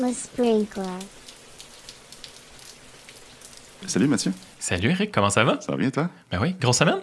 Le sprinkler. Salut Mathieu. Salut Eric, comment ça va? Ça va bien toi? Ben oui, grosse semaine?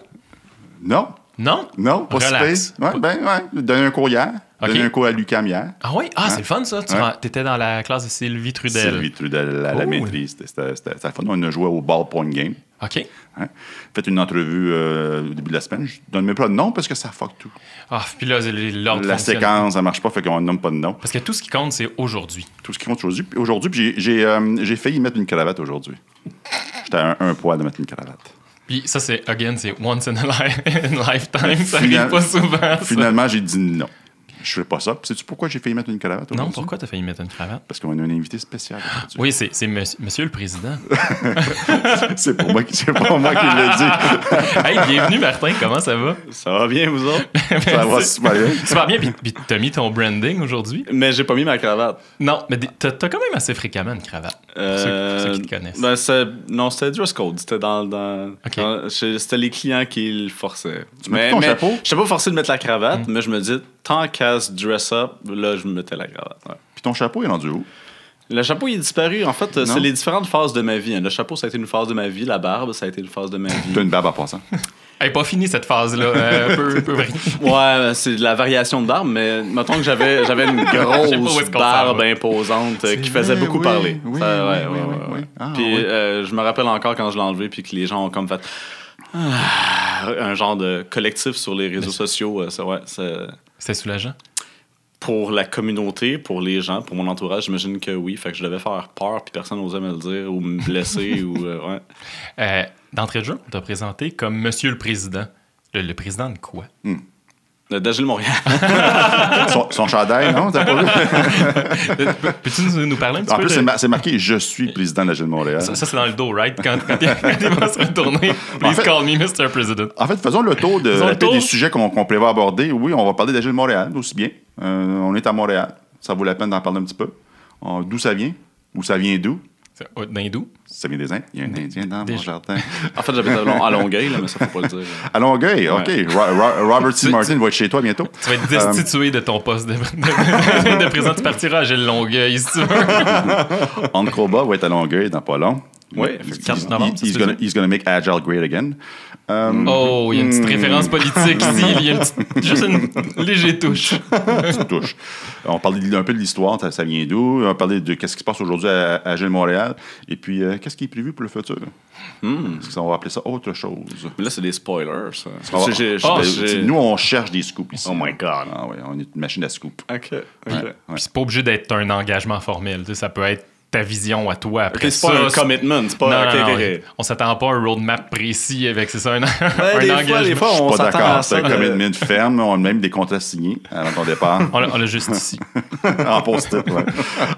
Non. Non? Non, pas si Relax. pire. Ouais, donné un cours hier. Ok. Donné un cours à l'UQAM hier. Ah oui? Ah, Hein? c'est le fun ça. Tu Ouais. étais dans la classe de Sylvie Trudel. Sylvie Trudel à la Cool. maîtrise. C'était fun. On a joué au ballpoint game. OK. Hein? Fait une entrevue au début de la semaine. Je donne même pas de nom parce que ça fuck tout. Ah, puis là, l'ordre La fonctionne. séquence, ça marche pas, fait qu'on nomme pas de nom. Parce que tout ce qui compte, c'est aujourd'hui. Tout ce qui compte aujourd'hui, puis j'ai failli mettre une cravate aujourd'hui. J'étais à un poil de mettre une cravate. Puis ça, c'est once in a lifetime. Ça Final- arrive pas souvent. ça. Finalement, j'ai dit non. Je ferai pas ça. Puis sais-tu pourquoi j'ai failli mettre une cravate aujourd'hui? Non, pourquoi t'as failli mettre une cravate? Parce qu'on a un invité spécial aujourd'hui. Oui, c'est monsieur le président. C'est pour moi qui le dit. Hey, bienvenue Martin, comment ça va? Ça va bien, vous autres? Ça va super bien. Super bien, puis t'as mis ton branding aujourd'hui? Mais j'ai pas mis ma cravate. Non, mais t'as quand même assez fréquemment une cravate. Pour ceux qui te connaissent. Ben, non, c'était dress code. C'était Ok. c'était les clients qui le forçaient. Tu mets ton chapeau? J'étais pas forcé de mettre la cravate, mais je me dis, tant qu'à se dress up, là, je me mettais la cravate. Ouais. Puis ton chapeau est rendu où? Le chapeau, il est disparu. En fait, Non. c'est les différentes phases de ma vie. hein. Le chapeau, ça a été une phase de ma vie. La barbe, ça a été une phase de ma vie. T'as une barbe en passant. Elle est pas finie cette phase-là. un peu vrai. Ouais, c'est de la variation de barbe, mais mettons que j'avais une Je sais pas où grosse est-ce qu'on barbe s'en va. imposante qui faisait vrai, beaucoup oui, parler. oui, Ça, oui. Ah, Puis oui. je me rappelle encore quand je l'ai enlevé puis que les gens ont comme fait un genre de collectif sur les réseaux sociaux. C'est soulageant. Pour la communauté, pour les gens, pour mon entourage, j'imagine que oui. Fait que je devais faire peur puis personne n'osait me le dire ou me blesser ou ouais. D'entrée de jeu, on t'a présenté comme Monsieur le Président. Le président de quoi? D'Agile Montréal. Son chandail, non? T'as pas vu? Peux-tu nous parler un petit En peu plus, de... c'est marqué « Je suis président de la Gilles Montréal Ça, c'est dans le dos, right? Quand il va se retourner, please fait- call me Mr. President. ». En fait, faisons le tour de Faisons la le paix tour. des sujets qu'on prévoit aborder. Oui, on va parler de la Gilles Montréal, aussi bien. On est à Montréal. Ça vaut la peine d'en parler un petit peu. D'où ça vient? Ou ça vient d'où? D'un d'où? Ça vient des Indes. Il y a un Indien dans Des- mon jardin. En fait, j'habite à Longueuil, là, mais ça, faut pas le dire. À Longueuil, OK. Robert C. Martin va être chez toi bientôt. Tu vas être destitué de ton poste de président. Tu partiras à Gilles Longueuil, si tu veux. Uncle Bob va être à Longueuil dans pas long. Oui, He's- effectivement. 4 novembre, ça se he's faisait. gonna make Agile great again. Oh, il y a une petite référence politique ici. Il y a juste une léger touche. Petite touche. On parlait un peu de l'histoire, ça vient d'où? On parlait de qu'est-ce qui se passe aujourd'hui à Gilles Montréal. Et puis, qu'est-ce qui est prévu pour le futur? Est-ce qu'on va appeler ça autre chose? Mais là, c'est des spoilers, ça. On va- J'ai- Nous, on cherche des scoops ici. Oh my God. Ah ouais, on est une machine à scoop. OK. Ouais. Puis c'est pas obligé d'être un engagement formel. Tu sais, ça peut être ta vision à toi après OK, c'est pas un commitment. C'est pas... Non, OK, non, OK, non, OK. on s'attend pas à un roadmap précis avec, c'est ça, un des engagement. fois, Je suis on pas s'attend d'accord. à C'est ça. un commitment ferme. On a même des contrats signés avant ton départ. On l'a juste ici. En post-it, ouais.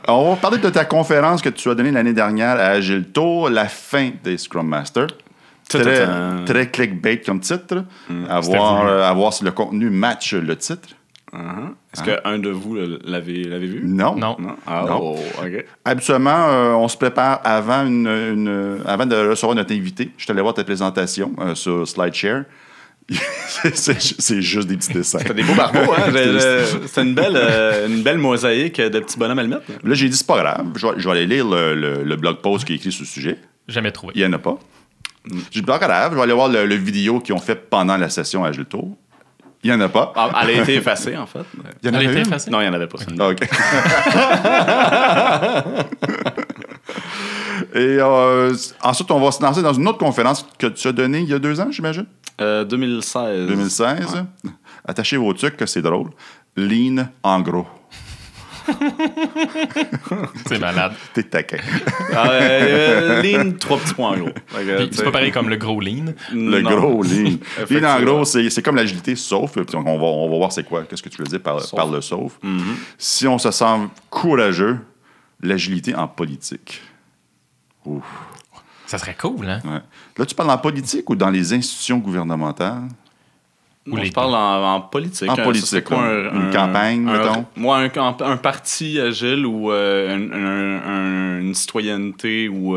On va parler de ta conférence que tu as donnée l'année dernière à Agile Tour, la fin des Scrum Masters. Très, très clickbait comme titre. À voir si le contenu match le titre. Est-ce qu'un de vous l'avez vu? Non. Non. Non? Ah, Non. oh, OK. Habituellement, on se prépare avant avant de recevoir notre invité. Je suis allé voir ta présentation sur SlideShare. c'est juste des petits dessins. T'as des beaux barbeaux, hein? C'est une belle mosaïque de petits bonhommes à le mettre. Là, j'ai dit, c'est pas grave. Je vais aller lire le blog post qui est écrit sur le sujet. Jamais trouvé. Il n'y en a pas. J'ai dit, pas grave. Je vais aller voir le vidéo qu'ils ont fait pendant la session à Agile Tour. Il n'y en a pas. Ah, elle a été effacée, en fait. Il y en Elle avait était une? facile. Non, il n'y en avait pas. Ah, OK. Et ensuite, on va se lancer dans une autre conférence que tu as donnée il y a 2 ans, j'imagine? 2016. 2016. Attachez vos trucs, que c'est drôle. Lean en gros. C'est malade. T'es taquin. Lean, 3 petits points en gros. Puis c'est pas pareil comme le gros lean. Le Non. gros lean. Lean, en Effectivement. gros, c'est comme l'agilité, sauf. Puis on va voir c'est quoi. Qu'est-ce que tu veux dire par le sauf. Si on se sent courageux, l'agilité en politique. Ouf. Ça serait cool, hein? Ouais. Là, tu parles en politique ou dans les institutions gouvernementales? Ou On les se parle en politique. En hein. politique, Ça serait quoi, là. Une campagne, mettons? Moi, un parti agile ou une citoyenneté ou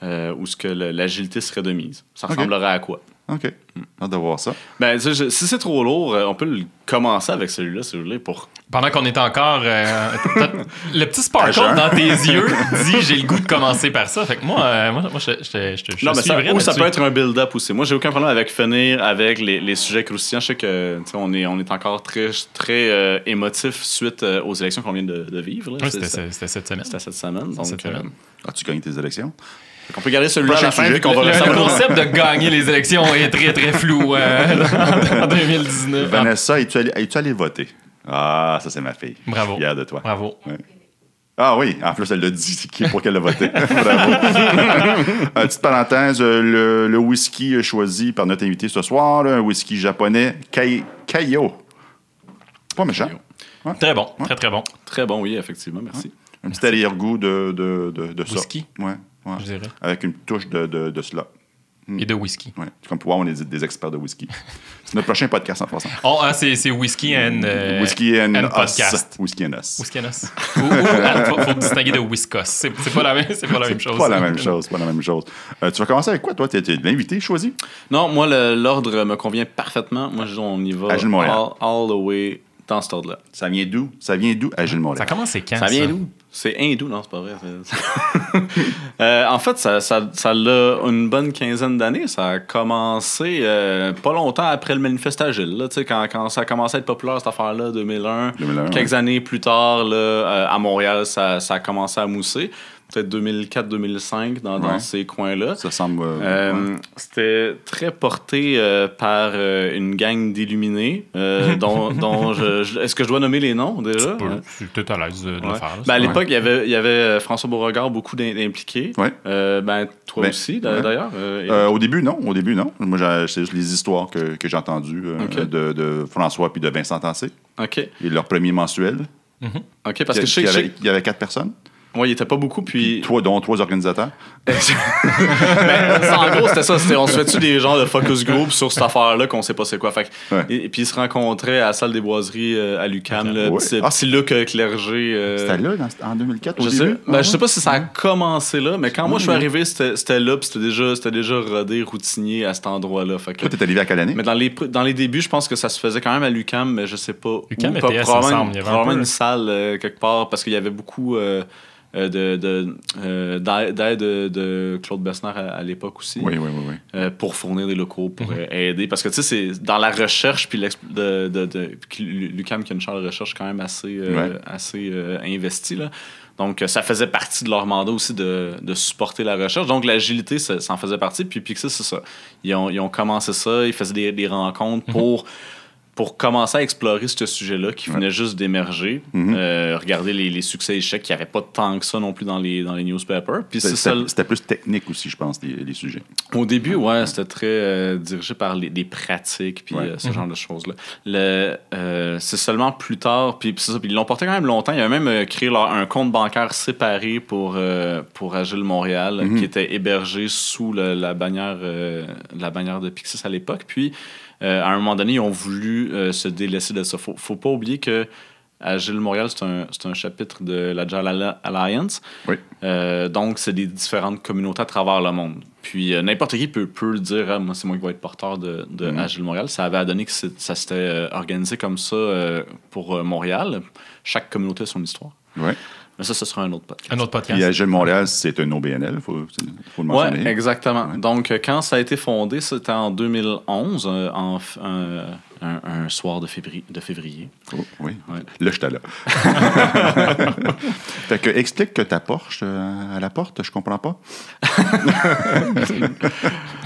ce que l'agilité serait de mise. Ça Ok. ressemblerait à quoi? OK. Hâte de voir ça. Ben, si c'est trop lourd, on peut le commencer avec celui-là, si vous voulez, pour... Pendant qu'on est encore... le petit sparkle dans tes yeux dit « j'ai le goût de commencer par ça ». Fait que moi je non, mais suivrai ça là-dessus. peut être un build-up aussi. Moi, j'ai aucun problème avec finir avec les sujets croustillants. Je sais que on est encore très, très émotif suite aux élections qu'on vient de vivre. Là. Oui, c'était cette semaine. C'était cette semaine. Donc, As-tu gagné tes élections? on peut garder celui-là à la fin, sujet. puis qu'on va Le concept de gagner les élections est très, très flou en 2019. Vanessa, es-tu allé voter? Ah, ça, c'est ma fille. Bravo. Fière de toi. Bravo. Ouais. Ah oui, en plus, elle l'a dit pour qu'elle a voté. Bravo. Petite parenthèse, le whisky choisi par notre invité ce soir, là, un whisky japonais, Kaiyo. Pas méchant. Ouais. Très bon, très, très bon. Très bon, oui, effectivement, merci. Un petit arrière-goût de ça. Whisky? Ouais, Je dirais. avec une touche de cela. Et de whisky. Ouais. Comme pour voir, on est des experts de whisky. C'est notre prochain podcast en passant. Oh, c'est Whisky and... Whisky and Us. podcast. Whisky and Us. Whisky and Us. Ou faut distinguer de Whiskos. C'est pas la même chose. Pas la même chose, pas la même chose. Tu vas commencer avec quoi, toi? Tu es l'invité choisi? Non, moi, l'ordre me convient parfaitement. Moi, je dis, on y va Agile Montréal. all the way dans cet ordre-là. Ça vient d'où? Ça vient d'où, Agile Montréal? Ça commence c'est quand, Ça vient d'où? C'est hindou, non, c'est pas vrai. En fait, ça a une bonne quinzaine d'années. Ça a commencé pas longtemps après le manifeste Agile. Là, quand ça a commencé à être populaire, cette affaire-là, 2001. Quelques années plus tard, là, à Montréal, ça a commencé à mousser. Peut-être 2004-2005, dans ces coins-là. Ça semble... C'était très porté par une gang d'illuminés, dont est-ce que je dois nommer les noms, déjà? Tu es à l'aise de le faire. Là, à l'époque, il y avait François Beauregard, beaucoup d'impliqués. Ouais. Toi aussi, d'ailleurs. Au début, non. Moi, c'est juste les histoires que j'ai entendues de François puis de Vincent Tancé. OK. Et leur premier mensuel. OK, parce que je sais qu'il y avait 4 personnes. Oui, il n'était pas beaucoup, puis... Dont 3 organisateurs. En gros, c'était ça. On se fait-tu des genres de focus group sur cette affaire-là qu'on sait pas c'est quoi. Fait et puis ils se rencontraient à la salle des boiseries à l'UQAM. Petit look clergé. C'était là, en 2004, je sais pas si ça a commencé là, mais quand moi je suis arrivé, c'était là, puis c'était déjà rodé, routinier à cet endroit-là. Toi, t'es arrivé à quelle année? Mais dans les débuts, je pense que ça se faisait quand même à l'UQAM, mais je sais pas. l'UQAM était probablement une salle quelque part, parce qu'il y avait beaucoup... d'aide de Claude Bessner à l'époque aussi. Oui. Pour fournir des locaux, pour aider. Parce que, tu sais, c'est dans la recherche, puis l'UQAM qui a une chaire de recherche quand même assez investie, là. Donc, ça faisait partie de leur mandat aussi de supporter la recherche. Donc, l'agilité, ça en faisait partie. Puis ça, c'est ça. Ils ont commencé ça, ils faisaient des rencontres pour commencer à explorer ce sujet-là qui venait juste d'émerger, regarder les succès et échecs, qu'il n'y avait pas tant que ça non plus dans les newspapers. Puis c'était plus technique aussi, je pense, les sujets. Au début, c'était très dirigé par des pratiques puis ce genre de choses-là. C'est seulement plus tard, puis ils l'ont porté quand même longtemps. Ils avaient même créé un compte bancaire séparé pour Agile Montréal, qui était hébergé sous la bannière de Pixis à l'époque. Puis à un moment donné, ils ont voulu se délaisser de ça. Faut pas oublier que Agile Montréal, c'est un chapitre de l'Agile Alliance. Oui. Donc, c'est des différentes communautés à travers le monde. Puis, n'importe qui peut le dire, moi, c'est moi qui vais être porteur de Agile Montréal. Ça avait donné que ça s'était organisé comme ça pour Montréal. Chaque communauté a son histoire. Oui. Mais ça sera un autre podcast. Puis Agile Montréal, c'est un OBNL, il faut le mentionner. Oui, exactement. Ouais. Donc, quand ça a été fondé, c'était en 2011, un soir de février. Oh, oui, là, j'étais là. Fait que, explique que ta Porsche à la porte, je comprends pas.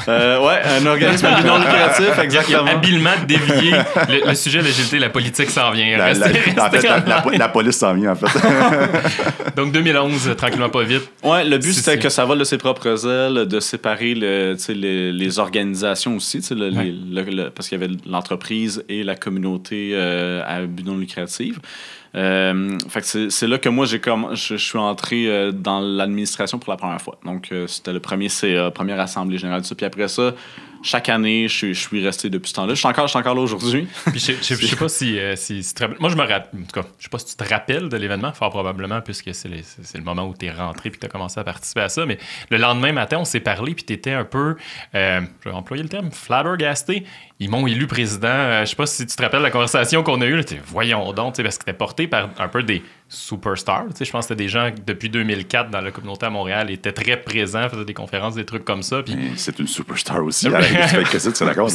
Un organisme non lucratif, exactement. Habilement dévié. Le sujet de l'agilité, la politique s'en vient. La police s'en vient, en fait. Donc, 2011, tranquillement pas vite. Ouais, le but, c'était que ça vole de ses propres ailes, de séparer les organisations aussi, parce qu'il y avait l'entreprise et la communauté à but non lucratif. Fait que c'est là que moi, je suis entré dans l'administration pour la première fois. Donc, c'était le premier CA, première assemblée générale de ça. Puis après ça, chaque année, je suis resté depuis ce temps-là. Je suis encore là aujourd'hui. Puis je sais pas si tu te rappelles. Moi, je me rappelle. En tout cas, je sais pas si tu te rappelles de l'événement, fort probablement, puisque c'est le moment où tu es rentré puis tu as commencé à participer à ça. Mais le lendemain matin, on s'est parlé puis tu étais un peu, je vais employer le terme, flabbergasté. Ils m'ont élu président. Je sais pas si tu te rappelles la conversation qu'on a eue. Là, voyons donc, parce que c'était porté par un peu des superstars. Je pense que c'était des gens qui, depuis 2004, dans la communauté à Montréal, étaient très présents, faisaient des conférences, des trucs comme ça. Puis... C'est une superstar aussi. C'est d'accord.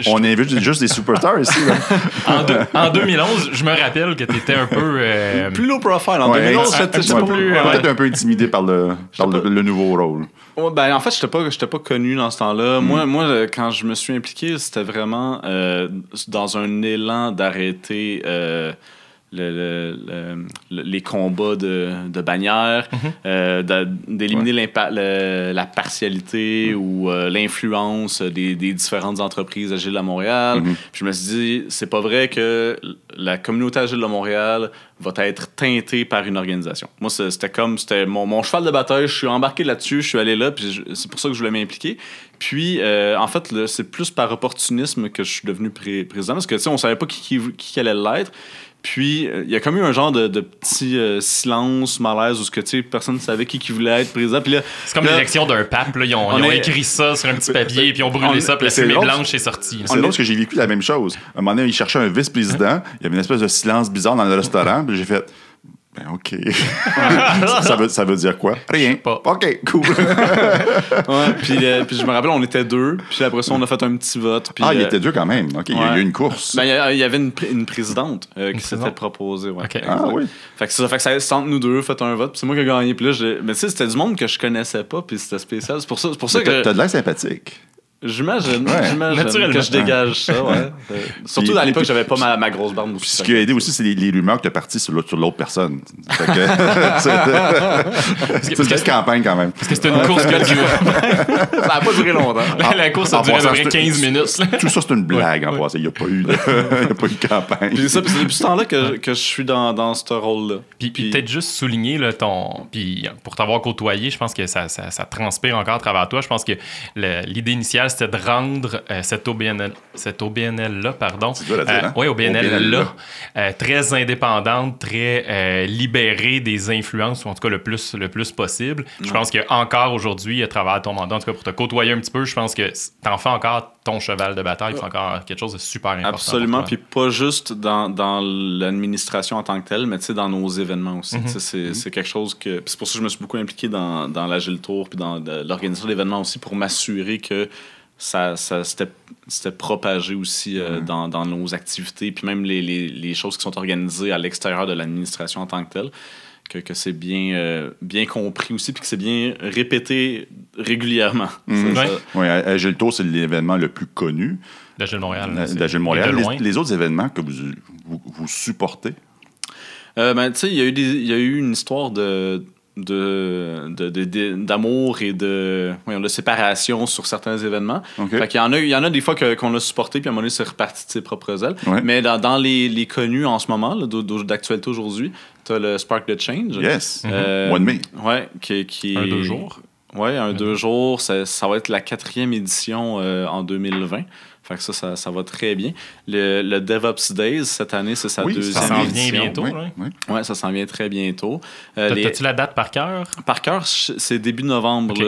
On invite juste des superstars ici. Là. En 2011, je me rappelle que tu étais un peu... plus low profile. En 2011, peut-être un peu intimidé par le nouveau rôle. Ben, en fait, je n'étais pas connu dans ce temps-là. Moi, quand je me suis impliqué, c'était vraiment dans un élan d'arrêter les combats de bannières, d'éliminer la partialité ou l'influence des différentes entreprises agiles à Montréal. Puis je me suis dit, c'est pas vrai que la communauté agile de Montréal va être teintée par une organisation. Moi, c'était mon cheval de bataille. Je suis embarqué là-dessus, je suis allé là, puis c'est pour ça que je voulais m'impliquer. Puis, en fait, là, c'est plus par opportunisme que je suis devenu président, parce que, tu sais, on savait pas qui allait l'être. Puis, il y a comme eu un genre de petit silence, malaise, où personne ne savait qui voulait être président. Puis là, c'est comme l'élection d'un pape. Là. Ils ont écrit ça sur un petit papier, puis ils ont brûlé ça, puis la fumée blanche est sortie. C'est drôle parce que j'ai vécu la même chose. À un moment donné, ils cherchaient un vice-président. Il y avait une espèce de silence bizarre dans le restaurant. Puis j'ai fait... Ben, OK. ça veut dire quoi? Rien. OK, cool. Puis je me rappelle, on était 2. Puis après ça, on a fait un petit vote. Puis, il était 2 quand même. OK, il y a eu une course. Ben, il y avait une présidente qui s'était proposée. Ouais. Okay. Oui. Fait que ça entre nous deux, fait un vote. Puis c'est moi qui ai gagné. Puis là, mais tu sais, c'était du monde que je connaissais pas. Puis c'était spécial. C'est pour ça que... T'as de l'air sympathique. J'imagine que je dégage ça, ouais. Surtout à l'époque, j'avais pas ma grosse barbe aussi. Ce qui a aidé aussi, c'est les rumeurs que tu as parties sur l'autre personne. C'est une belle campagne quand même. Parce que c'était une course qui a duré. Ça n'a pas duré longtemps. La course a duré à peu près 15 minutes. Tout ça, c'est une blague en passant. Il n'y a pas eu de campagne. Puis c'est depuis ce temps-là que je suis dans ce rôle-là. Puis peut-être juste souligner puis pour t'avoir côtoyé, je pense que ça transpire encore à travers toi. Je pense que l'idée initiale, c'était de rendre cette OBNL-là, pardon. C'est dur à dire, hein? Oui, OBNL-là, très indépendante, très libérée des influences, ou en tout cas le plus possible. Je pense qu'encore aujourd'hui, à travers ton mandat, en tout cas pour te côtoyer un petit peu, je pense que t'en fais encore ton cheval de bataille, c'est encore quelque chose de super important. Absolument, puis pas juste dans l'administration en tant que telle, mais dans nos événements aussi. C'est quelque chose que... C'est pour ça que je me suis beaucoup impliqué dans l'Agile Tour puis dans l'organisation d'événements aussi, pour m'assurer que c'était propagé aussi dans nos activités, puis même les choses qui sont organisées à l'extérieur de l'administration en tant que telle, que c'est bien compris aussi, puis que c'est bien répété régulièrement. Oui, Agile Tour, c'est l'événement le plus connu d'Agile Montréal. Les autres événements que vous supportez? Tu sais, il y a eu une histoire d'amour et de séparation sur certains événements. Okay. Fait qu'il y en a des fois qu'on a supporté, puis à un moment donné, c'est reparti de ses propres ailes. Ouais. Mais dans les connus en ce moment, là, d'actualité aujourd'hui, t'as le Spark the Change. Yes. Mois de mai. Ouais, qui un 2 jours. Oui, 2 jours. Ça va être la 4e édition en 2020. Fait que ça va très bien. Le DevOps Days, cette année, c'est sa deuxième édition. Ça s'en vient bientôt. Oui, ça s'en vient très bientôt. T'as-tu la date par cœur? Par cœur, c'est début novembre. Okay.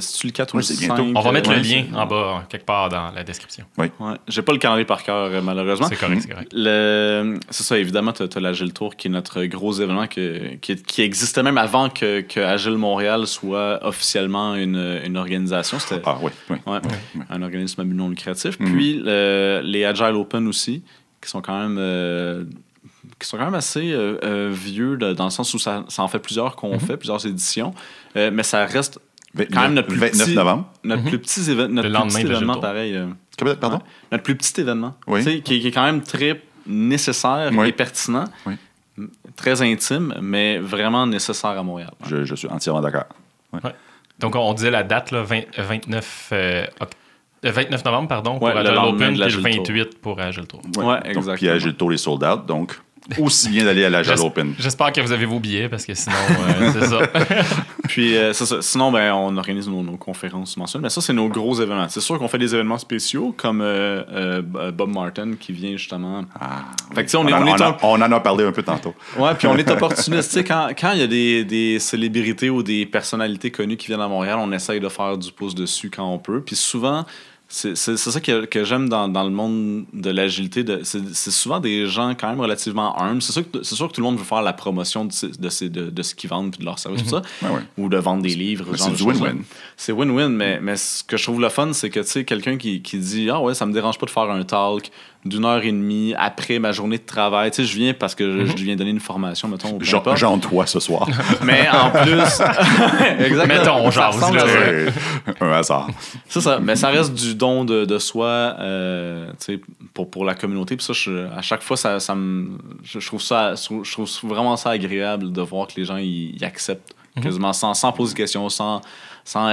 C'est le 4 ou le 5. On va mettre le lien en bas, quelque part dans la description. Oui. Ouais. J'ai pas le calendrier par cœur, malheureusement. C'est correct, c'est correct. C'est ça, évidemment, t'as l'Agile Tour, qui est notre gros événement qui existait même avant que Agile Montréal soit officiellement une organisation. Ah oui. Un organisme à but non lucratif. Puis les Agile Open aussi, qui sont quand même assez vieux, dans le sens où ça en fait plusieurs qu'on fait, plusieurs éditions. Mais ça reste quand même notre plus 29 petit, novembre. Notre plus petit événement, pareil. Pardon? Notre plus petit événement, oui. qui est quand même très nécessaire et pertinent. Oui. Très intime, mais vraiment nécessaire à Montréal. Ouais. Je suis entièrement d'accord. Ouais. Donc, on disait la date, là, 29 novembre, pardon, pour Agile Open, puis le 28 pour Agile Tour. Oui, exactement. Puis Agile Tour est sold out, donc aussi bien d'aller à la Jalopin. J'espère que vous avez vos billets, parce que sinon, c'est ça. Puis, c'est ça. Sinon, on organise nos conférences mensuelles. Mais ça, c'est nos gros événements. C'est sûr qu'on fait des événements spéciaux, comme Bob Martin, qui vient justement... Fait que, on en a parlé un peu tantôt. Ouais, puis on est opportuniste. Quand il y a des célébrités ou des personnalités connues qui viennent à Montréal, on essaye de faire du pouce dessus quand on peut. Puis souvent... C'est ça que j'aime dans le monde de l'agilité. C'est souvent des gens quand même relativement humbles. C'est sûr que tout le monde veut faire la promotion de ce qu'ils vendent et de leur service, tout ça. Ou de vendre des livres. C'est du win-win. C'est win-win, mais ce que je trouve le fun, c'est que quelqu'un qui dit « Ah ouais, ça me dérange pas de faire un talk d'1h30 après ma journée de travail. » Tu sais, je viens parce que je viens donner une formation, mettons. J'en-toi ce soir. Mais en plus... Exactement. Mettons, genre, un hasard. C'est ça, mais ça reste du don de soi pour la communauté. Puis ça, à chaque fois, je trouve vraiment ça agréable de voir que les gens ils acceptent quasiment sans poser de questions, sans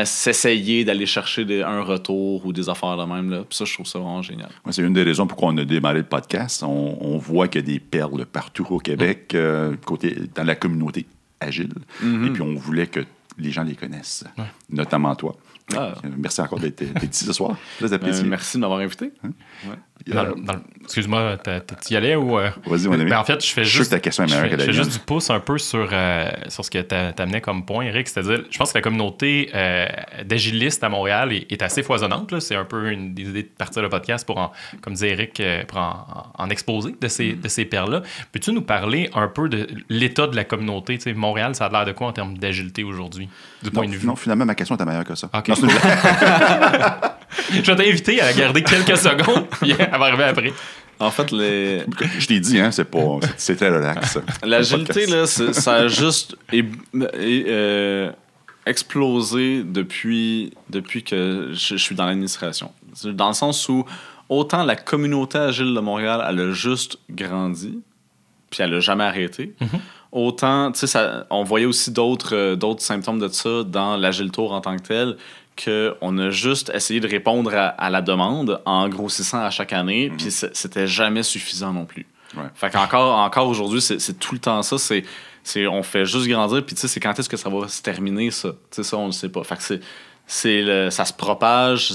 s'essayer d'aller chercher un retour ou des affaires de même. Là. Puis ça, je trouve ça vraiment génial. Ouais, c'est une des raisons pourquoi on a démarré le podcast. On voit qu'il y a des perles partout au Québec, dans la communauté agile. Et puis, on voulait que les gens les connaissent, notamment toi. Merci encore d'être ici ce soir. Merci de m'avoir invité. Excuse-moi, tu y allais ou... Vas-y, mon ami. En fait, je fais juste du pouce un peu sur ce que tu amenais comme point, Eric. C'est-à-dire, je pense que la communauté d'agilistes à Montréal est assez foisonnante. Là. C'est un peu une des idées de partir le podcast pour, comme disait Eric, pour en exposer de ces perles-là. Peux-tu nous parler un peu de l'état de la communauté? T'sais, Montréal, ça a l'air de quoi en termes d'agilité aujourd'hui, du point de vue? Non, finalement, ma question était meilleure que ça. Okay. Non, je vais t'inviter à garder quelques secondes, puis elle va arriver après. En fait, je t'ai dit, hein, c'est très relax. L'agilité, là, ça a juste explosé depuis que je suis dans l'administration. Dans le sens où, autant la communauté agile de Montréal, elle a juste grandi, puis elle n'a jamais arrêté. Autant, tu sais, on voyait aussi d'autres symptômes de ça dans l'Agile Tour en tant que tel, qu'on a juste essayé de répondre à la demande en grossissant à chaque année, puis c'était jamais suffisant non plus. Fait qu'encore aujourd'hui, c'est tout le temps ça. On fait juste grandir, puis tu sais, c'est quand est-ce que ça va se terminer, ça? Tu sais, ça, on le sait pas. Fait que ça se propage,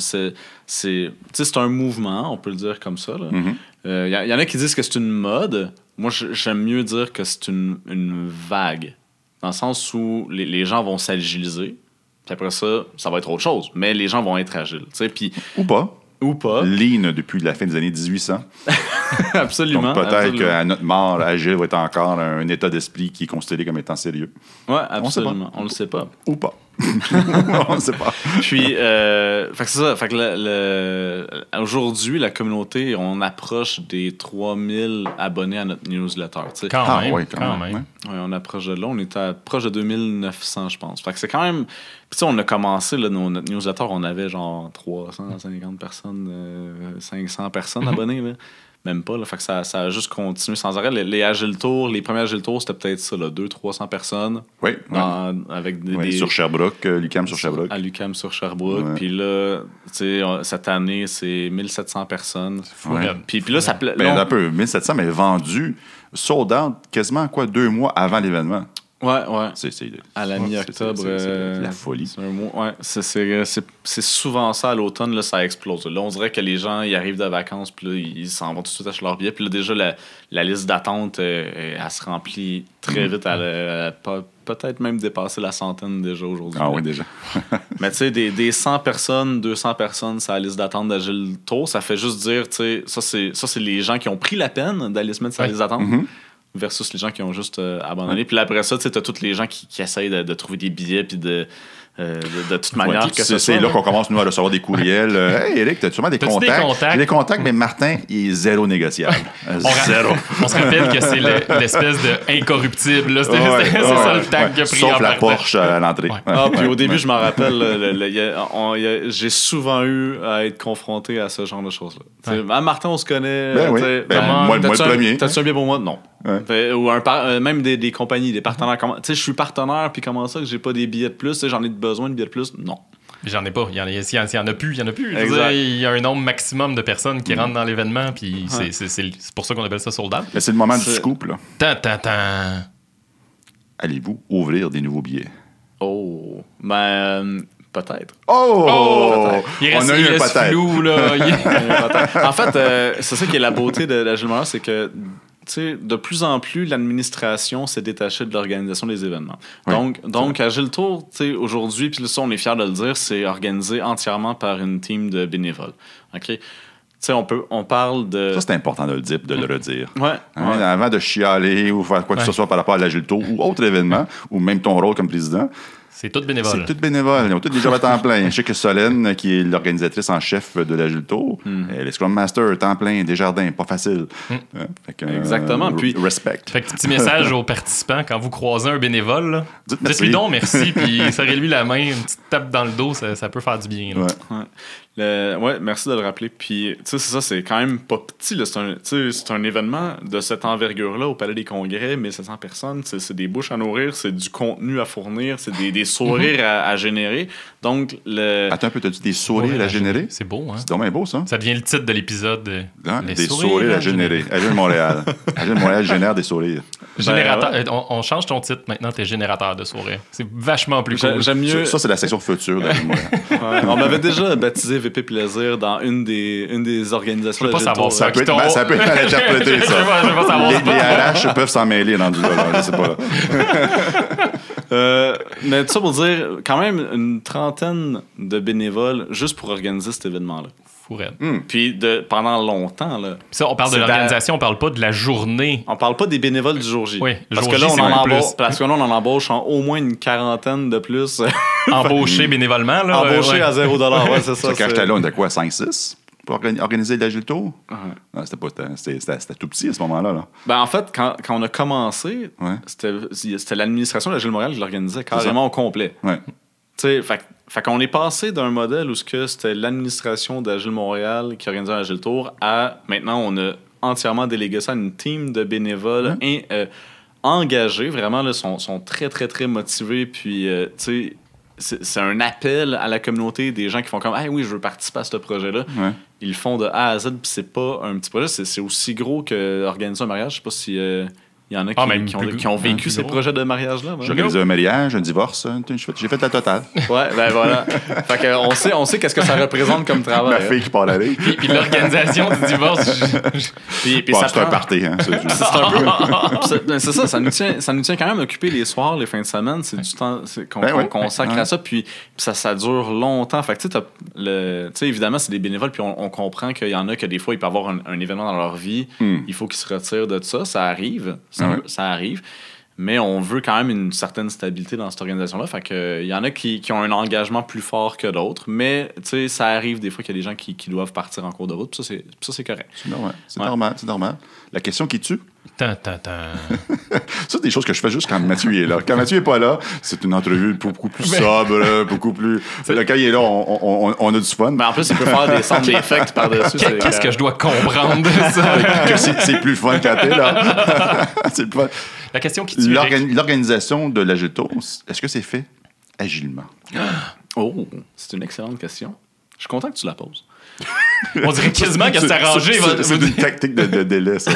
c'est un mouvement, on peut le dire comme ça. Il y en a qui disent que c'est une mode. Moi, j'aime mieux dire que c'est une vague. Dans le sens où les gens vont s'agiliser. Puis après ça va être autre chose. Mais les gens vont être agiles. Puis, ou pas. Lean depuis la fin des années 1800. Absolument. Donc peut-être qu'à notre mort, agile va être encore un état d'esprit qui est considéré comme étant sérieux. Oui, absolument. On le sait pas. Ou pas. On ne sait pas. Puis, fait que c'est ça. Fait que aujourd'hui, la communauté, on approche des 3000 abonnés à notre newsletter. Quand même. Oui, on approche de là. On est proche de 2900, je pense. Fait que c'est quand même... Puis on a commencé, là, notre newsletter, on avait genre 350 personnes, 500 personnes abonnées, là. Même pas, là. Fait que ça a juste continué sans arrêt. Les Agile Tours, les premiers Agile Tours, c'était peut-être ça, 200-300 personnes. Oui. Avec des sur Sherbrooke, l'UQAM sur Sherbrooke. À l'UQAM sur Sherbrooke. Puis là, tu sais, cette année, c'est 1700 personnes. Puis là, ça plaît. Un peu, 1700, mais vendu, sold out quasiment 2 mois avant l'événement. Ouais. C'est à la mi-octobre. C'est la folie. C'est un mois. Ouais, c'est souvent ça à l'automne, là, ça explose. Là, on dirait que les gens, ils arrivent de vacances, puis là, ils s'en vont tout de suite acheter leur billet. Puis là, déjà, la liste d'attente, elle se remplit très vite. Elle peut-être même dépasser la centaine déjà aujourd'hui. Ah oui, déjà. Mais tu sais, des 100 personnes, 200 personnes sur la liste d'attente d'Agile Tour, ça fait juste dire, tu sais, ça, c'est les gens qui ont pris la peine d'aller se mettre sur la liste d'attente. Versus les gens qui ont juste abandonné. Puis après ça, tu as tous les gens qui essayent de trouver des billets puis de toute manière que c'est là qu'on commence, nous, à recevoir des courriels. Hey, Eric, t'as sûrement des contacts? J'ai des contacts, mais Martin, il est zéro négociable. Zéro. On se rappelle que c'est l'espèce de incorruptible. Là. C'est ça le tag qu'il a pris. Sauf la Porsche à l'entrée. Puis au début, je m'en rappelle, j'ai souvent eu à être confronté à ce genre de choses-là. Martin, on se connaît. Moi, le premier. T'as-tu un bien pour moi? Non. Ou même des compagnies, des partenaires. Tu sais, je suis partenaire, puis comment ça que j'ai pas des billets de plus? J'en ai besoin de billets de plus? Non. J'en ai pas. S'il y en a plus, il y en a plus. Exact. Il y a un nombre maximum de personnes qui rentrent dans l'événement, puis c'est pour ça qu'on appelle ça sold out. Mais c'est le moment du scoop, là. Tant. Allez-vous ouvrir des nouveaux billets? Oh, ben, peut-être. Oh! Il reste, On a eu un reste peut-être. flou, là. En fait, c'est ça qui est la beauté de la Gilles Montréal, c'est que de plus en plus, l'administration s'est détachée de l'organisation des événements. Oui, Donc à Gilles Tour, aujourd'hui, puis ça, on est fiers de le dire, c'est organisé entièrement par une team de bénévoles. OK? On parle de... Ça, c'est important de le dire et de le redire. Ouais. Hein, avant de chialer ou faire quoi que ce soit par rapport à l'Agilto ou autre événement, ou même ton rôle comme président, C'est tout bénévole. c'est tout bénévole. Ils ont tous des jobs à temps plein. Je sais que Solène, qui est l'organisatrice en chef de l'Agilto, elle est Scrum Master, temps plein, Desjardins, pas facile. Fait que, Exactement. Puis, respect. Fait que petit message aux participants, quand vous croisez un bénévole, là, Dites merci. dites-lui donc merci, puis serrez-lui la main, une petite tape dans le dos, ça peut faire du bien. Là. Ouais. merci de le rappeler. Puis, c'est ça, c'est quand même pas petit. Là. C'est un événement de cette envergure-là au Palais des Congrès, 1700 personnes. C'est des bouches à nourrir, c'est du contenu à fournir, c'est des sourires à générer. Donc, Attends un peu, t'as-tu des sourires à générer? C'est beau, hein? C'est dommage beau, ça. Ça devient le titre de l'épisode. Hein? Les Des sourires à générer. Agile Montréal. Agile Montréal génère des sourires. Générateur, ouais. on change ton titre maintenant, t'es générateur de sourires. C'est vachement plus cool. J'aime mieux. Ça, c'est la section future d'Agile Montréal. Ouais, on m'avait déjà baptisé VP Plaisir dans une des organisations. Je veux pas de savoir Gilles Ça peut être ça peut être mal interprété, ça. Je veux pas savoir Les RH peuvent s'en mêler dans du là, je sais pas. Mais tout ça pour dire, quand même une trentaine de bénévoles juste pour organiser cet événement-là. Fourette. Puis pendant longtemps, là. Puis ça, on parle de C'est l'organisation, on parle pas de la journée. On parle pas des bénévoles du jour J. Oui, le parce jour que là, J, on c'est en même embauche, plus. parce que là, on en embauche en au moins une quarantaine de plus. Embauché bénévolement. Là, Embauché ouais. à $0. Ouais, c'est ça. Quand j'étais là, on était quoi, 5-6 pour organiser l'Agilto? Ouais. Non, c'était tout petit à ce moment-là. Là. Ben, en fait, quand on a commencé, Ouais. c'était l'administration de la Gilles Montréal qui l'organisait carrément au complet. Ouais. Tu sais, fait qu'on est passé d'un modèle où c'était l'administration d'Agile Montréal qui organisait Agile Tour à maintenant on a entièrement délégué ça à une team de bénévoles engagés, vraiment là, sont très très très motivés, puis tu sais c'est un appel à la communauté, des gens qui font comme « Ah oui, je veux participer à ce projet-là Ouais. ». Ils le font de A à Z, puis c'est pas un petit projet, c'est aussi gros que organiser un mariage. Je sais pas si il y en a même qui plus ont vécu plus ces gros. projets de mariage-là. J'ai organisé un mariage, un divorce, j'ai fait la totale. Ouais, ben voilà. Fait que on sait qu'est-ce que ça représente comme travail. Ma fille qui part d'aller. Puis l'organisation du divorce, Puis Bon, ça c'est un prend- party. Hein, C'est un peu. C'est ça nous tient quand même occupés les soirs, les fins de semaine. C'est du temps qu'on consacre à ça. Puis ça dure longtemps. Fait que tu sais, évidemment, c'est des bénévoles. Puis on comprend qu'il y en a que des fois, il peut y avoir un événement dans leur vie. Il faut qu'ils se retirent de ça. Ça arrive. Ça arrive. Mais on veut quand même une certaine stabilité dans cette organisation-là. Fait que il y en a qui ont un engagement plus fort que d'autres. Mais tu sais, ça arrive des fois qu'il y a des gens qui doivent partir en cours de route. Puis ça, c'est correct. C'est normal. C'est normal. La question qui tue, Tan. ça, c'est des choses que je fais juste quand Mathieu est là. Quand Mathieu est pas là, c'est une entrevue beaucoup plus sobre, là, beaucoup plus. Là, quand il est là, on a du fun. Mais en plus, il peut faire des sound effects par-dessus. Qu'est-ce que je dois comprendre de ça? Que c'est plus le fun quand t'es là. C'est le fun. La question qui tue. Rick. L'organisation de l'Agilto, est-ce que c'est fait agilement? Oh, c'est une excellente question. Je suis content que tu la poses. On dirait quasiment que c'est arrangé. C'est une tactique de délai, ça.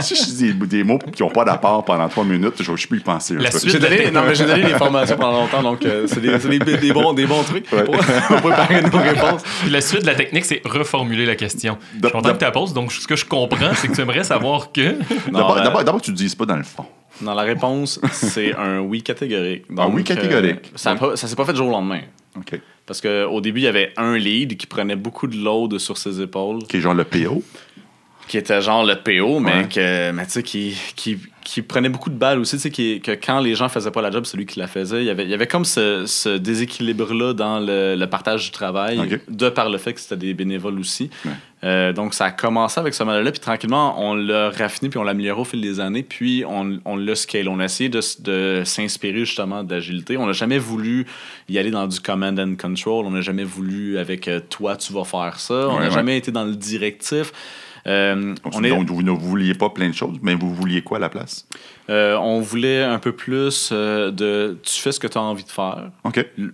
Si je dis des mots qui n'ont pas d'apport pendant 3 minutes, je ne sais plus y penser. La suite J'ai donné les formations pendant longtemps, donc c'est des bons trucs pour préparer nos réponses. Puis la suite de la technique, c'est reformuler la question. Je suis content que tu la poses. Donc, ce que je comprends, c'est que tu aimerais savoir que... D'abord, tu ne dises pas dans le fond. Non, la réponse, c'est un oui catégorique. Donc, un oui catégorique. Ça s'est pas fait du jour au lendemain. OK. Parce qu'au début, il y avait un lead qui prenait beaucoup de load sur ses épaules. Qui est genre le PO. Qui était genre le PO, mais Ouais. tu sais, qui prenait beaucoup de balles aussi, tu sais, que quand les gens faisaient pas la job, c'est lui qui la faisait. Il y avait comme ce déséquilibre-là dans le partage du travail, de par le fait que c'était des bénévoles aussi. Ouais. Donc, ça a commencé avec ce modèle-là, puis tranquillement, on l'a raffiné, puis on l'a amélioré au fil des années, puis on l'a scale. On a essayé de s'inspirer justement d'agilité. On n'a jamais voulu y aller dans du command and control. On n'a jamais voulu avec toi, tu vas faire ça. On n'a jamais été dans le directif. Donc, vous ne vouliez pas plein de choses, mais vous vouliez quoi à la place? On voulait un peu plus de tu fais ce que tu as envie de faire,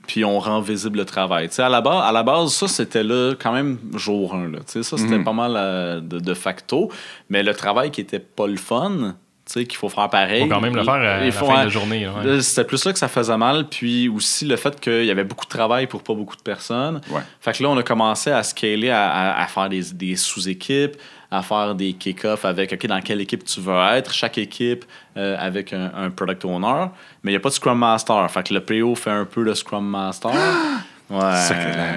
puis on rend visible le travail. À la base, ça, c'était là quand même jour 1. Là, ça, c'était pas mal de facto, mais le travail qui était pas le fun, qu'il faut faire pareil. Il faut quand même le faire à la fin de la journée. Ouais. C'était plus là que ça faisait mal, puis aussi le fait qu'il y avait beaucoup de travail pour pas beaucoup de personnes. Ouais. Fait que là, on a commencé à scaler, à faire des sous-équipes, à faire des kick-offs avec dans quelle équipe tu veux être, chaque équipe avec un product owner, mais il n'y a pas de Scrum Master. Fait que le PO fait un peu le Scrum Master. Ouais.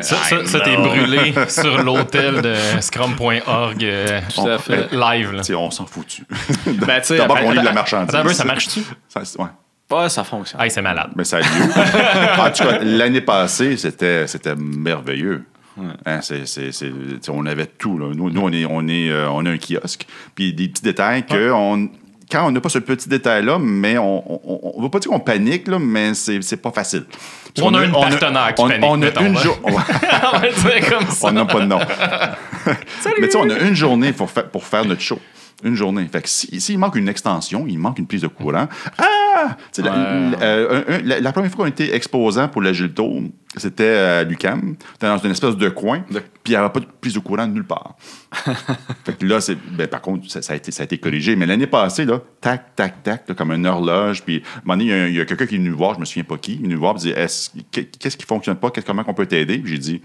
Ça t'es brûlé sur l'hôtel de scrum.org live. Là. On s'en fout-tu. D'abord, on lit de la marchandise. Ça marche-tu? Ouais, ça fonctionne. C'est malade. Mais ça a lieu. En tout cas, l'année passée, c'était merveilleux. Ouais. Hein, on avait tout. Là. Nous, on a un kiosque. Puis des petits détails quand on n'a pas ce petit détail-là, mais on ne veut pas dire qu'on panique, là, mais c'est pas facile. On a une partenaire qui panique. On a une journée. On va le dire comme ça. On n'a pas de nom. Mais tu sais, on a une journée pour faire notre show. Une journée. Fait que s'il manque une extension, il manque une prise de courant. La première fois qu'on était exposant pour l'Agile Tour, c'était à l'UQAM. C'était dans une espèce de coin, puis il n'y avait pas de prise de courant nulle part. Fait que là, par contre, ça a été corrigé. Mais l'année passée, là, tac, tac, tac, là, comme une horloge. Puis à un moment donné, il y a quelqu'un qui est venu voir, je me souviens pas qui, il est venu voir et dit qu'est-ce qui ne fonctionne pas, comment on peut t'aider? Puis j'ai dit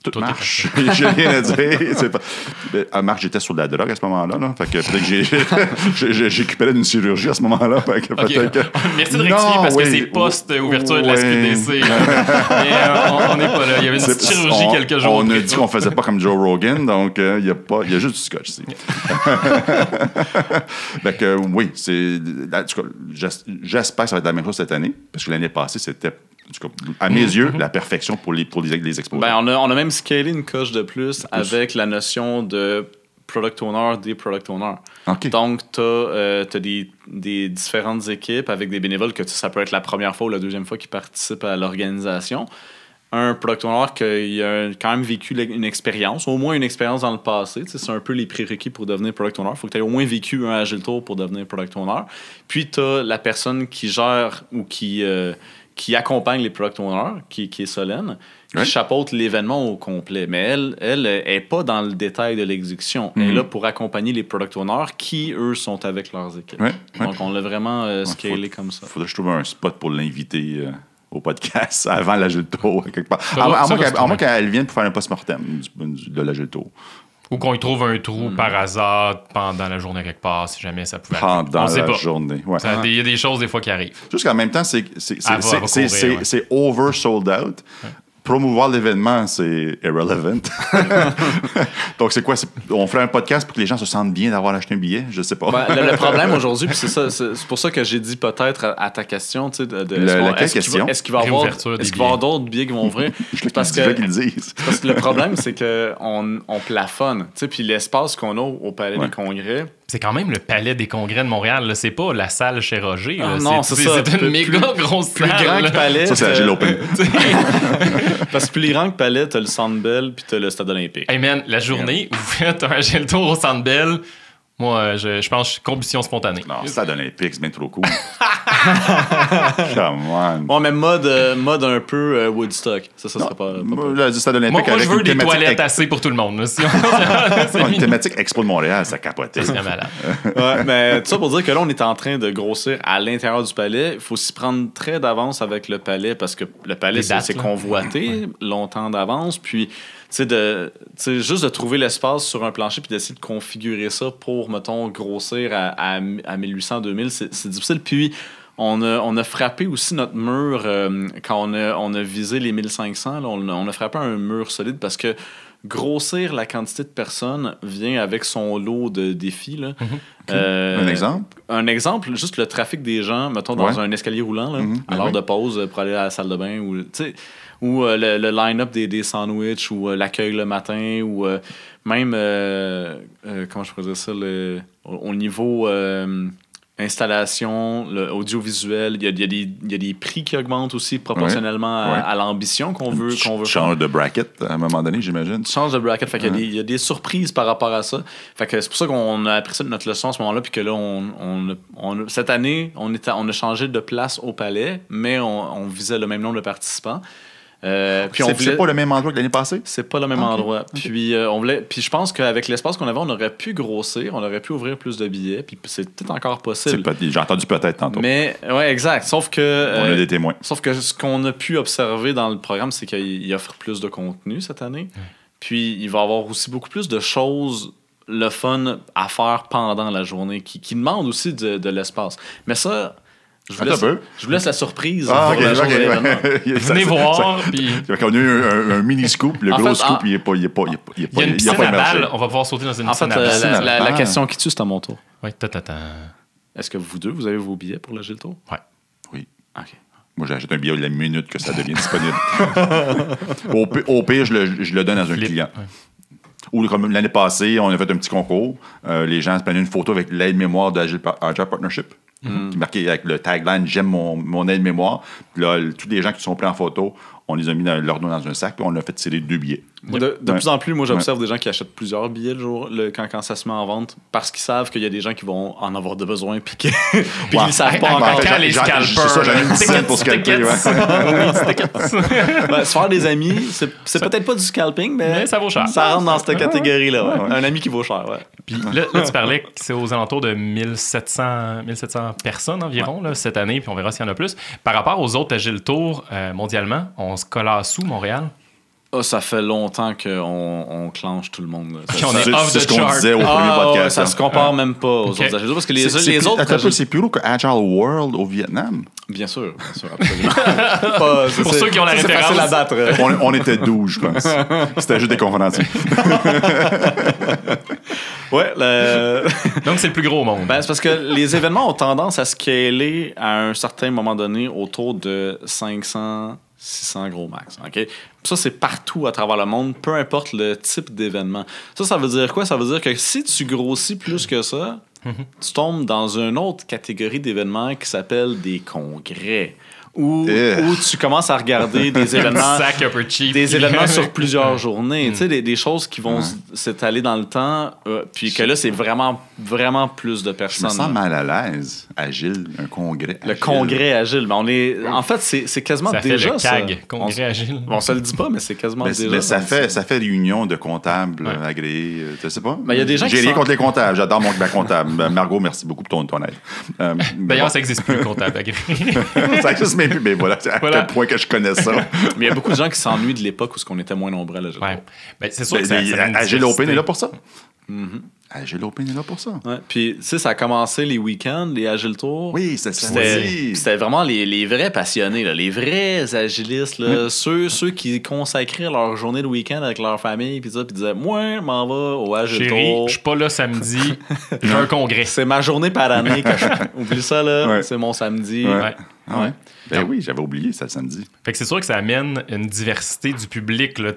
tout marche. J'ai rien à dire. Marc, j'étais sur de la drogue à ce moment-là. Là. Fait que peut-être que j'ai récupéré d'une chirurgie à ce moment-là. Fait que merci de rectifier parce que c'est post-ouverture de la SQDC. Mais on n'est pas là. Il y avait une petite chirurgie quelques jours. On a dit qu'on faisait pas comme Joe Rogan, donc il y a juste du scotch ici. Fait que oui, j'espère que ça va être la même chose cette année, parce que l'année passée, c'était à mes yeux, la perfection pour les exposants. On a même scalé une coche de plus avec la notion de product owner, des product owners. Okay. Donc, tu as des différentes équipes avec des bénévoles que ça peut être la première fois ou la deuxième fois qu'ils participent à l'organisation. Un product owner qui a quand même vécu une expérience, au moins une expérience dans le passé. C'est un peu les prérequis pour devenir product owner. Il faut que tu aies au moins vécu un Agile Tour pour devenir product owner. Puis, tu as la personne qui gère ou qui accompagne les product owners, qui est Solène, qui chapeaute l'événement au complet. Mais elle n'est pas dans le détail de l'exécution. Elle est là pour accompagner les product owners qui, eux, sont avec leurs équipes. Donc, on l'a vraiment scalé comme ça. Il faudrait que je trouve un spot pour l'inviter au podcast avant l'Agile Tour, quelque part. À moins qu'elle vienne pour faire un post-mortem de l'Agile Tour. Ou qu'on y trouve un trou par hasard pendant la journée quelque part, si jamais ça pouvait arriver. Pendant la journée, ouais. Il y a des choses des fois qui arrivent. Juste qu'en même temps, c'est over sold out. Ouais. Promouvoir l'événement, c'est irrelevant. Donc, c'est quoi? On ferait un podcast pour que les gens se sentent bien d'avoir acheté un billet? Je sais pas. Le problème aujourd'hui, puis c'est pour ça que j'ai dit peut-être à ta question, tu sais, est-ce qu'il va y avoir d'autres billets qui vont ouvrir? Parce que le problème, c'est qu'on plafonne. Tu sais, puis l'espace qu'on a au Palais des Congrès, c'est quand même le Palais des Congrès de Montréal. Là. C'est pas la salle chez Roger. Là. Non, c'est ça. C'est une méga grosse salle. Plus grand que Palais. Ça, c'est Agile Open. Parce que plus grand que Palais, t'as le Centre Bell puis t'as le Stade olympique. Hey man, la journée où vous faites un Agile Tour au Centre Bell, moi, je pense que je suis combustion spontanée. Non, Stade olympique, c'est bien trop cool. Come on. Bon, mais mode un peu Woodstock. Ça serait pas le Stade olympique moi, je veux des toilettes assez pour tout le monde. Une thématique Expo de Montréal, ça capotait. C'est malade. Ouais, mais tout ça pour dire que là, on est en train de grossir à l'intérieur du palais. Il faut s'y prendre très d'avance avec le palais parce que le palais, c'est convoité longtemps d'avance. Puis, juste de trouver l'espace sur un plancher puis d'essayer de configurer ça pour, mettons, grossir à 1800-2000, c'est difficile. Puis, on a frappé aussi notre mur quand on a visé les 1500. Là, on a frappé un mur solide parce que grossir la quantité de personnes vient avec son lot de défis. Là. Un exemple? Un exemple, juste le trafic des gens, mettons, dans un escalier roulant, là, à l'heure de pause pour aller à la salle de bain. Ou le line-up des sandwichs, ou l'accueil le matin, ou même, comment je pourrais dire ça, au niveau installation, audiovisuel, il y a des prix qui augmentent aussi proportionnellement à l'ambition qu'on veut. Change de bracket à un moment donné, j'imagine. Change de bracket, fait qu'il y a des surprises par rapport à ça. Fait que c'est pour ça qu'on a appris ça de notre leçon à ce moment-là, puis que là, cette année, on a changé de place au palais, mais on visait le même nombre de participants. Puis c'est pas le même endroit que l'année passée? C'est pas le même endroit. Puis puis je pense qu'avec l'espace qu'on avait, on aurait pu grossir, on aurait pu ouvrir plus de billets, puis c'est peut-être encore possible. J'ai entendu peut-être tantôt. Mais ouais, exact. Sauf que on a des témoins. Sauf que ce qu'on a pu observer dans le programme, c'est qu'il offre plus de contenu cette année. Puis il va y avoir aussi beaucoup plus de choses le fun à faire pendant la journée qui demandent aussi de l'espace. Mais ça, je vous laisse la surprise. Venez voir. Puis... On a eu un mini scoop. Le gros scoop, il n'est pas émergé. Il y a une piscine à balles. On va pouvoir sauter dans une piscine à balles. La question qui tue, c'est à mon tour. Oui, Est-ce que vous deux, vous avez vos billets pour le Gilles Tour? Oui. OK. Moi, j'achète un billet la minute que ça devient disponible. Au pire, je le donne à un client. Ou comme l'année passée, on a fait un petit concours. Les gens se prenaient une photo avec l'aide-mémoire de Agile Partnership. Qui marqué avec le tagline « J'aime mon aide-mémoire ». Là, tous les gens qui sont pris en photo, on les a mis leur nom dans un sac, puis on a fait tirer 2 billets. De plus en plus, moi, j'observe des gens qui achètent plusieurs billets quand ça se met en vente, parce qu'ils savent qu'il y a des gens qui vont en avoir de besoin, puis qu'ils ne savent pas encore. Quand les scalpers. C'est ça, j'avais une dizaine pour scalper. Se faire des amis, c'est peut-être pas du scalping, mais ça vaut cher. Ça rentre dans cette catégorie-là. Un ami qui vaut cher, Puis là, tu parlais que c'est aux alentours de 1700 personnes environ là, cette année, puis on verra s'il y en a plus. Par rapport aux autres Agile Tour mondialement, on se colasse où, Montréal? Ça fait longtemps qu'on clenche tout le monde. C'est ce qu'on disait au premier podcast. Ça se compare même pas aux autres Agile Tour. Parce que les autres... C'est plus gros que Agile World au Vietnam. Bien sûr, absolument. Pour ceux qui ont la référence. C'est facile à battre. On était 12, je pense. C'était juste des conférenciers. Donc, c'est le plus gros au monde. C'est parce que les événements ont tendance à scaler à un certain moment donné autour de 500, 600 gros max. OK? Ça, c'est partout à travers le monde, peu importe le type d'événement. Ça veut dire quoi? Ça veut dire que si tu grossis plus que ça, tu tombes dans une autre catégorie d'événements qui s'appelle des congrès. Où tu commences à regarder des événements, des événements sur plusieurs journées, tu sais, des choses qui vont s'étaler dans le temps, puis que là, c'est vraiment, vraiment plus de personnes. Je me sens mal à l'aise. Agile, un congrès agile. Le congrès agile. Mais en fait, c'est quasiment ça déjà fait le CAG, congrès agile. On se le dit pas, mais c'est quasiment déjà. Mais ça fait réunion de comptables agréés. Tu sais pas? Il y a des gens J'ai rien contre les comptables. J'adore ma comptable. Margot, merci beaucoup pour ton aide. D'ailleurs, ça n'existe plus, le comptable agréé. Ça existe même plus, mais voilà, c'est à quel point que je connais ça. Mais il y a beaucoup de gens qui s'ennuient de l'époque où on était moins nombreux à l'Agile Tour. C'est sûr que Agile Open est là pour ça. Agile Open est là pour ça. Puis, tu sais, ça a commencé les week-ends, les Agile Tours. Oui, c'était vraiment les vrais passionnés, là, les vrais agilistes, là, ceux qui consacraient leur journée de week-end avec leur famille, puis disaient, moi, je m'en vais au Agile Tour. Je suis pas là samedi, j'ai un congrès. C'est ma journée par année. Oublie ça, là, c'est mon samedi. Oui, j'avais oublié ça le samedi. Fait que c'est sûr que ça amène une diversité du public. Là,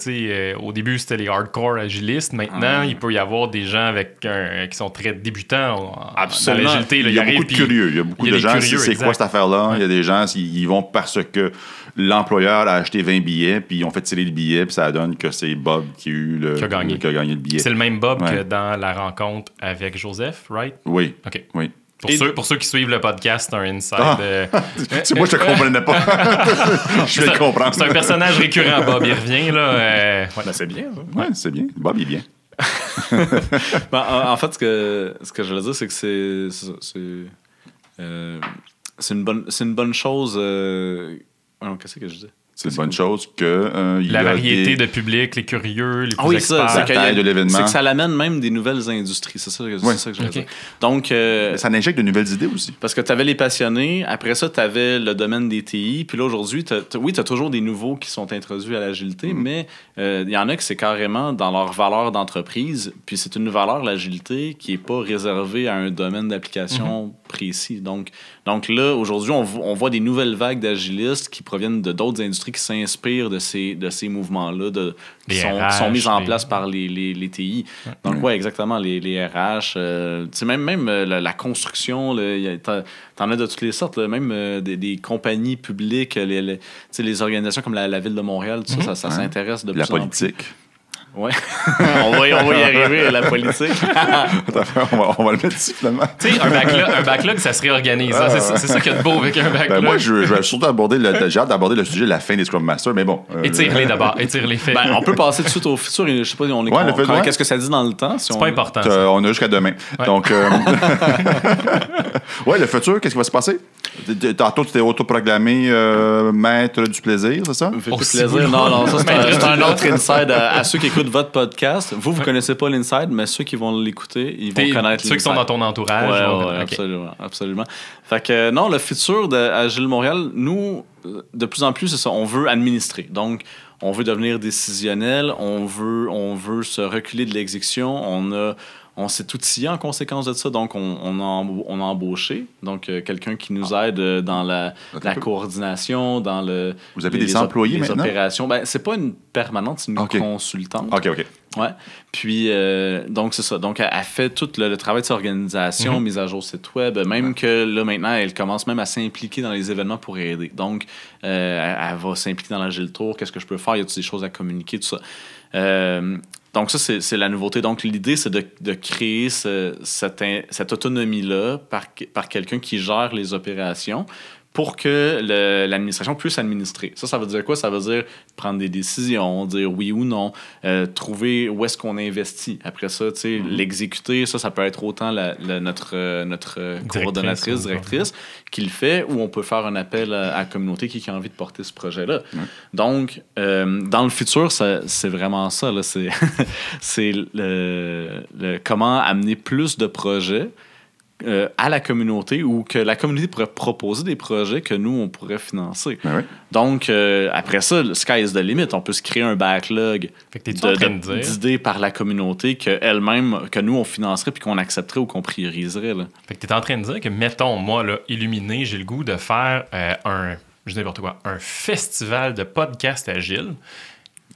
au début, c'était les hardcore agilistes. Maintenant, il peut y avoir des gens qui sont très débutants dans l'agilité. Il y a beaucoup de curieux. Il y a beaucoup de gens, c'est quoi cette affaire-là? Il y a des gens, ils vont parce que l'employeur a acheté 20 billets, puis ils ont fait tirer le billet, puis ça donne que c'est Bob qui a gagné le billet. C'est le même Bob que dans la rencontre avec Joseph, right? Oui. OK. Oui. Pour ceux qui suivent le podcast, c'est un inside. Moi, je te comprenais pas. Je vais le comprendre. C'est un personnage récurrent, Bob. Il revient, là. C'est bien. Oui, c'est bien. Bob, il est bien. En fait, ce que je veux dire, c'est que c'est une bonne chose. Qu'est-ce que je dis? C'est une bonne chose que la variété de public, les curieux, les plus experts. La taille de l'événement. C'est que ça l'amène même des nouvelles industries. C'est ça que je veux dire. Donc, ça injecte de nouvelles idées aussi. Parce que tu avais les passionnés. Après ça, tu avais le domaine des TI. Puis là, aujourd'hui, tu as toujours des nouveaux qui sont introduits à l'agilité, mais il y en a que c'est carrément dans leur valeur d'entreprise. Puis c'est une valeur, l'agilité, qui n'est pas réservée à un domaine d'application précis. Donc là, aujourd'hui, on voit des nouvelles vagues d'agilistes qui proviennent d'autres industries communauté qui s'inspire de ces mouvements-là qui sont mis en place par les TI. Donc, ouais, exactement, les RH. Même la construction, t'en as de toutes les sortes, là, même des compagnies publiques, les organisations comme la Ville de Montréal, tout ça s'intéresse de plus en plus. La politique. Ouais. on va y arriver à la politique. on va le mettre ici, finalement. Tu sais, un backlog, ça se réorganise. C'est ça qu'il y a de beau avec un backlog. Moi, je vais surtout j'ai hâte d'aborder le sujet de la fin des Scrum Masters, mais bon. Étire-les d'abord, étire-les faits. On peut passer tout de suite au futur. Je sais pas, qu'est-ce que ça dit dans le temps? C'est pas important. On a jusqu'à demain. Ouais. Donc, ouais, le futur, qu'est-ce qui va se passer? Tantôt, tu t'es autoproclamé maître du plaisir, c'est ça? Du plaisir? Non, ça, c'est un autre inside à ceux qui écoutent votre podcast. Vous connaissez pas l'inside, mais ceux qui vont l'écouter, ils vont connaître l'inside. Ceux qui sont dans ton entourage. Ouais, absolument. Fait que non, le futur d'Agile Montréal, nous, de plus en plus, c'est ça, on veut administrer. Donc, on veut devenir décisionnel, on veut se reculer de l'exécution, on s'est outillé en conséquence de ça, donc on a embauché quelqu'un qui nous aide dans la coordination, dans le... Vous avez des employés les maintenant? Opérations. C'est pas une permanente, c'est une consultante. OK. Ouais. Puis, donc, c'est ça. Donc, elle fait tout le travail de sa organisation, mise à jour site web, même que là, maintenant, elle commence même à s'impliquer dans les événements pour aider. Donc, elle va s'impliquer dans l'Agile Tour. Qu'est-ce que je peux faire? Il y a toutes ces choses à communiquer, tout ça. Donc, ça, c'est la nouveauté. Donc, l'idée, c'est de créer cette autonomie-là par quelqu'un qui gère les opérations pour que l'administration puisse administrer. Ça veut dire quoi? Ça veut dire prendre des décisions, dire oui ou non, trouver où est-ce qu'on investit. Après ça, l'exécuter, ça peut être autant notre coordonnatrice, directrice qui le fait, ou on peut faire un appel à la communauté qui a envie de porter ce projet-là. Donc, dans le futur, c'est vraiment ça. Là. C'est comment amener plus de projets à la communauté, ou que la communauté pourrait proposer des projets que nous, on pourrait financer. Donc, après ça, le sky is the limit. On peut se créer un backlog d'idées par la communauté que nous, on financerait puis qu'on accepterait ou qu'on prioriserait. Là. Fait que tu es en train de dire que, mettons, moi, là, illuminé, j'ai le goût de faire un festival de podcasts agiles.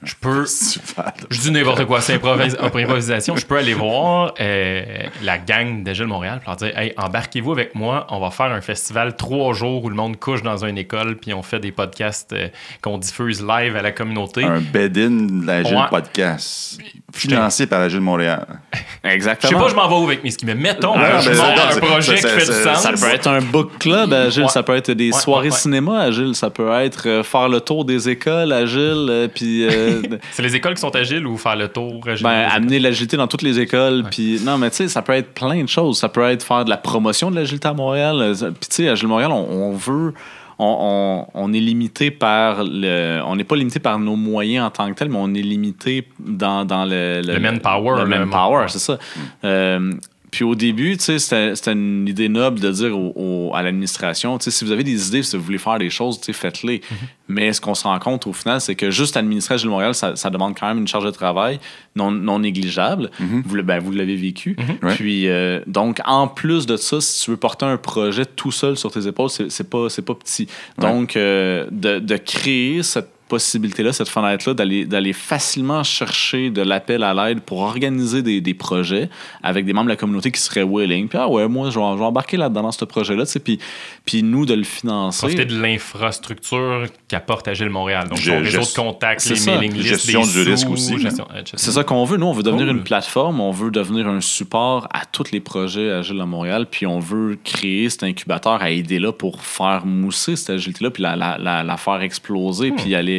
Je dis n'importe quoi, c'est improvisation. Je peux aller voir la gang d'Agile Montréal et leur dire: hey, embarquez-vous avec moi, on va faire un festival 3 jours où le monde couche dans une école puis on fait des podcasts qu'on diffuse live à la communauté. Un bed-in d'Agile podcast financé par Agile Montréal. Exactement. Je sais pas, je m'en vais où avec mes skis, mais mettons je monte un projet qui fait du sens. Ça peut être un book club Agile, ça peut être des soirées cinéma Agile, ça peut être faire le tour des écoles Agile, puis... C'est les écoles qui sont agiles ou faire le tour agile? Amener l'agilité dans toutes les écoles. Puis non, mais tu sais, ça peut être plein de choses. Ça peut être faire de la promotion de l'agilité à Montréal. Puis tu sais, Agile Montréal, on veut... On est limité par on n'est pas limité par nos moyens en tant que tel, mais on est limité dans le manpower. Le manpower, c'est ça. Puis au début, tu sais, c'était une idée noble de dire à l'administration, tu sais, si vous avez des idées, si vous voulez faire des choses, tu sais, faites-les. Mais ce qu'on se rend compte au final, c'est que juste administrer Agile Montréal, ça demande quand même une charge de travail non négligeable. Vous l'avez vécu. Puis donc, en plus de ça, si tu veux porter un projet tout seul sur tes épaules, c'est pas petit. Donc, de créer cette possibilité-là, cette fenêtre-là, d'aller facilement chercher de l'appel à l'aide pour organiser des projets avec des membres de la communauté qui seraient willing. Puis, moi, je vais embarquer là-dedans dans ce projet-là, tu sais, puis nous, de le financer. Profiter de l'infrastructure qu'apporte Agile Montréal. Donc, son réseau de contacts, les mailing lists, gestion du risque aussi. C'est ça qu'on veut. Nous, on veut devenir une plateforme, on veut devenir un support à tous les projets Agile à Montréal, puis on veut créer cet incubateur à aider là pour faire mousser cette agilité-là, puis la faire exploser, puis aller...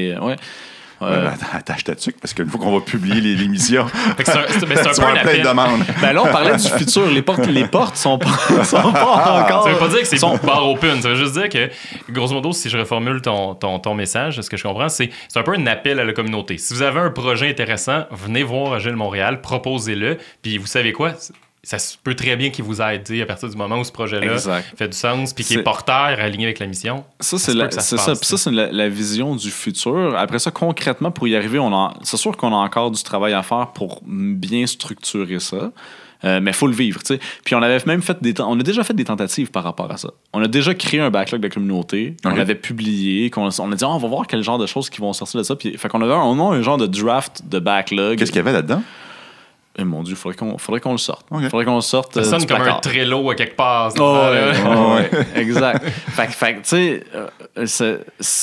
Attache ta tuque, parce qu'une fois qu'on va publier l'émission, c'est un peu un appel. Là, on parlait du futur. Les portes sont pas encore... Ça veut pas dire que c'est bar open. Ça veut juste dire que, grosso modo, si je reformule ton message, ce que je comprends, c'est un peu un appel à la communauté. Si vous avez un projet intéressant, venez voir Agile Montréal, proposez-le, puis vous savez quoi? Ça se peut très bien qu'il vous aide à partir du moment où ce projet-là fait du sens puis qu'il est porteur, aligné avec la mission. Ça, c'est la vision du futur. Après ça, concrètement, pour y arriver, c'est sûr qu'on a encore du travail à faire pour bien structurer ça. Mais il faut le vivre, tu sais. Puis on avait même on a déjà fait des tentatives par rapport à ça. On a déjà créé un backlog de communauté, on l'avait publié, on a dit on va voir quel genre de choses qui vont sortir de ça. Puis fait qu'on avait un genre de draft de backlog. Qu'est-ce qu'il y avait là-dedans? Mon Dieu, faudrait qu'on le sorte. Okay. Faudrait qu'on le sorte. Ça sonne comme un Trello à quelque part. Ouais, exact. fait tu sais,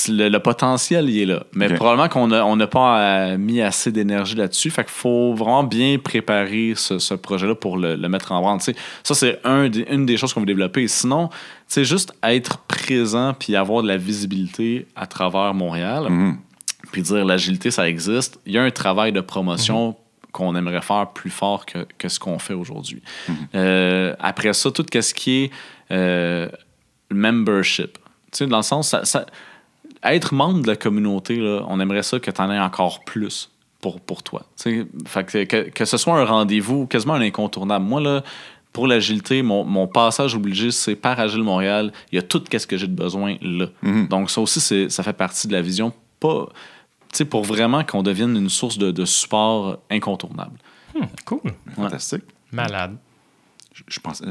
le potentiel, il est là. Mais probablement qu'on n'a pas mis assez d'énergie là-dessus. Fait qu'il faut vraiment bien préparer ce projet-là pour le mettre en branle. Ça, c'est une des choses qu'on veut développer. Sinon, juste être présent puis avoir de la visibilité à travers Montréal, puis dire l'agilité, ça existe. Il y a un travail de promotion qu'on aimerait faire plus fort que ce qu'on fait aujourd'hui. Après ça, tout ce qui est membership. Dans le sens, être membre de la communauté, là, on aimerait ça que tu en aies encore plus pour toi. Fait que ce soit un rendez-vous, quasiment un incontournable. Moi, là, pour l'agilité, mon passage obligé, c'est par Agile Montréal. Il y a tout ce que j'ai de besoin là. Donc ça aussi, ça fait partie de la vision. Pour vraiment qu'on devienne une source de support incontournable. Cool. Fantastique. Malade. Je pense,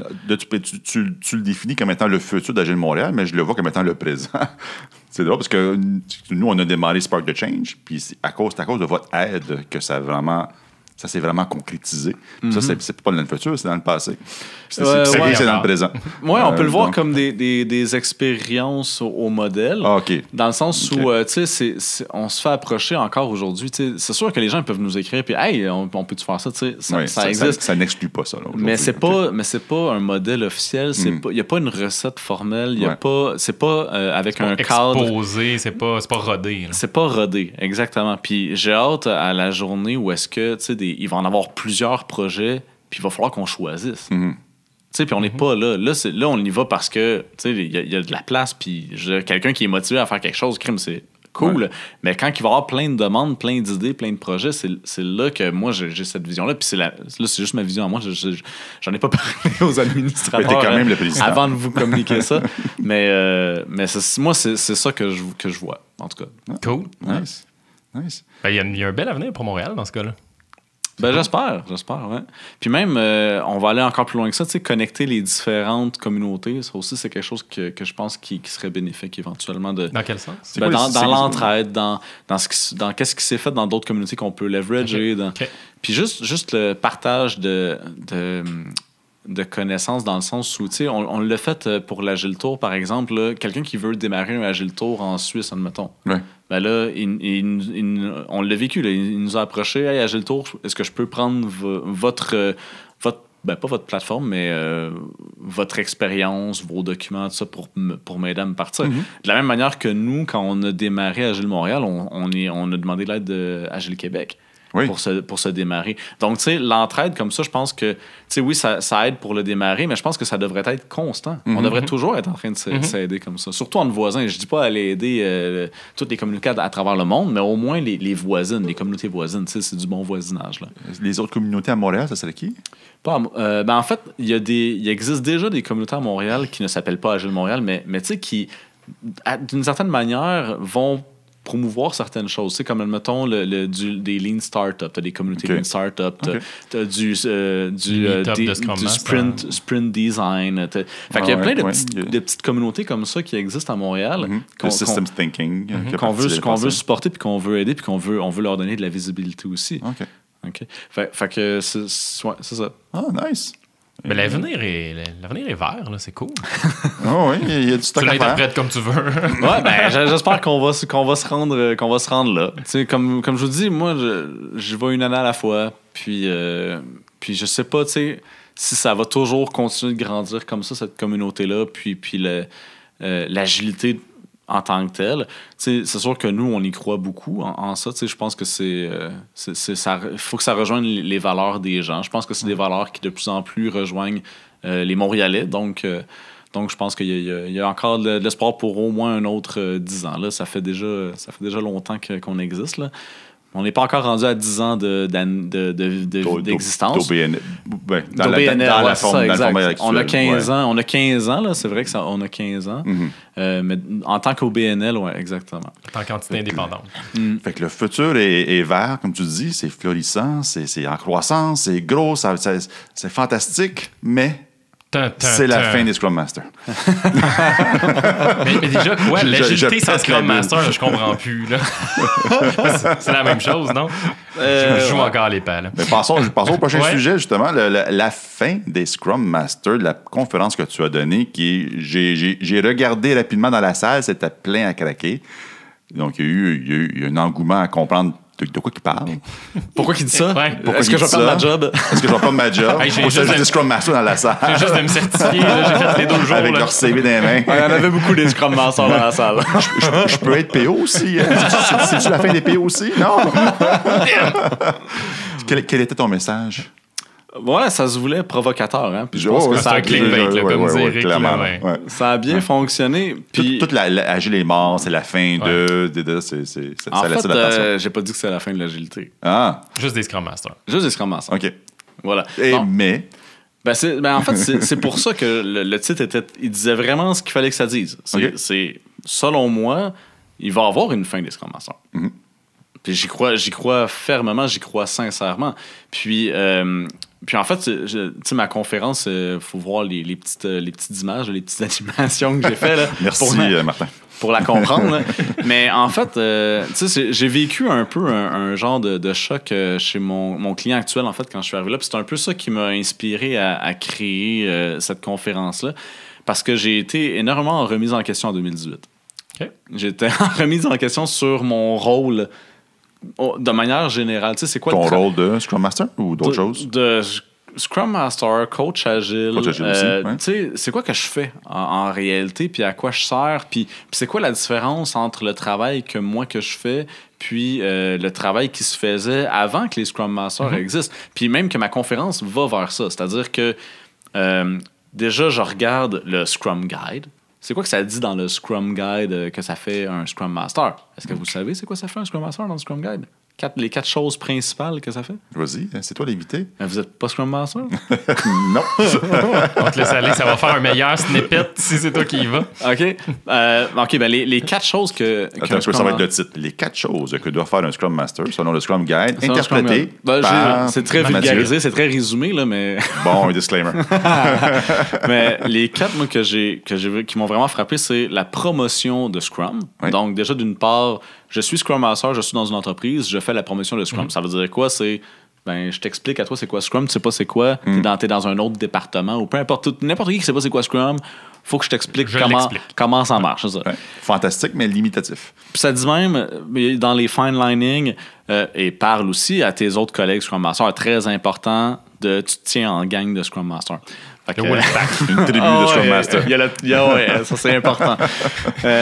tu le définis comme étant le futur d'Agile Montréal, mais je le vois comme étant le présent. C'est drôle parce que nous, on a démarré Spark the Change, puis c'est à cause de votre aide que ça s'est vraiment concrétisé. Ça, c'est pas dans le futur, c'est dans le passé. C'est dans le présent. Oui, on peut le voir comme des expériences au modèle. Dans le sens où, tu sais, on se fait approcher encore aujourd'hui. C'est sûr que les gens peuvent nous écrire, puis, hey, on peut-tu faire ça? Ça existe. Ça n'exclut pas ça. Là, mais c'est pas un modèle officiel. Il n'y a pas une recette formelle. C'est pas avec un cadre. Exposé, c'est pas rodé. Là. C'est pas rodé, exactement. Puis j'ai hâte à la journée où est-ce que, tu sais, il va en avoir plusieurs projets, puis il va falloir qu'on choisisse. Puis on n'est pas là. Là, on y va parce que il y a de la place, puis quelqu'un qui est motivé à faire quelque chose, crime, c'est cool. Mais quand il va y avoir plein de demandes, plein d'idées, plein de projets, c'est là que moi, j'ai cette vision-là. Puis là, c'est juste ma vision à moi. J'en ai pas parlé aux administrateurs t'es quand même le président. avant de vous communiquer ça. Mais moi, c'est ça que je vois, en tout cas. Cool. Nice. Il y a un bel avenir pour Montréal dans ce cas-là. J'espère, ouais. Puis même, on va aller encore plus loin que ça, connecter les différentes communautés. Ça aussi, c'est quelque chose que je pense qui serait bénéfique éventuellement. Dans quel sens? Dans l'entraide, dans qu'est-ce qui s'est fait dans d'autres communautés qu'on peut leverager. Puis juste le partage de connaissances dans le sens où, on l'a fait pour l'Agile Tour, par exemple. Là, quelqu'un qui veut démarrer un Agile Tour en Suisse, admettons. Ben là, on l'a vécu. Là, il nous a approché. Hey, Agile Tour, est-ce que je peux prendre votre pas votre plateforme, mais votre expérience, vos documents, tout ça, pour m'aider à me partir. De la même manière que nous, quand on a démarré Agile Montréal, on a demandé l'aide d'Agile Québec. Pour se démarrer. Donc, tu sais, l'entraide comme ça, je pense que, tu sais, oui, ça aide pour le démarrer, mais je pense que ça devrait être constant. On devrait toujours être en train de s'aider comme ça. Surtout entre voisins. Je dis pas aller aider toutes les communautés à travers le monde, mais au moins les voisines, les communautés voisines, tu sais, c'est du bon voisinage. Là. Les autres communautés à Montréal, ça serait qui? En fait, il existe déjà des communautés à Montréal qui ne s'appellent pas Agile Montréal, mais tu sais, qui, d'une certaine manière, vont promouvoir certaines choses. C'est comme, admettons, des Lean Startup. Tu as des communautés Lean Startup. Tu as du sprint Design. Fait qu'il y a plein de petites communautés comme ça qui existent à Montréal. Systems Thinking. Qu'on veut supporter, puis qu'on veut aider, puis qu'on veut leur donner de la visibilité aussi. Fait que c'est ça. Nice. Mais l'avenir est vert, là, c'est cool. Oui, il y a du stock à faire. Tu l'interprètes comme tu veux. J'espère qu'on va se rendre là. Comme je vous dis, moi, je vais une année à la fois. Puis je sais pas, si ça va toujours continuer de grandir comme ça, cette communauté-là. Puis l'agilité en tant que telle. C'est sûr que nous, on y croit beaucoup en ça. Je pense que il faut que ça rejoigne les valeurs des gens. Je pense que c'est des valeurs qui de plus en plus rejoignent les Montréalais. Donc je pense qu'il y a encore de l'espoir pour au moins un autre 10 ans. Là, ça fait déjà longtemps qu'on existe. Là. On n'est pas encore rendu à 10 ans d'existence. D'OBNL. Dans d'OBNL, la ouais, forme actuelle. On a 15 ans. On a 15 ans, là. C'est vrai qu'on a 15 ans. Mais en tant qu'OBNL, oui, exactement. En quantité indépendante. Fait que le futur est vert, comme tu dis. C'est florissant, c'est en croissance, c'est gros, c'est fantastique, mais... C'est la fin des Scrum Masters. mais déjà, quoi? L'agilité sans Scrum Master, je comprends plus. Là. C'est la même chose, non? Je joue encore les pas. Là. Mais passons au prochain sujet, justement. La fin des Scrum Masters, de la conférence que tu as donnée, j'ai regardé rapidement dans la salle, c'était plein à craquer. Donc, il y a eu un engouement à comprendre de quoi il parle. Pourquoi il dit ça? Ouais. Est-ce que je vais perdre ma job? Est-ce que je vais perdre ma job? Hey, Ou c'est juste des Scrum Masters dans la salle? J'ai juste de me certifier. Là, j'ai fait les 2 jours. Avec là. leur CV dans les mains. Il y en avait beaucoup des Scrum Masters dans la salle. Je peux être PO aussi. C'est-tu la fin des PO aussi? Non. Quel était ton message? Ouais, ça se voulait provocateur. Hein? Puis je pense que c'est un clickbait, comme dirait Rick. Clairement. Ça a bien fonctionné. Puis... Toute l'agile est mort, c'est la fin de... En fait, j'ai pas dit que c'est la fin de l'agilité. Ah. Juste des Scrum Masters. Juste des Scrum Masters. OK. Voilà. Mais... en fait, c'est pour ça que le titre il disait vraiment ce qu'il fallait que ça dise. C'est selon moi, il va y avoir une fin des Scrum Masters. Puis j'y crois fermement, j'y crois sincèrement. Puis en fait, ma conférence, il faut voir les petites images, les petites animations que j'ai faites. Là, Merci, Martin. Pour la comprendre. Mais en fait, j'ai vécu un peu un genre de choc chez mon client actuel, en fait, quand je suis arrivé là. Puis c'est un peu ça qui m'a inspiré à créer cette conférence-là. Parce que j'ai été énormément remise en question en 2018. Okay. J'étais remise en question sur mon rôle de manière générale. C'est quoi ton rôle de Scrum Master ou d'autres choses? De Scrum Master, coach agile. Coach agile aussi, c'est quoi que je fais en réalité, puis à quoi je sers, puis c'est quoi la différence entre le travail que je fais puis le travail qui se faisait avant que les Scrum Masters existent. Puis même que ma conférence va vers ça. C'est-à-dire que déjà, je regarde le Scrum Guide. C'est quoi que ça dit dans le Scrum Guide que ça fait un Scrum Master? Est-ce que vous savez c'est quoi ça fait un Scrum Master dans le Scrum Guide? Les 4 choses principales que ça fait? Vas-y, c'est toi l'invité. Vous n'êtes pas Scrum Master? Non. On te laisse aller, ça va faire un meilleur snippet si c'est toi qui y vas. OK, les 4 choses que... Attends, ça va être le titre. Les 4 choses que doit faire un Scrum Master selon le Scrum Guide, interprété par... C'est très vulgarisé, c'est très résumé, là, mais... Bon, un disclaimer. Mais les 4 moi, qui m'ont vraiment frappé, c'est la promotion de Scrum. Oui. Donc, déjà, d'une part, je suis Scrum Master, je suis dans une entreprise, je fais la promotion de Scrum. Ça veut dire quoi? C'est, je t'explique à toi c'est quoi Scrum, tu sais pas c'est quoi, t'es dans un autre département, ou peu importe, n'importe qui sait pas c'est quoi Scrum, faut que je t'explique comment ça marche. Ça. Ouais. Fantastique, mais limitatif. Puis ça dit même, dans les fine lining, et parle aussi à tes autres collègues Scrum Master, très important, tu te tiens en gang de Scrum Master. Une tribu de Scrum Master. Ça c'est important.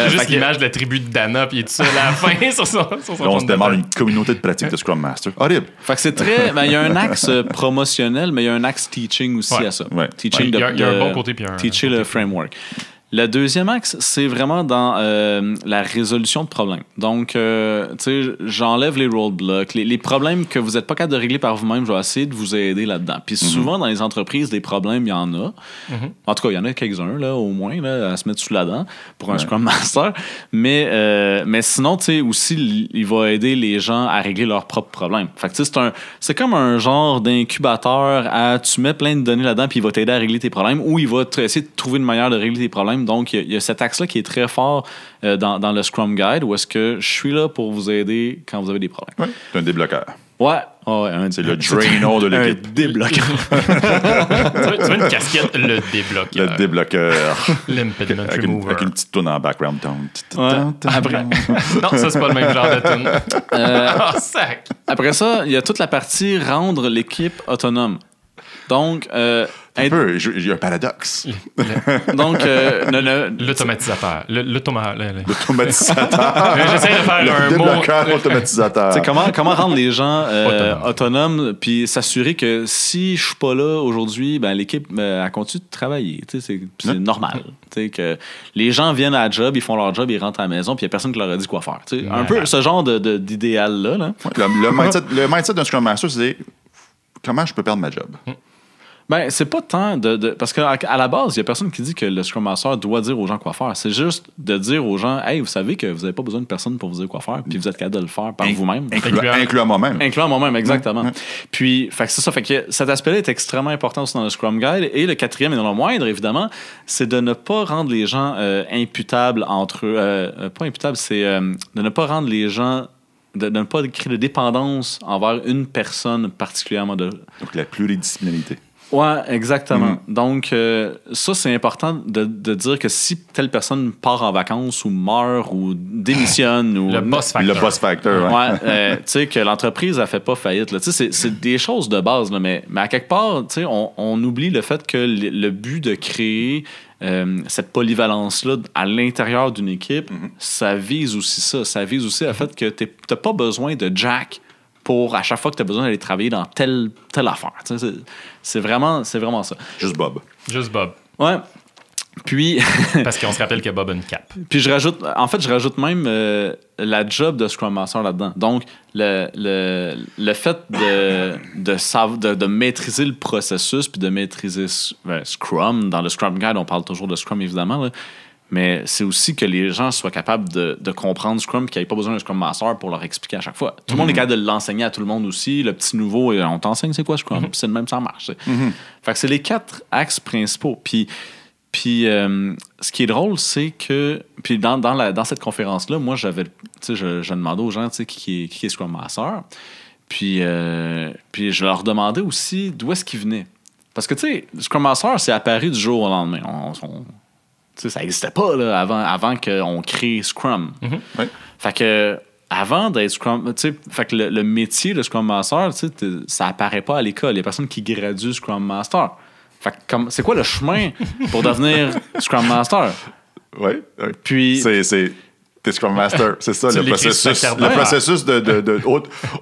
Juste l'image de la tribu de Dana, puis il est tout seul à la fin sur son on se demande une communauté de pratique de Scrum Master. Horrible. Fait que c'est très. Il y a un axe promotionnel, mais il y a un axe teaching aussi à ça. Ouais. Teaching il y a un bon côté puis un. Teacher le framework. Le deuxième axe, c'est vraiment dans la résolution de problèmes. Donc, j'enlève les roadblocks. Les problèmes que vous n'êtes pas capable de régler par vous-même, je vais essayer de vous aider là-dedans. Puis souvent, dans les entreprises, des problèmes, il y en a. En tout cas, il y en a quelques-uns, là, au moins, là, à se mettre sous la dent pour un Scrum Master. Mais sinon, aussi, il va aider les gens à régler leurs propres problèmes. Fait que, c'est comme un genre d'incubateur à tu mets plein de données là-dedans, puis il va t'aider à régler tes problèmes, ou il va essayer de trouver une manière de régler tes problèmes. Donc, il y a cet axe-là qui est très fort dans le Scrum Guide, où est-ce que je suis là pour vous aider quand vous avez des problèmes. Oui, c'est un débloqueur. Ouais. C'est le Drano de l'équipe. Un débloqueur. Tu veux une casquette, le débloqueur. Le débloqueur. L'impediment remover. Avec une petite toune en background. Après. Non, ça, c'est pas le même genre de toune. Sac. Après ça, il y a toute la partie rendre l'équipe autonome. Donc, Un peu, il y a un paradoxe. Donc, L'automatisateur. L'automatisateur. J'essaie de faire un mot. Débloqueur automatisateur. Comment rendre les gens autonomes, puis s'assurer que si je suis pas là aujourd'hui, ben, l'équipe elle continue de travailler. C'est normal. Que les gens viennent à la job, ils font leur job, ils rentrent à la maison, puis il n'y a personne qui leur a dit quoi faire. Un peu ce genre d'idéal-là. Là. Le mindset d'un Scrum Master, c'est comment je peux perdre ma job? Ben, c'est pas tant parce qu'à la base, il y a personne qui dit que le Scrum Master doit dire aux gens quoi faire. C'est juste de dire aux gens, hey, vous savez que vous n'avez pas besoin de personne pour vous dire quoi faire, puis vous êtes capable de le faire par vous-même. Incluant moi-même. Incluant moi-même, exactement. Puis, c'est ça. Fait que cet aspect-là est extrêmement important aussi dans le Scrum Guide. Et le quatrième, et non le moindre, évidemment, c'est de ne pas rendre les gens imputables entre eux. Pas imputables, c'est de ne pas rendre les gens. De ne pas créer de dépendance envers une personne particulièrement. Donc, la pluridisciplinarité. Ouais, exactement. Donc, ça, c'est important de dire que si telle personne part en vacances ou meurt ou démissionne ou... Le boss factor. Le boss factor, ouais. Tu sais, que l'entreprise a fait pas faillite. Tu sais, c'est des choses de base, là, mais à quelque part, tu sais, on oublie le fait que le but de créer cette polyvalence-là à l'intérieur d'une équipe, ça vise aussi ça. Ça vise aussi le fait que t'as pas besoin de Jack pour à chaque fois que tu as besoin d'aller travailler dans telle affaire. C'est vraiment ça. Juste Bob. Ouais. Puis... Parce qu'on se rappelle que Bob a une cape. Puis je rajoute même la job de Scrum Master là-dedans. Donc, le fait de maîtriser le processus puis de maîtriser Scrum, dans le Scrum Guide, on parle toujours de Scrum, évidemment, là, mais c'est aussi que les gens soient capables de comprendre Scrum et qu'il n'y ait pas besoin d'un Scrum Master pour leur expliquer à chaque fois. Tout le monde est capable de l'enseigner à tout le monde aussi. Le petit nouveau, on t'enseigne c'est quoi Scrum, puis c'est le même, ça marche. Fait que c'est les 4 axes principaux. Puis ce qui est drôle, c'est que... Puis dans cette conférence-là, moi, je demandais aux gens qui est Scrum Master. Puis je leur demandais aussi d'où est-ce qu'ils venaient. Parce que, tu sais, Scrum Master, c'est apparu du jour au lendemain. Ça n'existait pas là, avant qu'on crée Scrum. Ouais. Fait que avant d'être Scrum, fait que le métier de Scrum Master, ça apparaît pas à l'école. Il y a personne qui gradue Scrum Master. Fait que c'est quoi le chemin pour devenir Scrum Master? Oui. Puis t'es Scrum Master, c'est ça, le processus de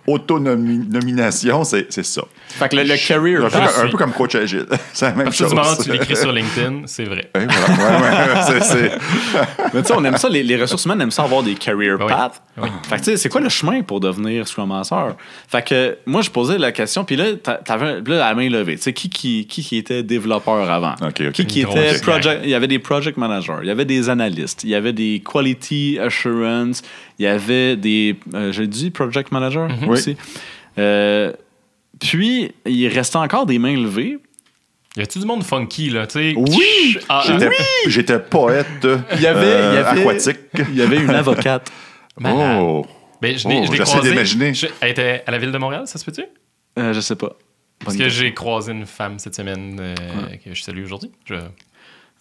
auto-nomination, c'est ça. Fait que le career path, un peu comme coach agile. C'est la même chose. Du moment où tu l'écris sur LinkedIn, c'est vrai. Oui, voilà. Mais tu sais, on aime ça, les ressources humaines aiment ça avoir des career paths. Oui. Fait que tu sais, c'est quoi le chemin pour devenir Scrum Master? Fait que moi, je posais la question, puis là, t'avais la main levée. Tu sais, qui était développeur avant? Okay. Qui était project... Il y avait des project managers, il y avait des analystes, il y avait des quality assurance, il y avait des... j'ai dit project manager aussi. Puis, il restait encore des mains levées. Y a-tu du monde funky, là? T'sais? Oui! J'étais poète aquatique. Il y avait une avocate. Oh! Ben, je l'ai j'essaie croisée. d'imaginer. Elle était à la Ville de Montréal, ça se peut-tu? Je sais pas. Parce que j'ai croisé une femme cette semaine que je salue aujourd'hui. Peu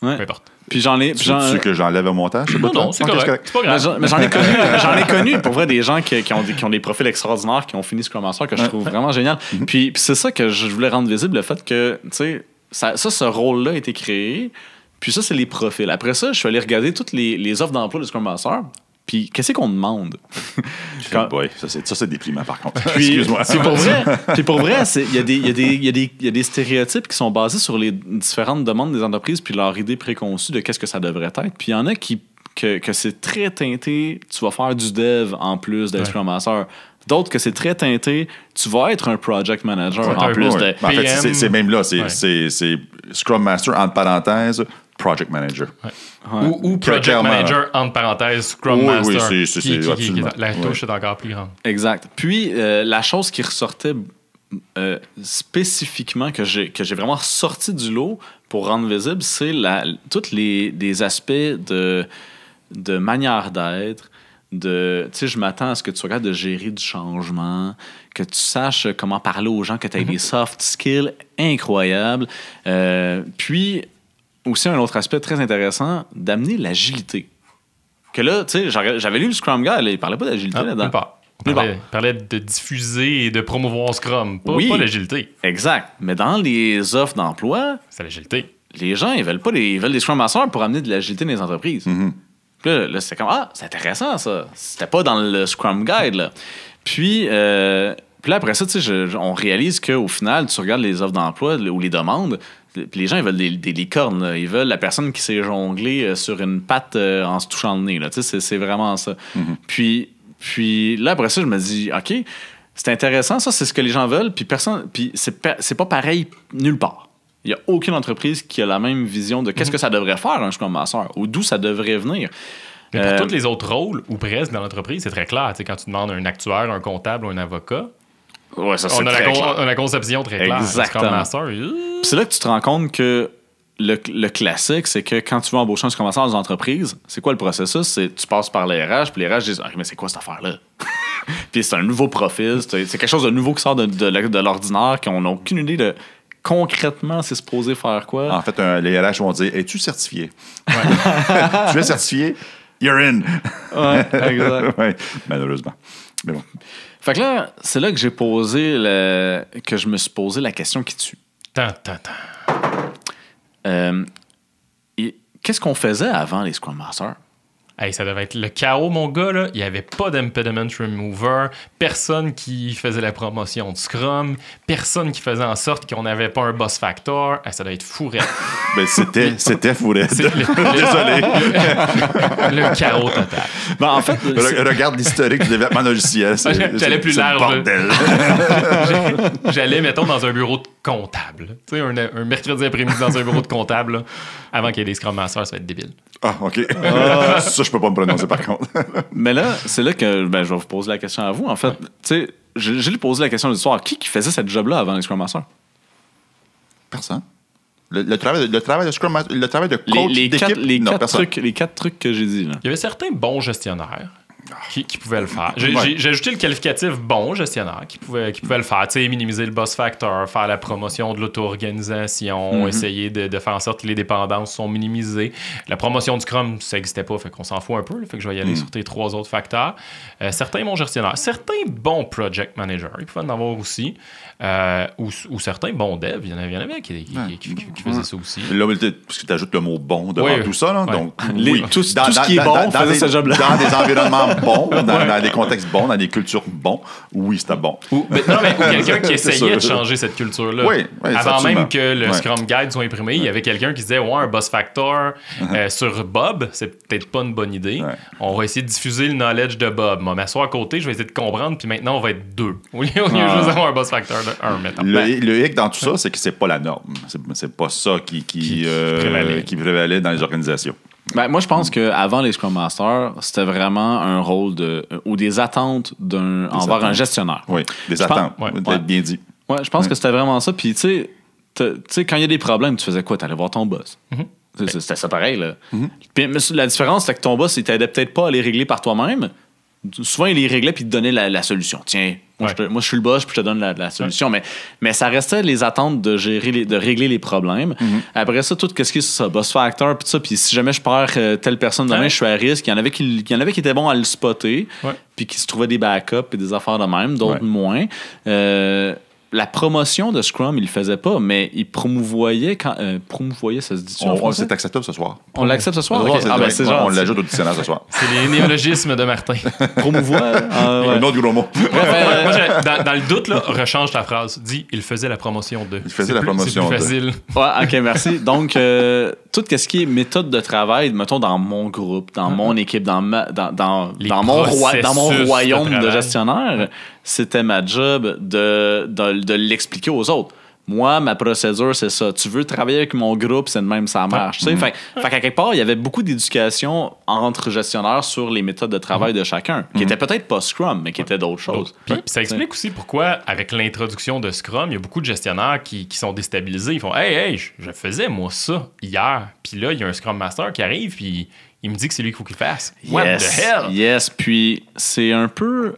importe. Puis j'en ai... Tu veux que j'enlève au montage? Non, c'est correct. C'est pas grave. Mais j'en ai connu, pour vrai, des gens qui ont des profils extraordinaires, qui ont fini Scrum Master, que je trouve vraiment génial. Puis c'est ça que je voulais rendre visible, le fait que, tu sais, ce rôle-là a été créé. Puis ça, c'est les profils. Après ça, je suis allé regarder toutes les offres d'emploi de Scrum Master. Puis qu'est-ce qu'on demande? Boy, ça, c'est déprimant, par contre. Puis, excuse-moi. C'est pour vrai. Puis pour vrai, il y a des stéréotypes qui sont basés sur les différentes demandes des entreprises puis leur idée préconçue de qu'est-ce que ça devrait être. Puis il y en a que c'est très teinté, tu vas faire du dev en plus d'être Scrum Master. D'autres que c'est très teinté, tu vas être un project manager en plus de... En fait, c'est même là, c'est Scrum Master, entre parenthèses, project manager. Ou project manager, entre parenthèses, Scrum Master. Oui, c'est la touche est encore plus grande. Exact. Puis, la chose qui ressortait spécifiquement, que j'ai vraiment sorti du lot pour rendre visible, c'est tous les aspects de manière d'être, tu sais, je m'attends à ce que tu sois capable de gérer du changement, que tu saches comment parler aux gens, que tu aies des soft skills incroyables. Puis, aussi un autre aspect très intéressant, d'amener l'agilité. Que là, tu sais, j'avais lu le Scrum Guide, il parlait pas d'agilité là-dedans. On parlait de diffuser et de promouvoir Scrum, pas l'agilité. Exact. Mais dans les offres d'emploi, c'est l'agilité. Les gens, ils veulent des Scrum Masters pour amener de l'agilité dans les entreprises. Mm-hmm. Puis là, c'était comme, c'est intéressant, ça. C'était pas dans le Scrum Guide, là. Puis là, après ça, tu sais, on réalise qu'au final, tu regardes les offres d'emploi ou les demandes, puis les gens, ils veulent des licornes, là. Ils veulent la personne qui sait jongler sur une patte en se touchant le nez, là. Tu sais, c'est vraiment ça. Mm-hmm. Puis là, après ça, je me dis, OK, c'est intéressant, ça, c'est ce que les gens veulent, puis c'est pas pareil nulle part. Il n'y a aucune entreprise qui a la même vision de qu'est-ce que ça devrait faire un Scrum Master ou d'où ça devrait venir. Mais pour tous les autres rôles, ou presque, dans l'entreprise, c'est très clair. Tu sais, quand tu demandes un actuaire, un comptable ou un avocat, ouais, ça, c'est on a la conception très claire. Exactement. Scrum Master, c'est là que tu te rends compte que le classique, c'est que quand tu veux embaucher un Scrum Master dans une entreprise, c'est quoi le processus? C'est tu passes par les RH, puis les RH disent mais c'est quoi cette affaire-là? Puis c'est un nouveau profil, c'est quelque chose de nouveau qui sort de l'ordinaire, qu'on n'a aucune idée de concrètement, c'est supposé faire quoi? En fait, les RH vont dire, es-tu certifié? Ouais. Tu es certifié? You're in. Ouais, exact. Ouais, malheureusement. Mais bon. Fait que là, c'est là que que je me suis posé la question qui tue. Qu'est-ce qu'on faisait avant les Scrum Masters? Hey, ça devait être le chaos, mon gars. Là. Il n'y avait pas d'impediment remover, personne qui faisait la promotion de Scrum, personne qui faisait en sorte qu'on n'avait pas un boss factor. Hey, ça devait être fourette. Ben, c'était fourette. Désolé. Le chaos total. Ben, en fait, regarde l'historique du développement logiciel. J'allais plus large. Bordel. J'allais, mettons, dans un bureau de comptable. Tu sais, un mercredi après-midi dans un bureau de comptable, là, avant qu'il y ait des Scrum Masters, ça va être débile. Ah, OK. Ça, je peux pas me prononcer, par contre. Mais là, c'est là que je vais vous poser la question à vous. En fait, tu sais, je lui posé la question de l'histoire. Qui faisait cette job-là avant les Scrum Masters? Personne. Le travail de Scrum Master, le travail de coach d'équipe, les quatre trucs que j'ai dit. Là. Il y avait certains bons gestionnaires qui pouvaient le faire. J'ai ajouté le qualificatif bon gestionnaire qui pouvait le faire. Tu sais, minimiser le boss factor, faire la promotion de l'auto-organisation, essayer de faire en sorte que les dépendances sont minimisées. La promotion du Scrum, ça n'existait pas, fait qu'on s'en fout un peu. Là, fait que je vais y aller sur tes 3 autres facteurs. Certains bons gestionnaires, certains bons project managers, ils pouvaient en avoir aussi. Ou certains bons devs, il y en avait qui faisaient ça aussi. Là, parce que tu ajoutes le mot bon devant tout ça. Là, donc, tout ce qui est bon faisait ce job-là. Dans des environnements bons, dans des contextes bons, dans des cultures bons, oui, c'était bon. Ou quelqu'un qui essayait de changer cette culture-là. Oui, avant même que le Scrum Guide soit imprimé, il y avait quelqu'un qui disait un boss factor sur Bob, c'est peut-être pas une bonne idée. On va essayer de diffuser le knowledge de Bob. Moi, m'asseoir à côté, je vais essayer de comprendre, puis maintenant, on va être 2. Au lieu juste d'avoir un boss factor de 1, mettons. Le hic dans tout ça, c'est que c'est pas la norme. C'est pas ça qui prévalait dans les organisations. Ben, moi, je pense qu'avant les Scrum Masters, c'était vraiment un rôle ou des attentes envers un gestionnaire. Oui, des attentes. Bien dit. Ouais, je pense que c'était vraiment ça. Puis, tu sais, quand il y a des problèmes, tu faisais quoi? Tu allais voir ton boss. C'était ça pareil, là. Puis, la différence, c'est que ton boss, il t'aidait peut-être pas à les régler par toi-même. Souvent, il les réglait puis il te donnait la solution. Tiens, moi, je suis le boss puis je te donne la solution. Mais ça restait les attentes de régler les problèmes. Après ça, tout ce qui est ça, boss factor puis tout ça. Puis si jamais je perds telle personne demain, je suis à risque. Il y en avait qui étaient bons à le spotter puis qui se trouvaient des backups et des affaires de même, d'autres moins. La promotion de Scrum, il le faisait pas, mais il promouvoyait ça se dit c'est acceptable ce soir. On l'accepte ce soir? C'est genre, on l'ajoute au dictionnaire ce soir. C'est les néologismes de Martin. Promouvoir? Un autre gros mot. Dans le doute, là, rechange ta phrase. Dis, il faisait la promotion de. Il faisait la promotion de. C'est plus facile. Ouais, OK, merci. Donc, tout ce qui est méthode de travail, mettons, dans mon groupe, dans mon équipe, dans mon royaume de gestionnaire, c'était ma job de l'expliquer aux autres. Moi, ma procédure, c'est ça. Tu veux travailler avec mon groupe, c'est de même, ça marche. Fait qu'à quelque part, il y avait beaucoup d'éducation entre gestionnaires sur les méthodes de travail de chacun, qui étaient peut-être pas Scrum, mais qui étaient d'autres choses. Puis ça explique aussi pourquoi, avec l'introduction de Scrum, il y a beaucoup de gestionnaires qui sont déstabilisés. Ils font « Hey, je faisais, moi, ça, hier. » Puis là, il y a un Scrum Master qui arrive, puis il me dit que c'est lui qu'il faut qu'il fasse. What the hell? Yes, puis c'est un peu...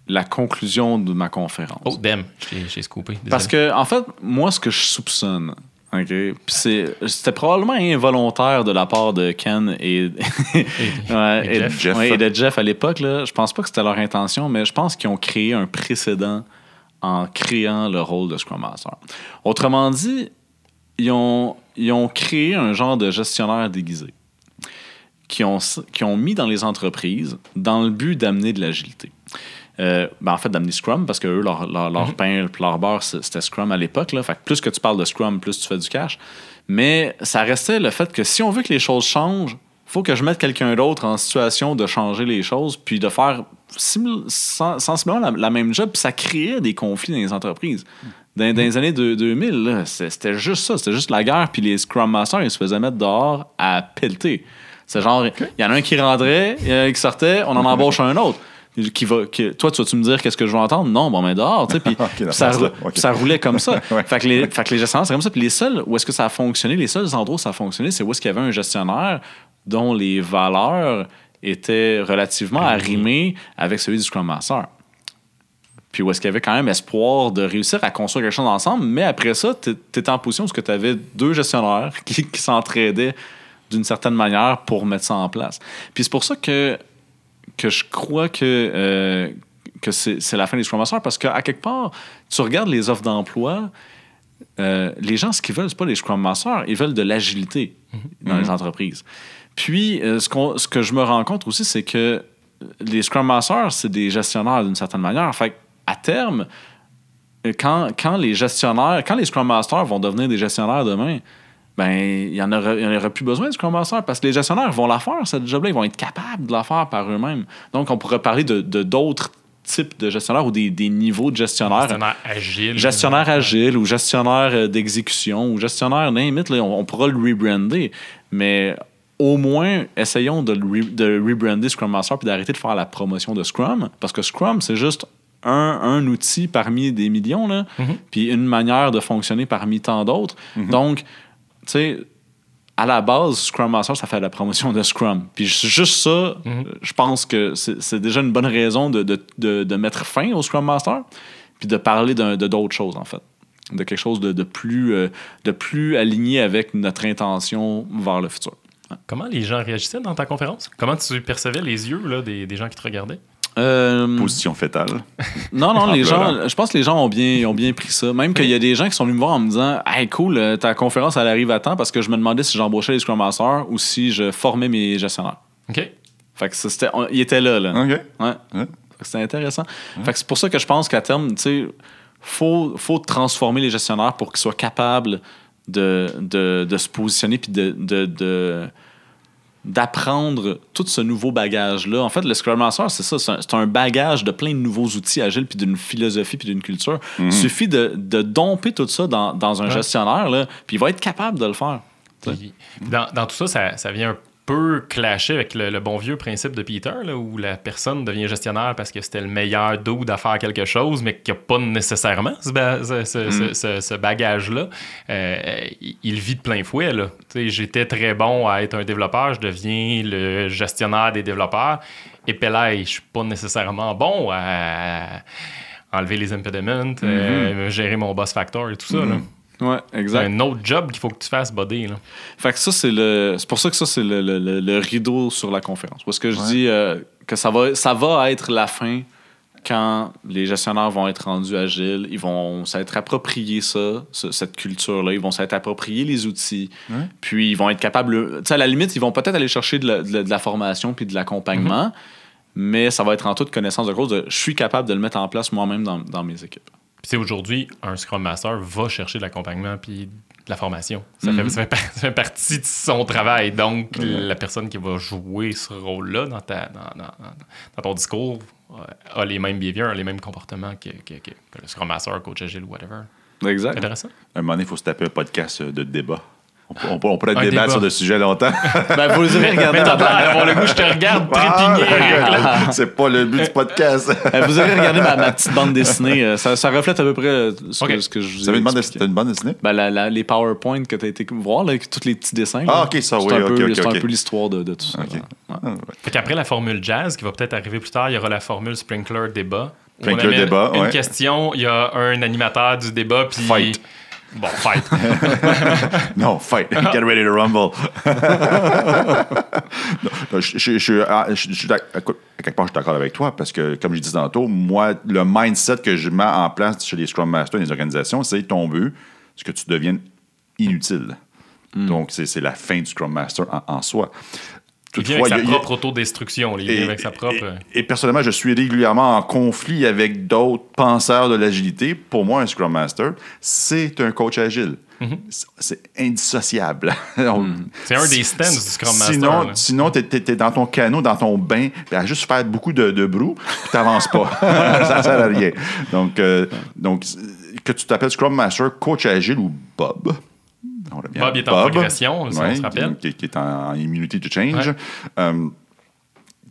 la conclusion de ma conférence. Oh, damn, j'ai scoopé. Désolé. Parce que, en fait, moi, ce que je soupçonne, OK. Puis c'était probablement involontaire de la part de Ken et Jeff. Et de Jeff à l'époque. Là. Je pense pas que c'était leur intention, mais je pense qu'ils ont créé un précédent en créant le rôle de Scrum Master. Autrement dit, ils ont créé un genre de gestionnaire déguisé qui ont mis dans les entreprises dans le but d'amener de l'agilité. En fait, d'amener Scrum, parce que eux, leur pain et leur beurre, c'était Scrum à l'époque. Là. Fait que plus que tu parles de Scrum, plus tu fais du cash. Mais ça restait le fait que si on veut que les choses changent, il faut que je mette quelqu'un d'autre en situation de changer les choses, puis de faire sensiblement la même job, puis ça créait des conflits dans les entreprises. Dans les années 2000, là, c'était juste ça. C'était juste la guerre, puis les Scrum Masters, ils se faisaient mettre dehors à pelleter. C'est genre, il y en a un qui rentrait, il y en a un qui sortait, on en embauche un autre. Toi, tu vas-tu me dire qu'est-ce que je veux entendre? Non, bon, mais dehors, tu sais, puis ça roulait comme ça. Ouais. Fait que les gestionnaires, c'est comme ça. Puis les seuls où est-ce que ça a fonctionné, les seuls endroits où ça a fonctionné, c'est où est-ce qu'il y avait un gestionnaire dont les valeurs étaient relativement arrimées avec celui du Scrum Master. Puis où est-ce qu'il y avait quand même espoir de réussir à construire quelque chose ensemble, mais après ça, tu étais en position où tu avais deux gestionnaires qui s'entraidaient d'une certaine manière pour mettre ça en place. Puis c'est pour ça que je crois que c'est la fin des Scrum Masters, parce qu'à quelque part, tu regardes les offres d'emploi, les gens, ce qu'ils veulent, c'est pas les Scrum Masters, ils veulent de l'agilité dans les entreprises. Puis, ce que je me rends compte aussi, c'est que les Scrum Masters, c'est des gestionnaires d'une certaine manière. Fait à terme, quand les Scrum Masters vont devenir des gestionnaires demain, ben, il n'y en aura plus besoin de Scrum Master, parce que les gestionnaires vont la faire, cette job-là. Ils vont être capables de la faire par eux-mêmes. Donc, on pourrait parler de d'autres types de gestionnaires ou des niveaux de gestionnaires. Gestionnaire agile ou gestionnaire d'exécution ou gestionnaire, limite, là, on pourra le rebrander. Mais au moins, essayons de rebrander Scrum Master puis d'arrêter de faire la promotion de Scrum, parce que Scrum, c'est juste un outil parmi des millions, là, puis une manière de fonctionner parmi tant d'autres. Donc, tu sais, à la base, Scrum Master, ça fait la promotion de Scrum. Puis juste ça, je pense que c'est déjà une bonne raison de mettre fin au Scrum Master, puis de parler d'autres choses, en fait. De quelque chose de plus aligné avec notre intention vers le futur. Ouais. Comment les gens réagissaient dans ta conférence? Comment tu percevais les yeux là, des gens qui te regardaient? Position fétale. Non, les gens, je pense que les gens ont bien pris ça. Même qu'il y a des gens qui sont venus me voir en me disant « Hey, cool, ta conférence, elle arrive à temps » parce que je me demandais si j'embauchais les Scrum Masters ou si je formais mes gestionnaires. OK. Fait que il était là. OK. Ouais. Fait que c'était intéressant. Fait que c'est pour ça que je pense qu'à terme, tu sais, faut transformer les gestionnaires pour qu'ils soient capables de se positionner puis d'apprendre tout ce nouveau bagage-là. En fait, le Scrum Master, c'est ça. C'est un bagage de plein de nouveaux outils agiles, puis d'une philosophie, puis d'une culture. Il suffit de domper tout ça dans un gestionnaire, là, puis il va être capable de le faire. Puis, dans tout ça, ça vient un peu clasher avec le bon vieux principe de Peter, là, où la personne devient gestionnaire parce que c'était le meilleur dude à faire quelque chose, mais qui n'a pas nécessairement ce bagage-là. Il vit de plein fouet. Là. J'étais très bon à être un développeur, je deviens le gestionnaire des développeurs. Et puis là, je ne suis pas nécessairement bon à enlever les impediments, gérer mon boss factor et tout ça. Là. Ouais, exact. C'est un autre job qu'il faut que tu fasses, buddy. Là. Fait que ça, c'est pour ça que ça, c'est le rideau sur la conférence. Parce que je dis que ça va être la fin quand les gestionnaires vont être rendus agiles. Ils vont s'être appropriés cette culture-là. Ils vont s'être appropriés les outils. Puis ils vont être capables... Tu sais, à la limite, ils vont peut-être aller chercher de la formation puis de l'accompagnement, mais ça va être en toute connaissance de cause je suis capable de le mettre en place moi-même dans mes équipes. Puis aujourd'hui, un Scrum Master va chercher de l'accompagnement puis de la formation. Ça fait partie de son travail. Donc, la personne qui va jouer ce rôle-là dans ton discours a les mêmes behaviors, les mêmes comportements que le Scrum Master, coach agile ou whatever. Exact. C'est intéressant. À un moment donné, il faut se taper un podcast de débat. On pourrait débattre sur le sujet longtemps. Ben, vous irez regarder. Bon, le goût, je te regarde trépigner. C'est pas le but du podcast. Vous irez regarder ma petite bande dessinée. Ça reflète à peu près ce que je vous ai expliqué. T'as une bande dessinée? Ben, les PowerPoint que t'as été voir, là, avec tous les petits dessins. Ah, OK, ça, oui. C'est un peu l'histoire de tout ça. Okay. Fait qu'après la formule jazz, qui va peut-être arriver plus tard, il y aura la formule sprinkler débat. Sprinkler débat, une question, il y a un animateur du débat, puis... Fight. Bon, fight. Non, fight. Get ready to rumble. Non, quelque part, je suis d'accord avec toi parce que, comme je disais tantôt, moi, le mindset que je mets en place chez les Scrum Masters et les organisations, c'est ton but, c'est que tu deviennes inutile. Donc, c'est la fin du Scrum Master en soi. Il vient avec sa propre autodestruction. Il vient avec sa propre... Et personnellement, je suis régulièrement en conflit avec d'autres penseurs de l'agilité. Pour moi, un Scrum Master, c'est un coach agile. C'est indissociable. C'est un des stands du Scrum Master. Sinon t'es dans ton canot, dans ton bain, à juste faire beaucoup de brou, puis t'avances pas. Ça sert à rien. Donc, que tu t'appelles Scrum Master, coach agile ou Bob. Bob est en progression, si on se rappelle. Qui est en immunity to change. Ouais.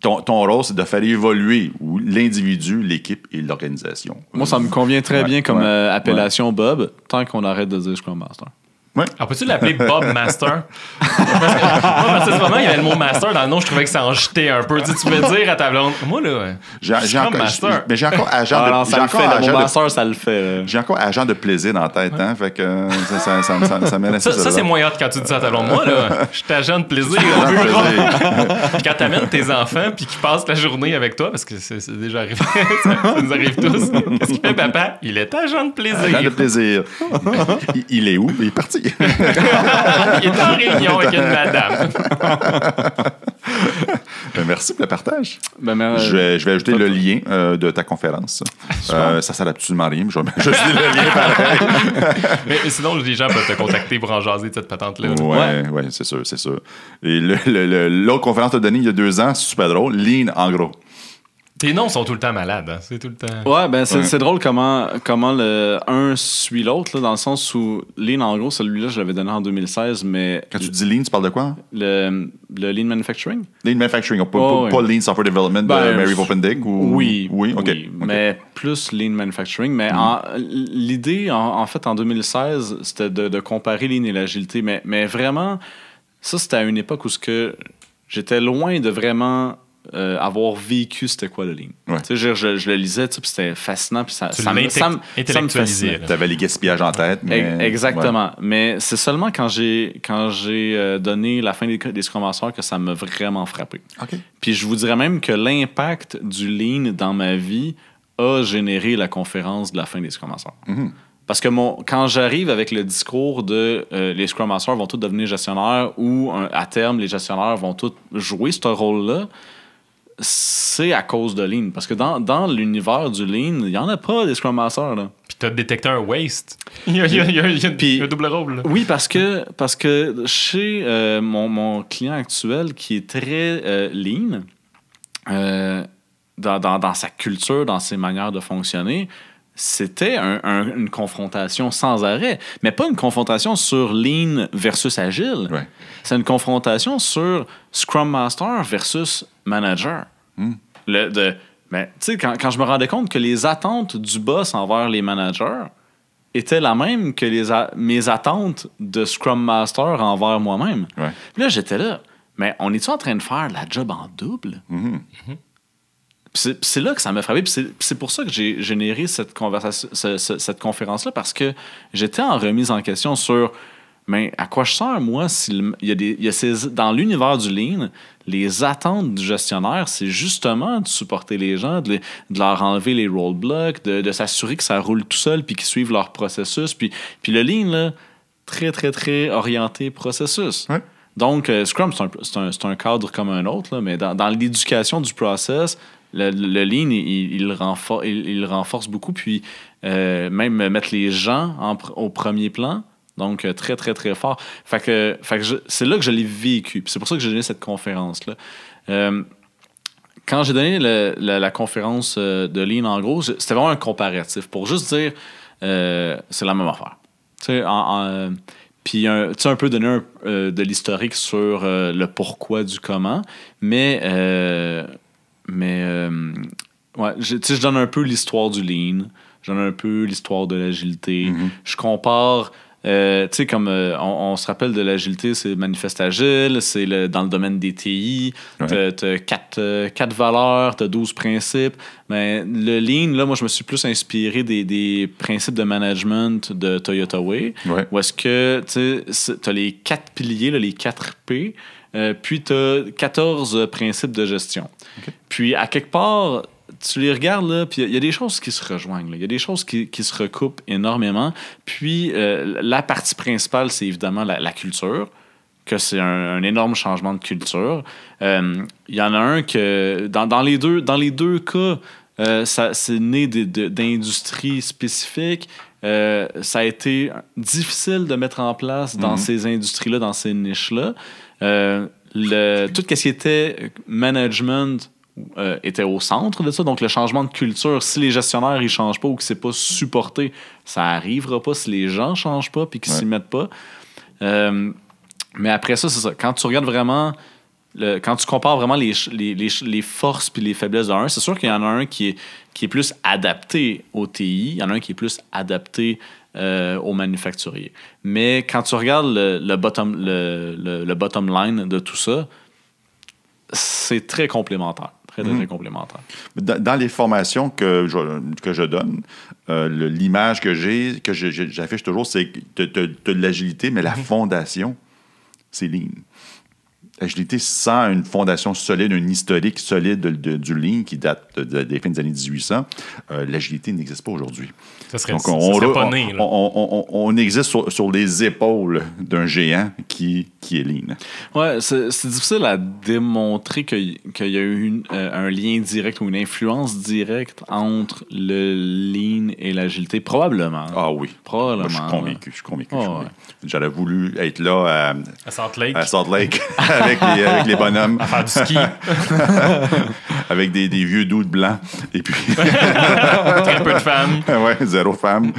Ton rôle, c'est de faire évoluer l'individu, l'équipe et l'organisation. Moi, ça me convient très bien comme appellation Bob, tant qu'on arrête de dire Scrum Master. Ouais. Alors, peux-tu l'appeler Bob Master? Parce que ce moment, il y avait le mot Master dans le nom, je trouvais que ça en jetait un peu. Tu pouvais dire à ta blonde, moi, là, j'ai Master. Mais j'ai encore agent de plaisir. Le mot Master, ça le fait. J'ai encore agent de plaisir dans la tête, hein? Fait que ça m'aide assez. Ça, c'est moins hot quand tu dis ça à ta blonde. Moi, là, je suis agent de plaisir. Puis quand t'amènes tes enfants, puis qu'ils passent la journée avec toi, parce que c'est déjà arrivé, ça nous arrive tous. Qu'est-ce qu'il fait, papa? Il est agent de plaisir. Agent de plaisir. Il est où? Il est parti. Il est en réunion avec une madame. Merci pour le partage. Je vais ajouter le lien de ta conférence. Ça sert absolument à rien, mais je suis le lien pareil. mais sinon, les gens peuvent te contacter pour en jaser de cette patente-là. Oui, c'est sûr. Et l'autre conférence que tu as donnée il y a 2 ans, c'est super drôle. Lean, en gros. Tes noms sont tout le temps malades. Hein? C'est tout le temps... Ouais, c'est drôle comment le un suit l'autre, là, dans le sens où Lean, en gros, celui-là, je l'avais donné en 2016, mais... Quand tu dis Lean, tu parles de quoi? Le Lean Manufacturing. Lean Manufacturing, pas Lean Software Development de Mary Popendig? Oui, okay. Mais plus Lean Manufacturing. Mais l'idée, en fait, en 2016, c'était de comparer Lean et l'agilité. Mais vraiment, ça, c'était à une époque où j'étais loin de vraiment... avoir vécu c'était quoi le Lean. Ouais. Tu sais, je le lisais, puis c'était fascinant, puis ça me fascinait. T'avais les gaspillages en tête. Mais... Exactement. Ouais. Mais c'est seulement quand j'ai donné la fin des Scrum Masters que ça m'a vraiment frappé. Okay. Puis je vous dirais même que l'impact du Lean dans ma vie a généré la conférence de la fin des Scrum Masters. Mm-hmm. Parce que quand j'arrive avec le discours de les Scrum Masters vont tous devenir gestionnaires ou à terme, les gestionnaires vont tous jouer ce rôle-là, c'est à cause de Lean. Parce que dans l'univers du Lean, il n'y en a pas des Scrum Masters. Là. Puis tu as détecté un waste. Il y a un double rôle. Là. Oui, parce que chez mon client actuel qui est très Lean, dans sa culture, dans ses manières de fonctionner, c'était une confrontation sans arrêt. Mais pas une confrontation sur Lean versus Agile. Ouais. C'est une confrontation sur Scrum Master versus Manager. Tu sais, quand je me rendais compte que les attentes du boss envers les managers étaient la même que mes attentes de Scrum Master envers moi-même. Ouais. Puis là, j'étais là. Mais on est-tu en train de faire la job en double? C'est là que ça m'a frappé. C'est pour ça que j'ai généré cette conférence-là, parce que j'étais en remise en question sur mais à quoi je sers, moi, dans l'univers du Lean, les attentes du gestionnaire, c'est justement de supporter les gens, de leur enlever les roadblocks, de s'assurer que ça roule tout seul puis qu'ils suivent leur processus. Puis le Lean, là, très, très, très orienté processus. Ouais. Donc, Scrum, c'est un cadre comme un autre, là, mais dans l'éducation du process, le Lean, il renforce beaucoup, puis même mettre les gens au premier plan. Donc, très, très, très fort. Fait que c'est là que je l'ai vécu. Puis c'est pour ça que j'ai donné cette conférence-là. Quand j'ai donné la conférence de Lean, en gros, c'était vraiment un comparatif pour juste dire c'est la même affaire. Tu sais, puis un peu donner de l'historique sur le pourquoi du comment. Mais je donne un peu l'histoire du Lean. Je donne un peu l'histoire de l'agilité. Je compare Tu sais, comme on se rappelle de l'agilité, c'est Manifeste Agile, c'est dans le domaine des TI. Ouais. Tu as 4 valeurs, tu as 12 principes. Mais le Lean, là, moi, je me suis plus inspiré des principes de management de Toyota Way. Ouais. Où est-ce que tu as les 4 piliers, là, les 4 P, puis tu as 14 principes de gestion. Okay. Puis, à quelque part, tu les regardes, puis il y a des choses qui se rejoignent. Il y a des choses qui se recoupent énormément. Puis, la partie principale, c'est évidemment la culture, que c'est un énorme changement de culture. Il y en a un que, dans les deux cas, c'est né d'industries spécifiques. Ça a été difficile de mettre en place dans ces industries-là, dans ces niches-là. Tout ce qui était management était au centre de ça. Donc, le changement de culture, si les gestionnaires ne changent pas ou que ce n'est pas supporté, ça n'arrivera pas si les gens ne changent pas et qu'ils ne s'y mettent pas. Mais après ça, c'est ça. Quand tu regardes vraiment, quand tu compares vraiment les forces et les faiblesses d'un, c'est sûr qu'il y en a un qui est plus adapté au TI, il y en a un qui est plus adapté aux manufacturiers. Mais quand tu regardes le bottom line de tout ça, c'est très complémentaire. Très complémentaire. Dans les formations que je donne, l'image que j'affiche toujours, c'est que tu as de l'agilité, mais la fondation, c'est Lean. L'agilité sans une fondation solide, un historique solide du Lean qui date des fins des années 1800, l'agilité n'existe pas aujourd'hui. Ça serait pas né. Là. On existe sur les épaules d'un géant qui est Lean. Ouais, c'est difficile à démontrer qu'il y a eu un lien direct ou une influence directe entre le Lean et l'agilité. Probablement. Ah oui. Probablement. Moi, je suis convaincu. J'aurais voulu être là à Salt Lake. À Salt Lake avec les bonhommes. À faire du ski. Avec des vieux dudes blancs. Et puis. Très peu de femmes. Ouais, 0 femmes.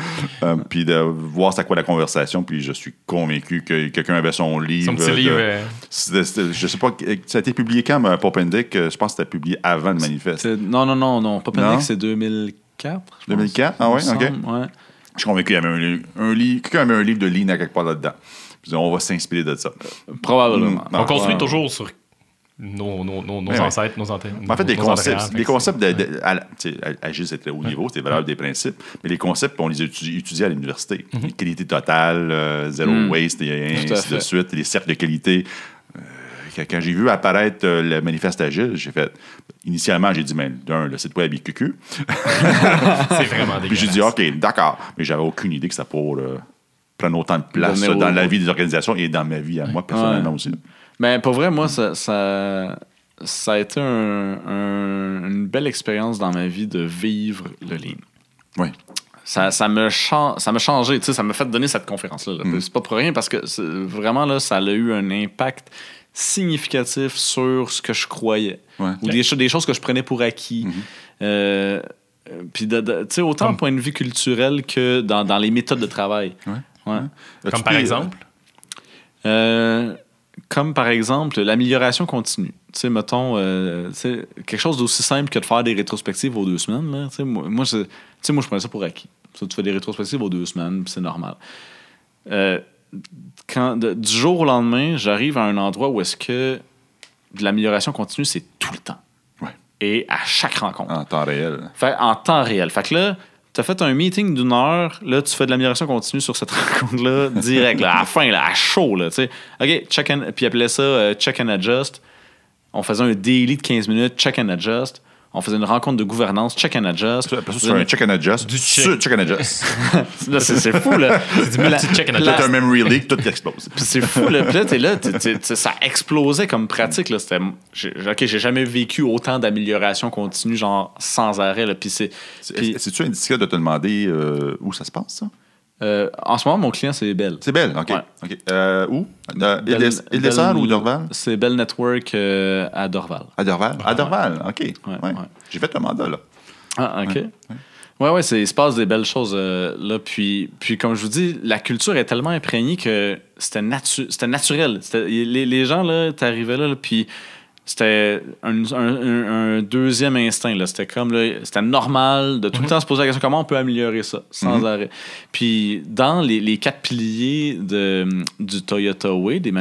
Puis de voir c'est quoi la conversation. Puis je suis convaincu que quelqu'un avait son livre. Son petit livre. Je sais pas, ça a été publié quand, Pop and Dick? Je pense que c'était publié avant le manifeste. Non. Pop and Dick, c'est 2004. 2004? Ah ouais, OK. Ouais. Je suis convaincu qu'il y avait un livre. Quelqu'un avait un livre de Lean à quelque part là-dedans. Puis on va s'inspirer de ça. Probablement. On construit toujours sur nos ancêtres, nos antennes. En fait, les concepts Agile, c'est très haut niveau, c'est valable des principes, mais les concepts, on les a étudiés à l'université. Qualité totale, zéro waste, et ainsi de suite, les cercles de qualité. Quand j'ai vu apparaître le manifeste Agile, j'ai fait... Initialement, j'ai dit, le site web est cucu. C'est vraiment dégueulasse. Puis j'ai dit, OK, d'accord. Mais j'avais aucune idée que ça pourrait prendre autant de place dans la vie des organisations et dans ma vie à moi, personnellement aussi. Mais pour vrai, moi, ça a été une belle expérience dans ma vie de vivre le Lean. Oui. Ça m'a changé, ça m'a fait donner cette conférence-là. C'est pas pour rien parce que vraiment, là, ça a eu un impact significatif sur ce que je croyais. Ouais. Ou des choses que je prenais pour acquis. Puis, autant du point de vue culturel que dans les méthodes de travail. Ouais. Comme par exemple? Comme par exemple l'amélioration continue. Tu sais, mettons, quelque chose d'aussi simple que de faire des rétrospectives aux 2 semaines. Là, moi, je prenais ça pour acquis. Tu fais des rétrospectives aux 2 semaines, c'est normal. Du jour au lendemain, j'arrive à un endroit où est-ce que de l'amélioration continue, c'est tout le temps. Ouais. Et à chaque rencontre. En temps réel. En temps réel. Fait que là, tu as fait un meeting d'1 heure, là, tu fais de l'amélioration continue sur cette rencontre-là, direct, là, à la fin, là, à chaud, là, tu sais. OK, check and... Puis appelait ça check and adjust. On faisait un daily de 15 minutes, check and adjust. On faisait une rencontre de gouvernance, check and adjust. Après ça, tu fais un check and adjust. Du check and adjust. Là, c'est fou, là. C'est du multi-check and adjust. T'as un memory leak, tout explose. Puis c'est fou, là. Puis là, t'es là, ça explosait comme pratique, là. J'ai jamais vécu autant d'amélioration continue, genre, sans arrêt, là. Puis c'est-tu indiscret de te demander où ça se passe, ça? En ce moment, mon client, c'est Bell. C'est Bell, OK. Ouais. Okay. Où? Île-des-Sœurs ou Dorval? C'est Bell Network à Dorval. À Dorval? À Dorval, OK. Ouais. J'ai fait un mandat, là. Ah, OK. Ouais, il se passe des belles choses là. Puis, comme je vous dis, la culture est tellement imprégnée que c'était naturel. Les gens, là, t'arrivais là, puis c'était un deuxième instinct. Là. C'était comme, là, c'était normal de tout le temps se poser la question comment on peut améliorer ça, sans arrêt. Puis, dans les 4 piliers du Toyota Way, des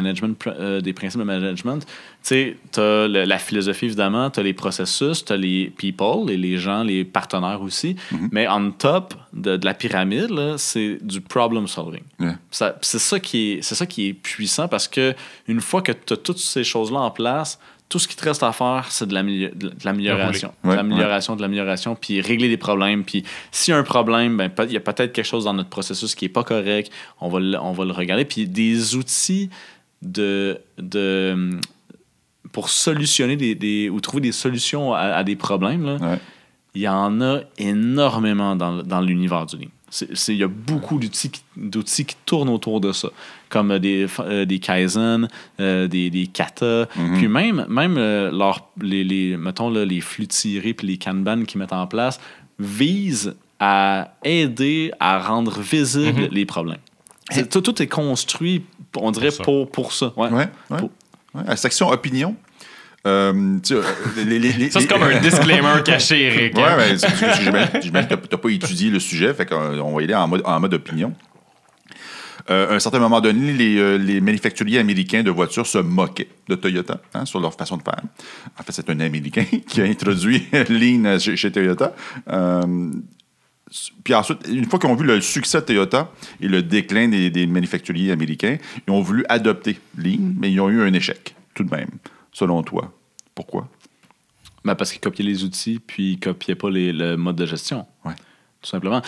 principes de management, tu sais, t'as la philosophie, évidemment, t'as les processus, t'as les people, les gens, les partenaires aussi. Mais on top de la pyramide, là, c'est du problem solving. C'est ça qui est puissant parce que une fois que t'as toutes ces choses-là en place, tout ce qui te reste à faire, c'est de l'amélioration. De l'amélioration, puis régler des problèmes. Puis s'il y a un problème, ben, il y a peut-être quelque chose dans notre processus qui n'est pas correct. On va le regarder. Puis des outils pour solutionner ou trouver des solutions à des problèmes, là, il y en a énormément dans l'univers du Lean. Il y a beaucoup d'outils qui tournent autour de ça, comme des Kaizen, des kata, puis même mettons, là, les flux tirés puis les Kanban qu'ils mettent en place visent à aider à rendre visibles les problèmes. Tout est construit, on dirait, pour ça. La section opinion. Ça, c'est comme un disclaimer caché, Eric. Oui, mais j'imagine que tu n'as pas étudié le sujet, fait qu'on va y aller en mode opinion. À un certain moment donné, les manufacturiers américains de voitures se moquaient de Toyota sur leur façon de faire. En fait, c'est un Américain qui a introduit Lean chez Toyota. Puis ensuite, une fois qu'ils ont vu le succès de Toyota et le déclin des manufacturiers américains, ils ont voulu adopter Lean, mais ils ont eu un échec, tout de même. Selon toi, pourquoi? Ben parce qu'ils copiaient les outils, puis ils copiaient pas le mode de gestion. Ouais. Tout simplement.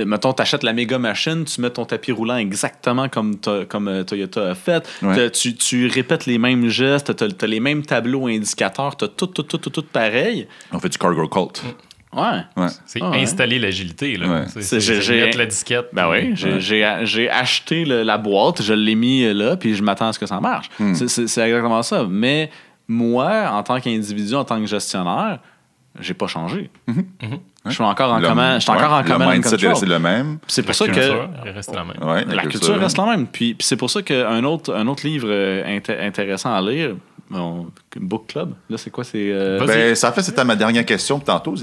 Mettons, tu achètes la méga machine, tu mets ton tapis roulant exactement comme Toyota a fait. Ouais. Tu répètes les mêmes gestes, tu as les mêmes tableaux indicateurs, tu as tout pareil. On fait du cargo cult. Ouais. C'est installer l'agilité. Là. Ouais. J'ai mettre la disquette. Ben oui, j'ai acheté la boîte, je l'ai mis là, puis je m'attends à ce que ça marche. C'est exactement ça. Mais moi, en tant qu'individu, en tant que gestionnaire, j'ai pas changé. Je suis encore en command. Le mindset est resté le même. C'est pour ça que reste la même. Ouais, la culture reste la même. Puis c'est pour ça qu'un autre livre intéressant à lire, Book Club, là, c'est quoi? Ça, en fait, c'était ma dernière question tantôt.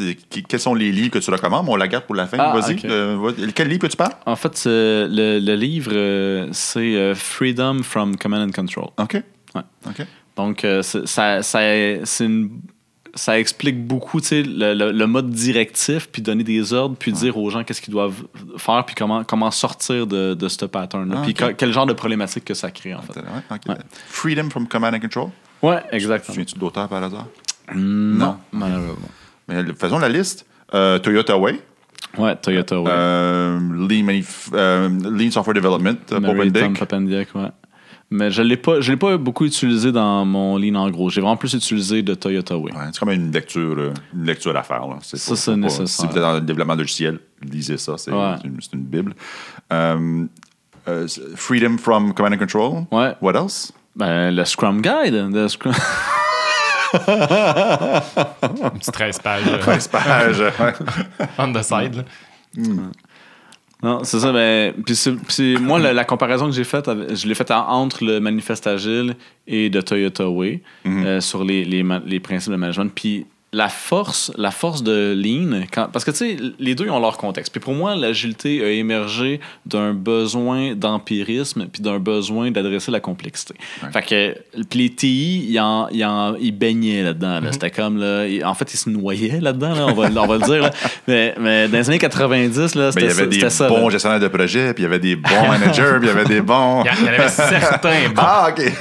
Quels sont les livres que tu recommandes? On la garde pour la fin. Vas-y. Okay. Quel livre que tu parles? En fait, le livre, c'est Freedom from Command and Control. OK. Ouais. OK. Donc, ça explique beaucoup le mode directif, puis donner des ordres, puis dire aux gens qu'est-ce qu'ils doivent faire, puis comment sortir de ce pattern-là, puis quel genre de problématique que ça crée, en fait. Okay. Freedom from Command and Control? Ouais, exactement. Tu viens-tu de l'auteur par hasard? Non, malheureusement. Mais faisons la liste. Toyota Way. Ouais, Toyota Way. Lean Software Development. Popendiek, ouais. Mais je l'ai pas beaucoup utilisé dans mon Lean en gros. J'ai vraiment plus utilisé de Toyota Way. Ouais, c'est comme une lecture à faire. Là. C'est nécessaire. Si vous êtes dans le développement logiciel, lisez ça. C'est une bible. Freedom from Command and Control. Ouais. What else? Ben, le Scrum Guide. Une petite 13 pages. 13 pages, ouais. On the side, là. Non, c'est ça. Ben, puis moi, la comparaison que j'ai faite, je l'ai faite entre le Manifeste Agile et de Toyota Way sur les principes de management. Puis la force de Lean, parce que tu sais, les deux ils ont leur contexte. Puis pour moi, l'agilité a émergé d'un besoin d'empirisme puis d'un besoin d'adresser la complexité. Ouais. Fait que puis les TI, ils baignaient là-dedans. Là. C'était comme là, en fait, ils se noyaient là-dedans. Là, on va le dire. Là. Mais dans les années 90, là, c'était ça. Il y avait des bons gestionnaires de projet, puis il y avait des bons managers, puis il y avait des bons. Il y en avait certains bons. Ah, ok.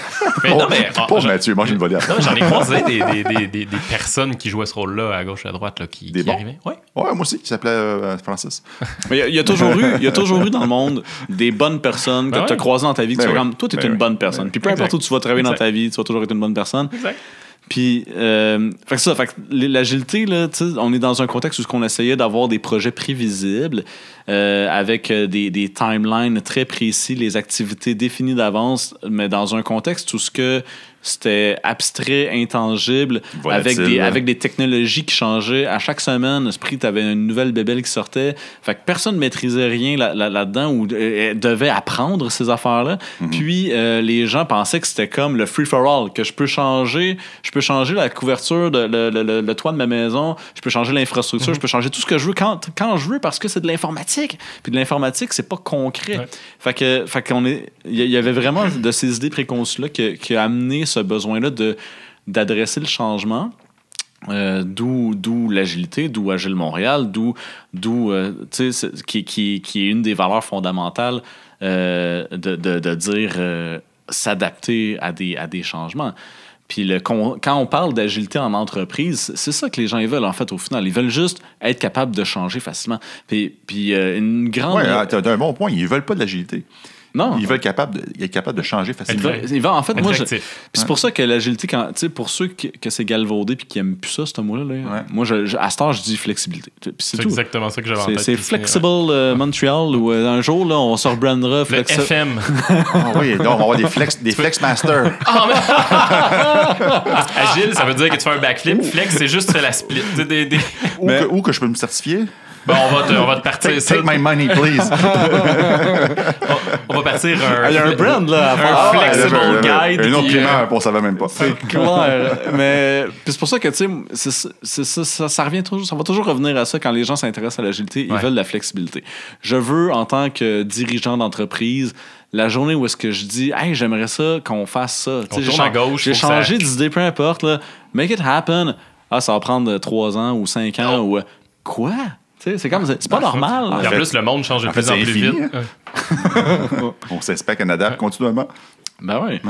Pauvre Mathieu, mange une volée. Non, j'en ai croisé des personnes qui jouaient ce rôle-là à gauche, à droite, là, qui arrivaient. Ouais, moi aussi, qui s'appelait Francis. Mais il y a toujours eu dans le monde des bonnes personnes que tu as croisées dans ta vie. Que tu fais comme, toi, tu es une bonne personne. Puis peu importe où tu vas travailler dans ta vie, tu vas toujours être une bonne personne. Exact. Puis, fait que l'agilité, là, on est dans un contexte où on essayait d'avoir des projets prévisibles avec des timelines très précis, les activités définies d'avance, mais dans un contexte où c'était abstrait, intangible, avec des technologies qui changeaient. À chaque semaine, Spree, tu avais une nouvelle bébelle qui sortait. Fait que personne ne maîtrisait rien là-dedans ou devait apprendre ces affaires-là. Puis les gens pensaient que c'était comme le free-for-all, que je peux changer la couverture, le toit de ma maison, je peux changer l'infrastructure, je peux changer tout ce que je veux quand je veux parce que c'est de l'informatique. Puis de l'informatique, c'est pas concret. Ouais. Fait qu'on il y avait vraiment de ces idées préconçues-là qui a amené ce besoin-là d'adresser le changement. D'où l'agilité, d'où Agile Montréal, qui est une des valeurs fondamentales de dire s'adapter à des changements. Puis quand on parle d'agilité en entreprise, c'est ça que les gens ils veulent en fait au final. Ils veulent juste être capables de changer facilement. Puis une grande... Oui, t'as un bon point. Ils veulent pas de l'agilité. Non. Ils veulent être capables de changer facilement. En fait, moi, c'est pour ça que l'agilité, pour ceux que c'est galvaudé et qui n'aiment plus ça, ce mot-là, moi, à ce temps, je dis flexibilité. C'est tout. Exactement ça que j'avais en tête. C'est Flexible Montreal, où un jour, là, on se rebrandera. Le FM. Oui, donc on va avoir des Flex Masters. Agile, ça veut dire que tu fais un backflip. Flex, c'est juste la split. Où que je peux me certifier? Bon, on va te partir ça. Take my money, please. On va partir il y a un brand, là. Un flexible guide. Un autre primeur, on savait même pas. C'est clair. Mais c'est pour ça que, tu sais, ça revient toujours, ça va toujours revenir à ça quand les gens s'intéressent à l'agilité. Ils veulent la flexibilité. Je veux, en tant que dirigeant d'entreprise, la journée où est-ce que je dis « Hey, j'aimerais ça qu'on fasse ça. » J'ai changé d'idée, peu importe. Là. Make it happen. Ah, ça va prendre 3 ans ou 5 ans. Ou quoi? C'est comme c'est pas normal. En plus, le monde change de plus en plus vite. On s'inspecte et adapte continuellement. Ben oui.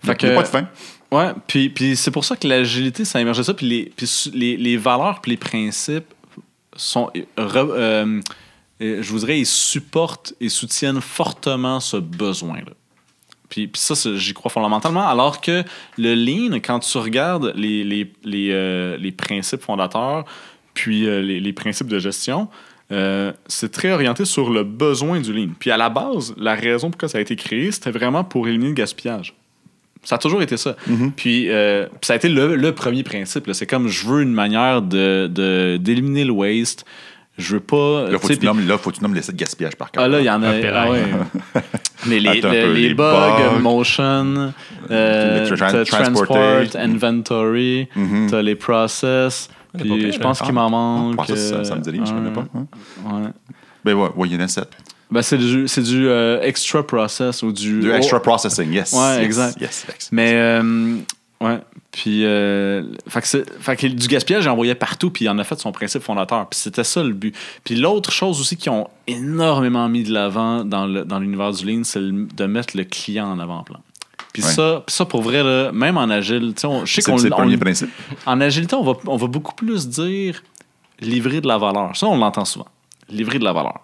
Fait que, il n'y a pas de fin. Ouais, puis c'est pour ça que l'agilité, ça a émergé ça. Puis les valeurs puis les principes sont... je vous dirais, ils supportent et soutiennent fortement ce besoin-là. Puis ça, j'y crois fondamentalement. Alors que le Lean, quand tu regardes les principes fondateurs... Puis les principes de gestion, c'est très orienté sur le besoin du Lean. Puis à la base, la raison pour laquelle ça a été créé, c'était vraiment pour éliminer le gaspillage. Ça a toujours été ça. Puis ça a été le premier principe. Là. C'est comme je veux une manière d'éliminer le waste. Je veux pas. Là, faut que tu nommes l'essai de gaspillage par contre. Ah là, il y en a. Mais les bugs, motion, transport, inventory, t'as les process. Puis je pense qu'il m'en manque. Ça me dit rien, je connais pas. Ouais. Ben ouais, il y en a 7. Ben c'est du extra process ou du extra processing, yes. Ouais, exact. Yes. Mais ouais, puis fait que du gaspillage, j'en voyais partout, puis il en a fait son principe fondateur. Puis c'était ça le but. Puis l'autre chose aussi qu'ils ont énormément mis de l'avant dans l'univers du Lean, c'est de mettre le client en avant-plan. Puis ça, pour vrai, là, même en agile, je sais c'est le premier principe. En agilité, on va beaucoup plus dire livrer de la valeur. Ça, on l'entend souvent. Livrer de la valeur.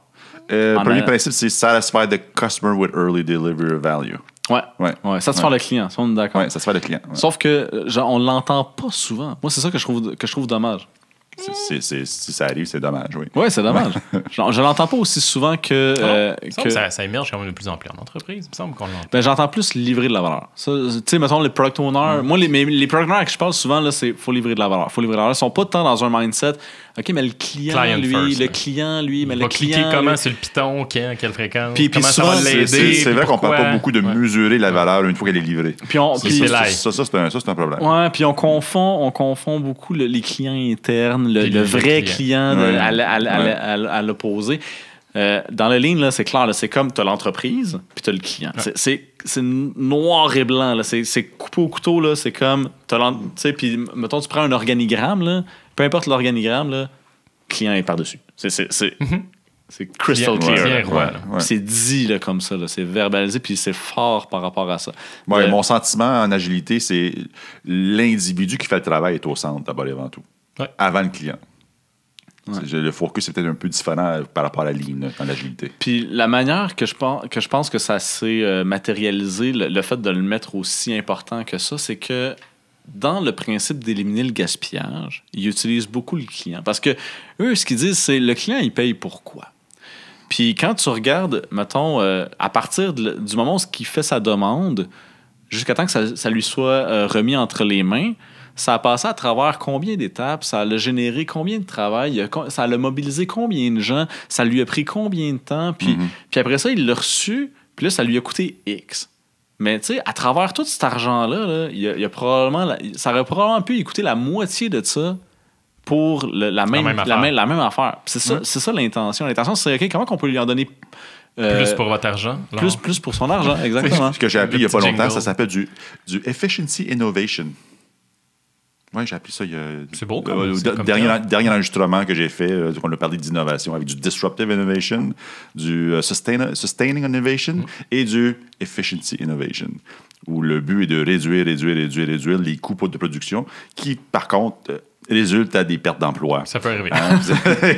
Premier principe, c'est satisfy the customer with early delivery value. Ouais. Satisfaire le client, ça, on est d'accord. Ouais, satisfaire le client. Ouais. Sauf que on l'entend pas souvent. Moi, c'est ça que je trouve dommage. Si ça arrive, c'est dommage, oui. Oui, c'est dommage. Je l'entends pas aussi souvent que... Ça émerge quand même de plus en plus en entreprise. Il me semble qu'on l'entend. Ben, j'entends plus livrer de la valeur. Tu sais, mettons, les product owners... Moi, les product owners que je parle souvent, là, c'est faut livrer de la valeur. Ils sont pas tant dans un mindset... OK, mais le client, mais le client... Comment sur le Python, à quelle fréquence, puis comment souvent, ça va l'aider. C'est vrai qu'on parle pas beaucoup de mesurer la valeur une fois qu'elle est livrée. Ça, c'est un problème. Ouais, puis on confond beaucoup les clients internes, le vrai client à l'opposé. Dans le Lean, là, c'est clair, là, c'est comme tu as l'entreprise puis tu as le client. Ouais. C'est noir et blanc. Là. C'est coupé au couteau. Là. C'est comme... Puis, mettons, tu prends un organigramme. Là, peu importe l'organigramme, le client est par-dessus. C'est crystal clear. Ouais. C'est dit là, comme ça. Là. C'est verbalisé puis c'est fort par rapport à ça. Ouais, mon sentiment en agilité, c'est l'individu qui fait le travail est au centre d'abord et avant tout. Ouais. Avant le client. Ouais. Le focus est peut-être un peu différent par rapport à la ligne dans l'agilité. Puis la manière que je pense que ça s'est matérialisé, le fait de le mettre aussi important que ça, c'est que dans le principe d'éliminer le gaspillage, ils utilisent beaucoup le client. Parce que eux, ce qu'ils disent, c'est le client, il paye pourquoi? Puis quand tu regardes, mettons, à partir du moment où il fait sa demande, jusqu'à temps que ça lui soit remis entre les mains. Ça a passé à travers combien d'étapes? Ça a généré combien de travail? Ça a mobilisé combien de gens? Ça lui a pris combien de temps? Puis après ça, il l'a reçu, puis là, ça lui a coûté X. Mais tu sais, à travers tout cet argent-là, il y a probablement... ça aurait probablement pu lui coûter la moitié de ça pour la même affaire. C'est ça l'intention. L'intention, c'est OK, comment on peut lui en donner... plus pour votre argent. Plus pour son argent, exactement. Ce que j'ai appris il n'y a pas longtemps, ça s'appelle du Efficiency Innovation. Oui, j'ai appris ça il y a... C'est beau. Dernier enregistrement que j'ai fait, on a parlé d'innovation avec du Disruptive Innovation, du Sustaining Innovation et du Efficiency Innovation, où le but est de réduire les coûts de production qui, par contre, résultent à des pertes d'emploi. Ça peut arriver.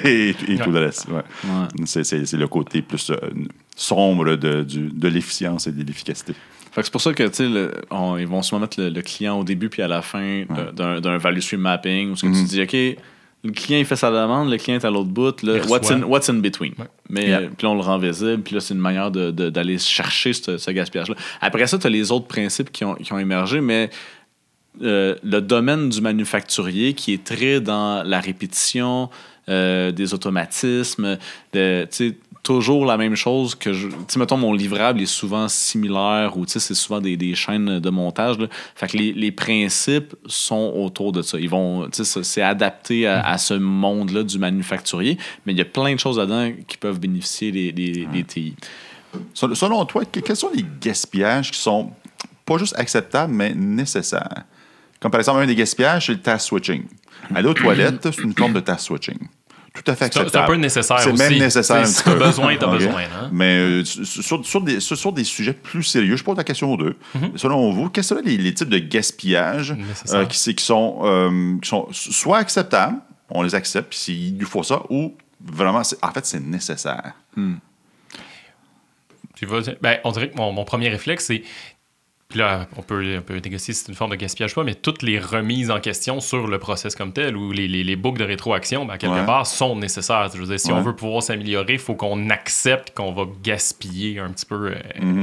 Et tout le reste. Ouais. Ouais. C'est le côté plus sombre de l'efficience et de l'efficacité. Fait que c'est pour ça que ils vont souvent mettre le client au début puis à la fin d'un value stream mapping où tu dis OK, le client il fait sa demande, le client est à l'autre bout, là, what's in between. Ouais. Mais puis là on le rend visible, puis là c'est une manière d'aller chercher ce gaspillage-là. Après ça, tu as les autres principes qui ont émergé, mais le domaine du manufacturier qui est très dans la répétition, des automatismes, toujours la même chose que mettons, mon livrable est souvent similaire ou c'est souvent des chaînes de montage. Là. Fait que les principes sont autour de ça. Ils vont, c'est adapté à ce monde-là du manufacturier, mais il y a plein de choses là-dedans qui peuvent bénéficier des TI. Selon toi, quels sont les gaspillages qui sont pas juste acceptables, mais nécessaires? Comme par exemple, un des gaspillages, c'est le task switching. Aller aux toilettes, c'est une forme de task switching. Tout à fait acceptable. C'est un peu nécessaire aussi. C'est même nécessaire un petit peu. Si t'as besoin, t'as besoin. Hein? Mais sur des sujets plus sérieux, je pose la question aux deux. Selon vous, quels seraient les types de gaspillage qui sont soit acceptables, on les accepte, puis s'il nous faut ça, ou vraiment, c'est nécessaire? On dirait que mon premier réflexe, c'est... Puis là, on peut négocier si c'est une forme de gaspillage ou pas, mais toutes les remises en question sur le process comme tel ou les boucles de rétroaction, quelque part, sont nécessaires. Je veux dire, si on veut pouvoir s'améliorer, il faut qu'on accepte qu'on va gaspiller un petit peu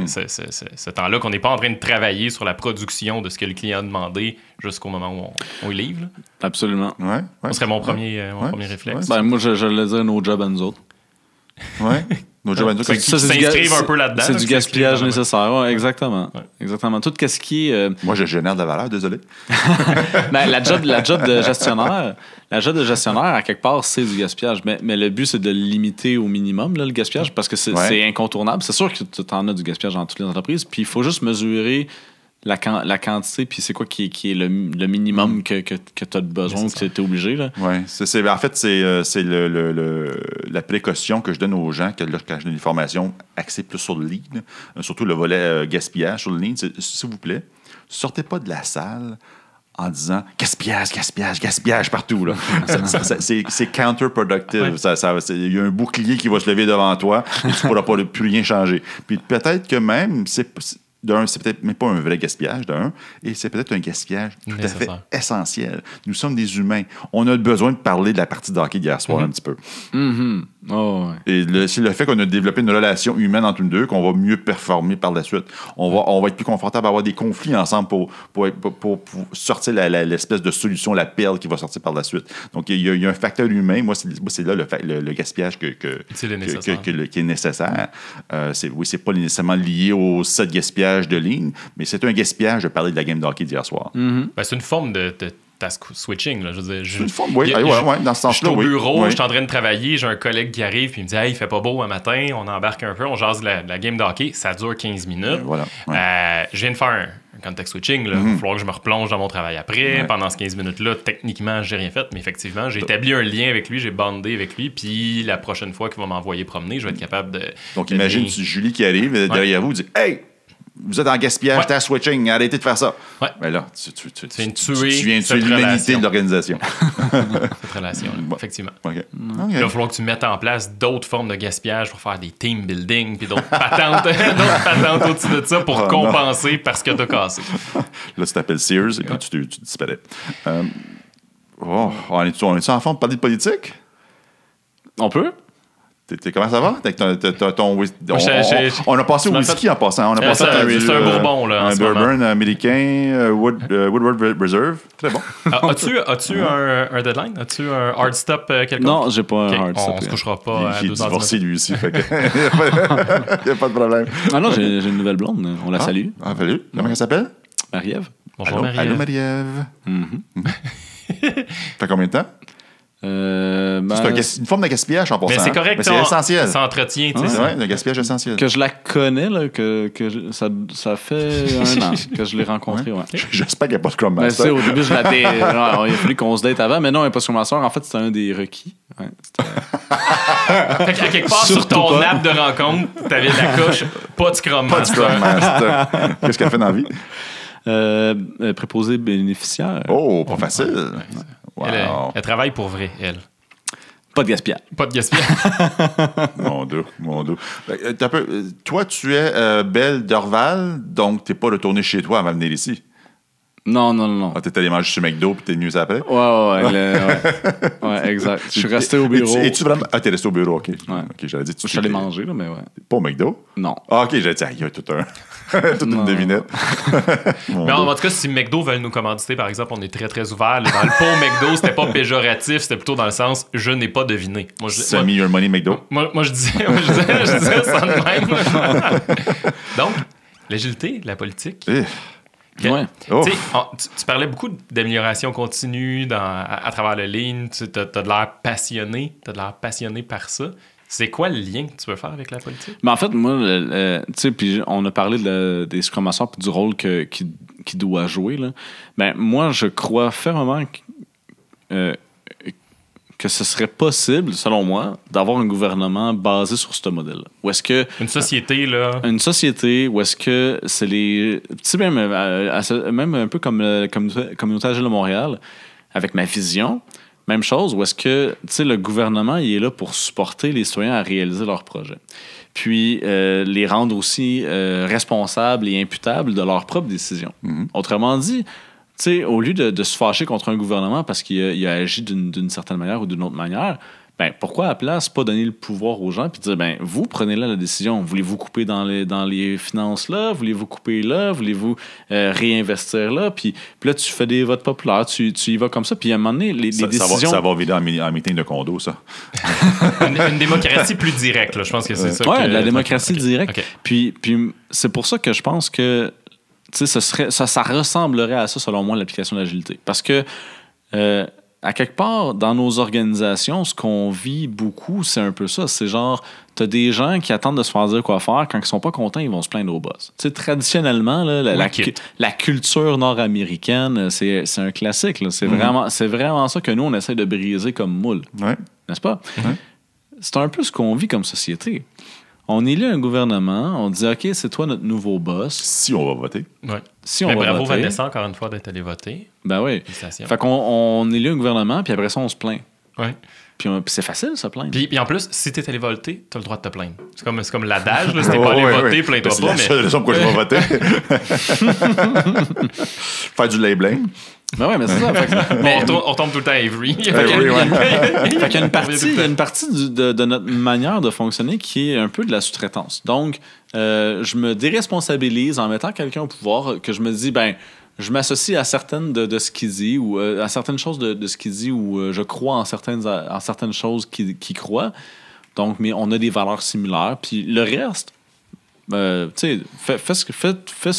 ce temps-là, qu'on n'est pas en train de travailler sur la production de ce que le client a demandé jusqu'au moment où on y livre. Là. Absolument. Ce serait mon premier réflexe. Moi, je le dire, no job and autres. Ouais. S'inscrivent un peu là-dedans. C'est du gaspillage nécessaire. Ouais, exactement. Exactement. Tout ce qui est... Moi, je génère de la valeur, désolé. La job de gestionnaire, à quelque part, c'est du gaspillage. Mais le but, c'est de le limiter au minimum, là, le gaspillage, parce que c'est incontournable. C'est sûr que tu en as du gaspillage dans toutes les entreprises. Puis il faut juste mesurer la quantité, puis c'est quoi qui est le minimum que tu as besoin, que tu es obligé. Oui, en fait, c'est la précaution que je donne aux gens quand je donne des formations axées plus sur le lean, surtout le volet gaspillage sur le lean. S'il vous plaît, sortez pas de la salle en disant gaspillage partout. Là. C'est counterproductive. Il y a un bouclier qui va se lever devant toi et tu ne pourras plus rien changer. Puis peut-être que même, c'est peut-être même pas un vrai gaspillage, et c'est peut-être un gaspillage tout à fait essentiel. Nous sommes des humains. On a besoin de parler de la partie de hockey d'hier soir un petit peu. Et c'est le fait qu'on a développé une relation humaine entre nous deux qu'on va mieux performer par la suite. On va être plus confortable à avoir des conflits ensemble pour sortir l'espèce de solution, la perle qui va sortir par la suite. Donc, il y a un facteur humain. Moi, c'est là le gaspillage qui est nécessaire. C'est pas nécessairement lié au set gaspillage de ligne, mais c'est un gaspillage de parler de la game de hockey d'hier soir. C'est une forme de task switching. Là. Je veux dire, c'est une forme, dans ce sens-là. Je suis au bureau, je suis en train de travailler, j'ai un collègue qui arrive puis il me dit « Hey, il fait pas beau un matin, on embarque un peu, on jase de la game de hockey, ça dure 15 minutes. Je viens de faire un context switching, il va falloir que je me replonge dans mon travail après. Pendant ces 15 minutes-là, techniquement, j'ai rien fait, mais effectivement, j'ai établi un lien avec lui, j'ai bandé avec lui, puis la prochaine fois qu'il va m'envoyer promener, je vais être capable de... Donc, imagine Julie qui arrive derrière vous, dit « Hey! Vous êtes en gaspillage, task switching, arrêtez de faire ça. » Mais là, tu viens de tuer l'humanité de l'organisation. Cette relation, effectivement. Il va falloir que tu mettes en place d'autres formes de gaspillage pour faire des team building puis d'autres patentes au-dessus de ça pour compenser parce que tu as cassé. Là, tu t'appelles Sears et puis tu disparais. On est-tu en forme de parler de politique? On peut. Comment ça va? Ton on a passé au whisky en passant. On a passé c'est un bourbon, là. Un bourbon américain, Woodward Reserve. Très bon. As-tu un deadline? As-tu un hard stop quelconque? Non, j'ai pas un hard stop. On se couchera pas à 12 heures. Il est divorcé, lui aussi. Il n'y a pas de problème. Ah non, j'ai une nouvelle blonde. On la salue. Ah, salut. Comment elle s'appelle? Marie-Ève. Bonjour, Marie-Ève. Allô, Marie-Ève. Fait combien de temps? C'est une forme de gaspillage en passant. Mais c'est correct, mais c'est essentiel. Ça entretient, tu sais. C'est un gaspillage essentiel. Que je la connais, là, ça fait un an que je l'ai rencontrée. Ouais. J'espère qu'il n'y a pas de Scrum Ben, Master. au début, il a fallu qu'on se date avant, mais non, il n'y a pas de Scrum Master. En fait, c'était un des requis. Ouais, fait qu'à quelque part, sur ton app de rencontre, t'avais la coche, pas de Scrum Pas de Scrum Master. Qu'est-ce qu'elle fait dans la vie? Préposé bénéficiaire. Oh, pas facile. Wow. Elle travaille pour vrai, elle. Pas de gaspillage. Pas de gaspillage. Mon Dieu. Toi, tu es Belle Dorval, donc t'es pas retourné chez toi avant de venir ici. Non. Ah, t'es allé manger chez McDo puis t'es venu après? Ouais, exact. Je suis resté au bureau. Es-tu vraiment... Ah, t'es resté au bureau, OK. Ouais. OK, j'allais dire... Je suis allé manger, là, mais ouais. Pas au McDo? Non. Ah, OK, j'allais dire, il y a toute une devinette. Mais en tout cas, si McDo veulent nous commanditer, par exemple, on est très, très ouvert. Dans le pot McDo, c'était pas péjoratif, c'était plutôt dans le sens « je n'ai pas deviné ». Sammy Your Money McDo. Moi, je disais ça de même. Donc, l'agilité, la politique... Ouais. Tu parlais beaucoup d'amélioration continue à travers le Lean. Tu as de l'air passionné. Tu as de l'air passionné par ça. C'est quoi le lien que tu veux faire avec la politique? Mais en fait, moi, tu sais, puis on a parlé des Scrum Masters et du rôle qu'il doit jouer. Là. Ben, moi, je crois fermement que ce serait possible, selon moi, d'avoir un gouvernement basé sur ce modèle-là. Ou est-ce que... Une société, là... Une société où est-ce que c'est les... Tu sais, même un peu comme la Communauté Agile de Montréal, avec ma vision, même chose, où est-ce que, tu sais, le gouvernement, il est là pour supporter les citoyens à réaliser leurs projets. Puis les rendre aussi responsables et imputables de leurs propres décisions. Mm-hmm. Autrement dit... Tu sais, au lieu de se fâcher contre un gouvernement parce qu'il a agi d'une certaine manière ou d'une autre manière, ben pourquoi à la place pas donner le pouvoir aux gens puis dire ben vous prenez là la décision, voulez-vous couper dans les finances là, voulez-vous couper là, voulez-vous réinvestir là, puis là tu fais des votes populaires, tu y vas comme ça, puis à un moment donné les décisions ça va vider en meeting de condo ça. une démocratie plus directe là, je pense que c'est ça. Ouais, la démocratie directe. Okay. Puis c'est pour ça que je pense que ça ressemblerait à ça, selon moi, l'application de l'agilité. Parce que, à quelque part, dans nos organisations, ce qu'on vit beaucoup, c'est un peu ça. C'est genre, t'as des gens qui attendent de se faire dire quoi faire. Quand ils sont pas contents, ils vont se plaindre au boss. Tu sais, traditionnellement, là, la culture nord-américaine, c'est un classique. Là. C'est vraiment ça que nous, on essaie de briser comme moule. Ouais. N'est-ce pas? Ouais. C'est un peu ce qu'on vit comme société. On élit un gouvernement, on dit « OK, c'est toi notre nouveau boss. » Si on va voter. Ouais. Si on va bravo voter. Vanessa, encore une fois, d'être allé voter. Ben oui. Fait qu'on élit un gouvernement, puis après ça, on se plaint. Ouais. Puis c'est facile, se plaindre. Puis en plus, si t'es allé voter, t'as le droit de te plaindre. C'est comme l'adage, là, si t'es pas allé voter, plains-toi pas. C'est la seule raison pourquoi je vais voter. Faire du labeling. Ben ouais, mais c'est ça. On tombe tout le temps à Avery. Fait qu'il y a une partie de notre manière de fonctionner qui est un peu de la sous-traitance. Donc, je me déresponsabilise en mettant quelqu'un au pouvoir que je me dis, ben, je m'associe à certaines de ce qu'il dit ou à certaines choses de ce qu'il dit ou je crois en certaines choses qu'il croit. Donc, mais on a des valeurs similaires. Puis le reste, tu sais, fais ce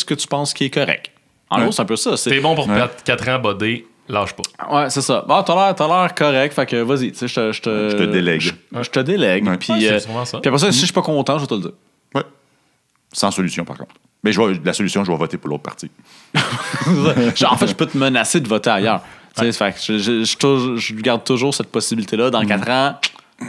que tu penses qui est correct. En gros, c'est un peu ça. T'es bon pour perdre 4 ans bodé, lâche pas. Ouais, c'est ça. Bon, t'as l'air correct, fait que vas-y, tu sais, je te délègue. Je te délègue. Ouais. Puis après ça, si je suis pas content, je vais te le dire. Ouais. Sans solution, par contre. Mais la solution, je vais voter pour l'autre parti. En fait, je peux te menacer de voter ailleurs. Ouais. Fait que je garde toujours cette possibilité-là. Dans 4 ans...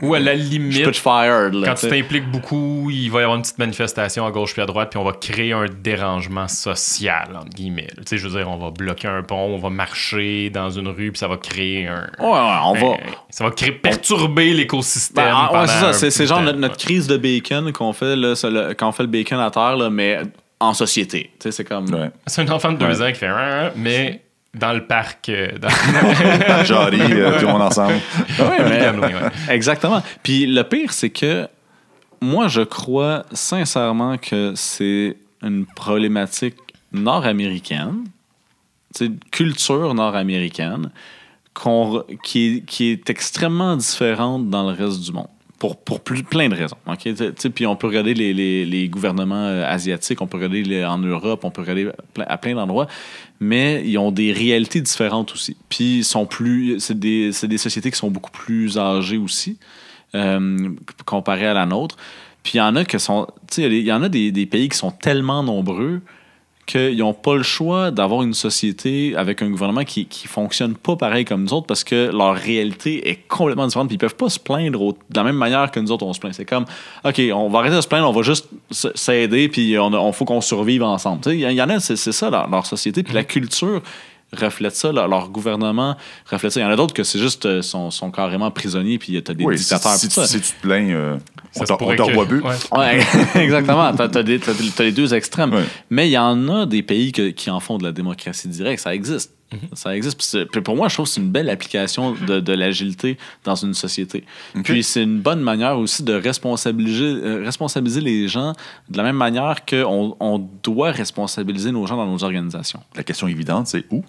Ou à la limite, je peux te fired, là, quand tu t'impliques beaucoup, il va y avoir une petite manifestation à gauche puis à droite, puis on va créer un dérangement social, entre guillemets. Tu sais, je veux dire, on va bloquer un pont, on va marcher dans une rue, puis ça va créer ça va perturber l'écosystème. Ouais, c'est ça. C'est genre notre crise de bacon qu'on fait, là, quand on fait le bacon à terre, là, mais en société. Tu sais, c'est comme... Ouais. C'est un enfant de 2 ans qui fait... Mais dans le parc. Dans Jarry, tout le monde ensemble. Exactement. Puis le pire, c'est que moi, je crois sincèrement que c'est une problématique nord-américaine, culture nord-américaine, qui est extrêmement différente dans le reste du monde. Pour plein de raisons. Okay? Puis on peut regarder les gouvernements asiatiques, on peut regarder en Europe, on peut regarder à plein d'endroits, mais ils ont des réalités différentes aussi. Puis c'est des sociétés qui sont beaucoup plus âgées aussi, comparées à la nôtre. Puis il y en a des pays qui sont tellement nombreux qu'ils n'ont pas le choix d'avoir une société avec un gouvernement qui fonctionne pas pareil comme nous autres parce que leur réalité est complètement différente. Puis ils peuvent pas se plaindre de la même manière que nous autres on se plaint. C'est comme, OK, on va arrêter de se plaindre, on va juste s'aider, puis on faut qu'on survive ensemble. Il y en a, c'est ça leur société. Puis la culture reflète ça, leur gouvernement reflète ça. Il y en a d'autres que c'est juste sont carrément prisonniers, puis t'as des dictateurs. Si tu te plains, on t'en revoit plus. Ouais, exactement. T'as les deux extrêmes. Ouais. Mais il y en a des pays qui en font de la démocratie directe. Ça existe. Ça existe. Puis pour moi, je trouve que c'est une belle application de l'agilité dans une société. Okay. Puis c'est une bonne manière aussi de responsabiliser les gens de la même manière qu'on doit responsabiliser nos gens dans nos organisations. La question évidente, c'est où?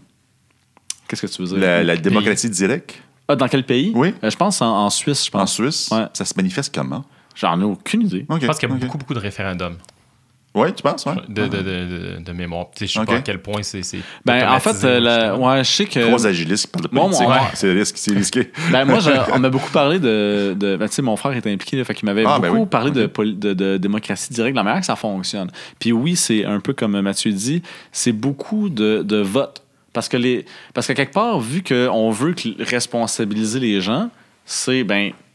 Qu'est-ce que tu veux dire? La démocratie directe? Dans quel pays? Oui. Je pense en Suisse. En Suisse? Ouais. Ça se manifeste comment? J'en ai aucune idée. Okay. Je pense qu'il y a beaucoup de référendums. Oui, tu penses? Ouais. De mémoire. Je ne sais pas à quel point c'est en fait, je sais que... Trois agilistes qui parlent de politique. C'est risqué. Moi, on m'a beaucoup parlé de tu sais, mon frère était impliqué, là, fait qu'il m'avait beaucoup parlé de démocratie directe, la manière que ça fonctionne. Puis oui, c'est un peu comme Mathieu dit, c'est beaucoup de votes. Parce que quelque part, vu qu'on veut responsabiliser les gens, c'est,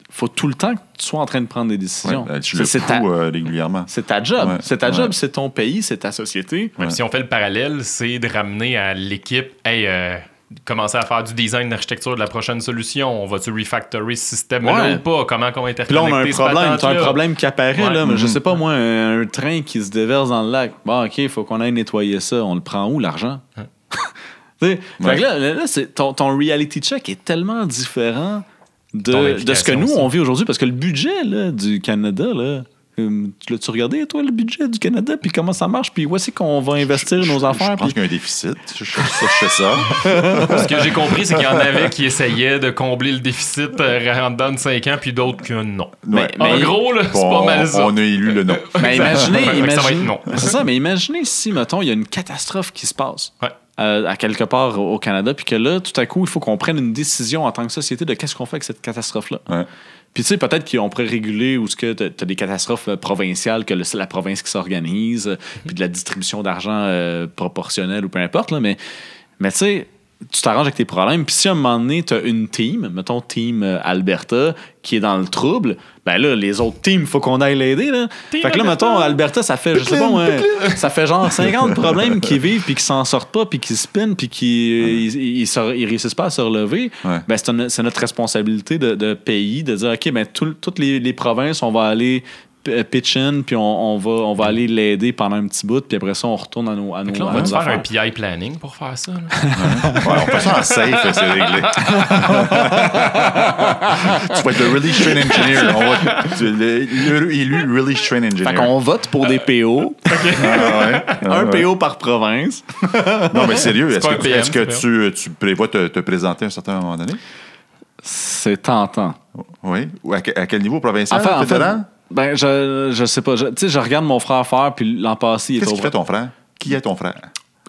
faut tout le temps que tu sois en train de prendre des décisions. Tu le fous régulièrement. C'est ta job. Ouais. C'est ta job, c'est ton pays, c'est ta société. Ouais. Si on fait le parallèle, c'est de ramener à l'équipe, commencer à faire du design d'architecture de la prochaine solution. On va-tu refactorer ce système-là ou pas? Comment on interconnecte? Puis là, on a un problème. T'as un problème qui apparaît, là, mais je sais pas, moi, un train qui se déverse dans le lac. Bon, OK, il faut qu'on aille nettoyer ça. On le prend où, l'argent? Fait que là ton reality check est tellement différent de ce que nous, on vit aujourd'hui. Parce que le budget là, du Canada, là, l'as-tu regardé, toi, le budget du Canada, puis comment ça marche, puis où est-ce qu'on va investir nos affaires? Je pense qu'il y a un déficit. Je sais ça. Ce que j'ai compris, c'est qu'il y en avait qui essayaient de combler le déficit en dedans de 5 ans, puis d'autres que non. Mais en gros, là, c'est pas mal ça. On a élu le non. Mais imaginez, ça va être non. C'est ça, mais imaginez si, mettons, il y a une catastrophe qui se passe. Ouais. À quelque part au Canada, puis que là, tout à coup, il faut qu'on prenne une décision en tant que société de qu'est-ce qu'on fait avec cette catastrophe-là. Ouais. Puis tu sais, peut-être qu'on pourrait réguler où tu as des catastrophes provinciales, que c'est la province qui s'organise, puis de la distribution d'argent proportionnelle ou peu importe, là, mais tu sais, tu t'arranges avec tes problèmes. Puis si à un moment donné, tu as une team, mettons team Alberta, qui est dans le trouble, ben là, les autres teams, il faut qu'on aille l'aider. Là. Fait que là, mettons, Alberta, ça fait, je sais pas moi, ça fait genre 50 problèmes qui vivent, puis qui s'en sortent pas, puis qui spinent, puis qui ils réussissent pas à se relever. Ouais. Ben c'est notre responsabilité de pays de dire, OK, ben toutes les provinces, on va aller pitch-in, puis on va aller l'aider pendant un petit bout, puis après ça, on retourne à nos on va faire un PI planning pour faire ça? On fait ça en safe, c'est réglé. Tu vas être le Really Train Engineer. Élu Really Train Engineer. Fait qu'on vote pour des PO. Un PO par province. Non, mais sérieux, est-ce que tu prévois te présenter à un certain moment donné? C'est tentant. Oui. À quel niveau provincial? Fédéral? Ben, je sais pas. Tu sais, je regarde mon frère faire, puis l'an passé, il est Qu'est-ce qu'il fait ton frère? Qui est ton frère?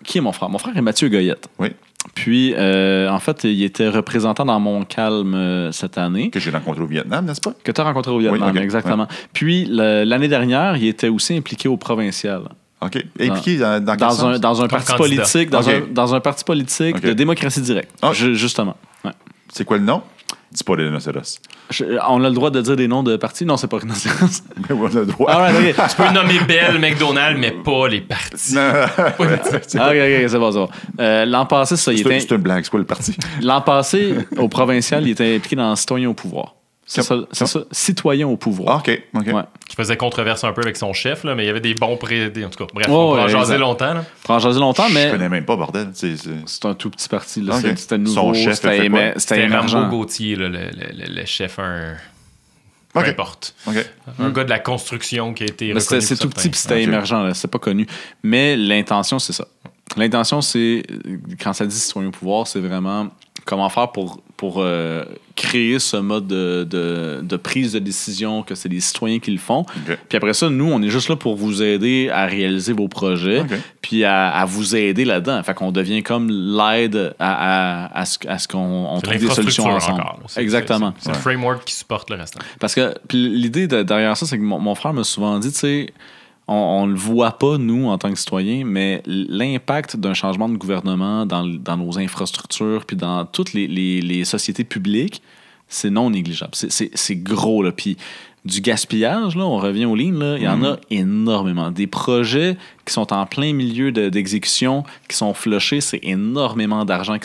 Qui est mon frère? Mon frère est Mathieu Goyette. Oui. Puis, en fait, il était représentant dans Montcalm cette année. Que j'ai rencontré au Vietnam, n'est-ce pas? Que tu as rencontré au Vietnam, oui, exactement. Ouais. Puis, l'année dernière, il était aussi impliqué au provincial. OK. Impliqué dans quel sens? Dans un parti politique, dans un parti politique de démocratie directe. Justement. Ouais. C'est quoi le nom? Dis pas les rhinocéros. On a le droit de dire des noms de partis? Non, c'est pas rhinocéros. Mais on a le droit. Ah, ouais, okay. Tu peux nommer Bell, McDonald's, mais pas les partis. OK, c'est bon, ça. L'an passé, ça, c'est une blague, c'est quoi le parti? L'an passé, au provincial, il était impliqué dans Citoyens au pouvoir. C'est ça, citoyen au pouvoir. Ah, OK. Ouais. Qui faisait controverse un peu avec son chef, là, mais il y avait des bons en tout cas, bref, Oh, on pourra en jaser exact. longtemps. Là. Pour en jaser longtemps, mais Je connais même pas, bordel. c'est un tout petit parti. Là. Okay. C'était nouveau, Son chef, c'était fait quoi? C'était émergent. Rambo Gauthier, là, le chef, peu OK. importe. OK. Un gars de la construction qui a été Mais reconnu c'est pour tout certains. petit puis c'était Ok. émergent, là, c'est pas connu. Mais l'intention, c'est ça. L'intention, c'est, quand ça dit citoyen au pouvoir, c'est vraiment comment faire pour créer ce mode de prise de décision, que c'est les citoyens qui le font. OK. Puis après ça, nous, on est juste là pour vous aider à réaliser vos projets, OK. puis à vous aider là-dedans. Fait qu'on devient comme l'aide à ce qu'on C'est trouve des solutions l'infrastructure ensemble. encore. C'est- Exactement. C'est le framework qui supporte le reste. Parce que puis l'idée derrière ça, c'est que mon frère m'a souvent dit, tu sais, on le voit pas, nous, en tant que citoyens, mais l'impact d'un changement de gouvernement dans nos infrastructures puis dans toutes les sociétés publiques, c'est non négligeable. C'est gros, là. Puis du gaspillage, là, on revient aux lignes, là, il y en a énormément. Des projets qui sont en plein milieu d'exécution, qui sont flushés, c'est énormément d'argent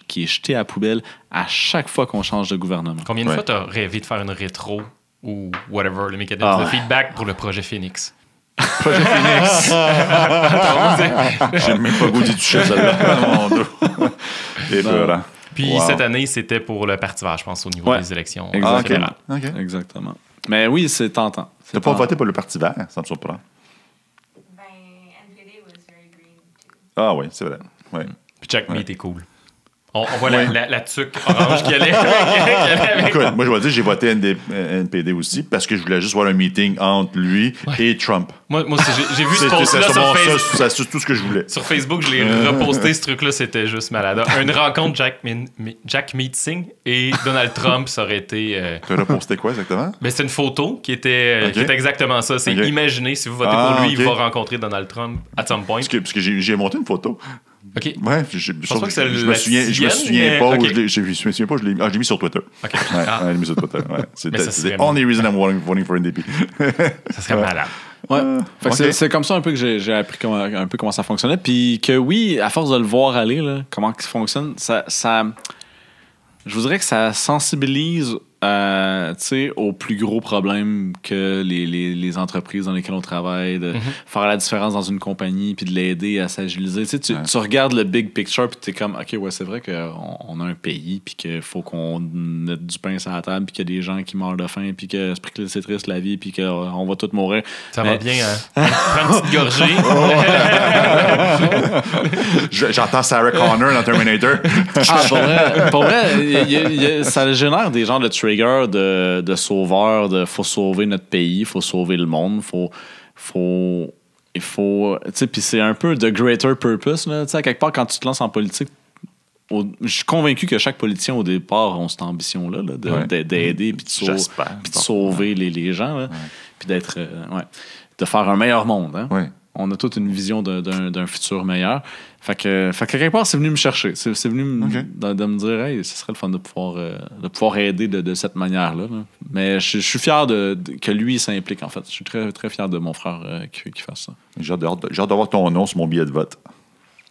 qui est jeté à la poubelle à chaque fois qu'on change de gouvernement. Combien de Ouais. fois tu as rêvé de faire une rétro ou whatever, le mécanisme de feedback pour le projet Phoenix? Projet Phoenix. J'ai même pas goûté du chef, celle-là. Mon Dieu. Et voilà. Puis Wow. cette année, c'était pour le Parti vert, je pense, au niveau Ouais. des élections Exact. Ah, OK. fédérales. OK. Exactement. Mais oui, c'est tentant. T'as pas voté pour le Parti vert, ça me surprend. Ben, NPD was very green too. Ah oui, c'est vrai. Ouais. Puis Jack Meat est cool. On voit la tuque orange qui allait avec. Écoute, moi, je vais dire, j'ai voté NPD aussi parce que je voulais juste voir un meeting entre lui et Trump. Moi aussi, j'ai vu ce C'est post-là sur Facebook. c'est tout ce que je voulais. Sur Facebook, je l'ai reposté, ce truc-là, c'était juste malade. Une rencontre Jack Meeting et Donald Trump, ça aurait été... Tu as reposté quoi exactement? Ben, c'est une photo qui était exactement ça. C'est Ok. imaginez, si vous votez Ah, pour lui, ok. il va rencontrer Donald Trump at some point. Parce que j'ai monté une photo. OK. Ouais, pense pas que c'est je me la souviens sienne, pas. mais- Où ok. je me souviens pas, je l'ai mis sur Twitter. OK. Ouais, Ah, je l'ai mis sur Twitter. Ouais. Mais C'est ça the serait only reason I'm voting for NDP. ça serait malade. Ouais. Fait que ok. c'est comme ça un peu que j'ai appris un peu comment ça fonctionnait. Puis que oui, à force de le voir aller, là, comment ça fonctionne, ça, je vous dirais que ça sensibilise aux plus gros problèmes que les entreprises dans lesquelles on travaille, de faire la différence dans une compagnie puis de l'aider à s'agiliser. Tu regardes le big picture puis t'es comme, OK, ouais, c'est vrai qu'on a un pays puis qu'il faut qu'on mette du pain sur la table puis qu'il y a des gens qui meurent de faim puis que c'est triste la vie puis qu'on va tous mourir. Ça Mais- va bien, hein? Prends une petite gorgée. J'entends Sarah Connor dans Terminator. Ah, pour vrai, ça génère des genres de triggers de sauveurs, de faut sauver notre pays, faut sauver le monde, il faut, tu sais, puis c'est un peu de greater purpose, là, tu sais, à quelque part, quand tu te lances en politique, je suis convaincu que chaque politicien, au départ, a cette ambition-là, là, d'aider puis J'espère. de sauver les gens, là, puis d'être, de faire un meilleur monde, hein. Ouais. On a toute une vision d'un futur meilleur. Fait que quelque part, c'est venu me chercher. C'est venu de me dire, hey, ce serait le fun de pouvoir aider de cette manière-là. Là. Mais je suis fier que lui s'implique, en fait. Je suis très, très fier de mon frère qui fasse ça. J'ai hâte d'avoir ton nom sur mon billet de vote.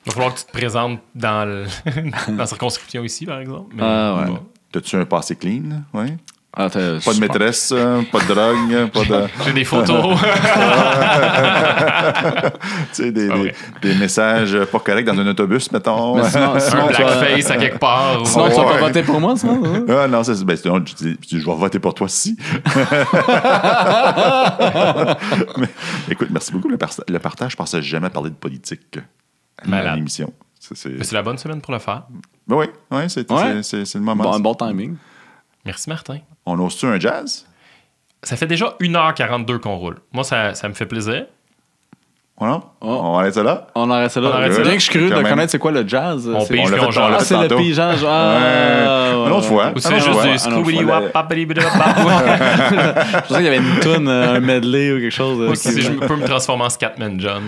Il va falloir que tu te présentes dans la circonscription ici, par exemple. Mais, Ah, ouais. bon. T'as-tu un passé clean? Ouais. Ah, Pas de maîtresse, pas de drogue, pas de. J'ai des photos. Tu sais, vrai. des messages pas corrects dans un autobus, mettons. Mais sinon, Un tu vas- blackface à quelque part. sinon, tu vas pas Ouais. voter pour moi, ça? hein? Ah non, ça, non, je vais voter pour toi si. Mais, écoute, merci beaucoup. Le partage, je pensais jamais parler de politique à Malade. l'émission. Mais c'est la bonne semaine pour le faire. Ben oui, c'est Ouais. c'est le moment. Bon, un bon timing. Merci, Martin. On ose-tu un jazz? Ça fait déjà 1h42 qu'on roule. Moi, ça me fait plaisir. Voilà. Oh. On arrête ça là? On arrête ça là. On arrête ça Bien là. que je suis curieux Quand de même. connaître c'est quoi le jazz. On C'est- pige, on l'a puis on fait- on l'a jase. Ah, c'est le tantôt. pigeage. Ouais. Une autre fois. Ou c'est juste du scooby wap Je pensais qu'il y avait une toune, un medley ou quelque chose. Moi, si je peux me transformer en Scatman John.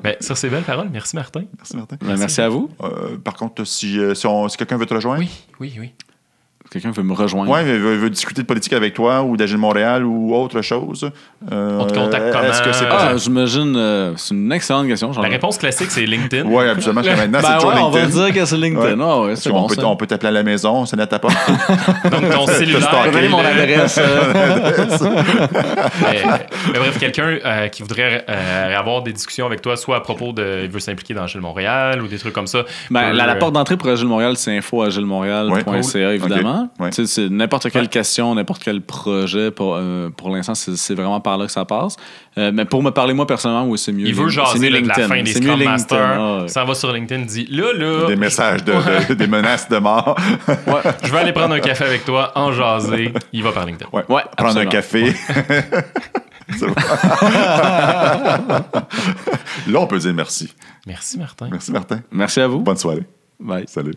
Mais sur ces belles paroles, merci, Martin. Merci, Martin. Merci à vous. Par contre, si quelqu'un veut te rejoindre, Oui. quelqu'un veut me rejoindre. Oui, veut discuter de politique avec toi ou d'Agile Montréal ou autre chose. On te contacte comment? Est-ce que c'est possible? J'imagine, c'est une excellente question. La réponse classique, c'est LinkedIn. Oui, absolument. Maintenant, c'est toujours on va LinkedIn. dire que c'est LinkedIn. C'est bon, on peut t'appeler à la maison, sonner à ta porte. Donc, ton cellulaire. Donnez mon adresse. Mais bref, quelqu'un qui voudrait avoir des discussions avec toi, soit à propos de. Il veut s'impliquer dans Agile Montréal ou des trucs comme ça. La porte d'entrée pour Agile Montréal, c'est info@agilemontréal.ca, évidemment. Ouais. C'est n'importe quelle question, n'importe quel projet. Pour l'instant, c'est vraiment par là que ça passe. Mais pour me parler, moi, personnellement, oui, c'est mieux. Il veut jaser de la fin des Scrum Masters. Ouais. S'en va sur LinkedIn, dit là. Des messages, des menaces de mort. Je vais aller prendre un café avec toi, en jaser. Il va par LinkedIn. Ouais, Ouais, prendre absolument. un café. Là, on peut dire merci. Merci, Martin. Merci, Martin. Merci à vous. Bonne soirée. Bye. Salut.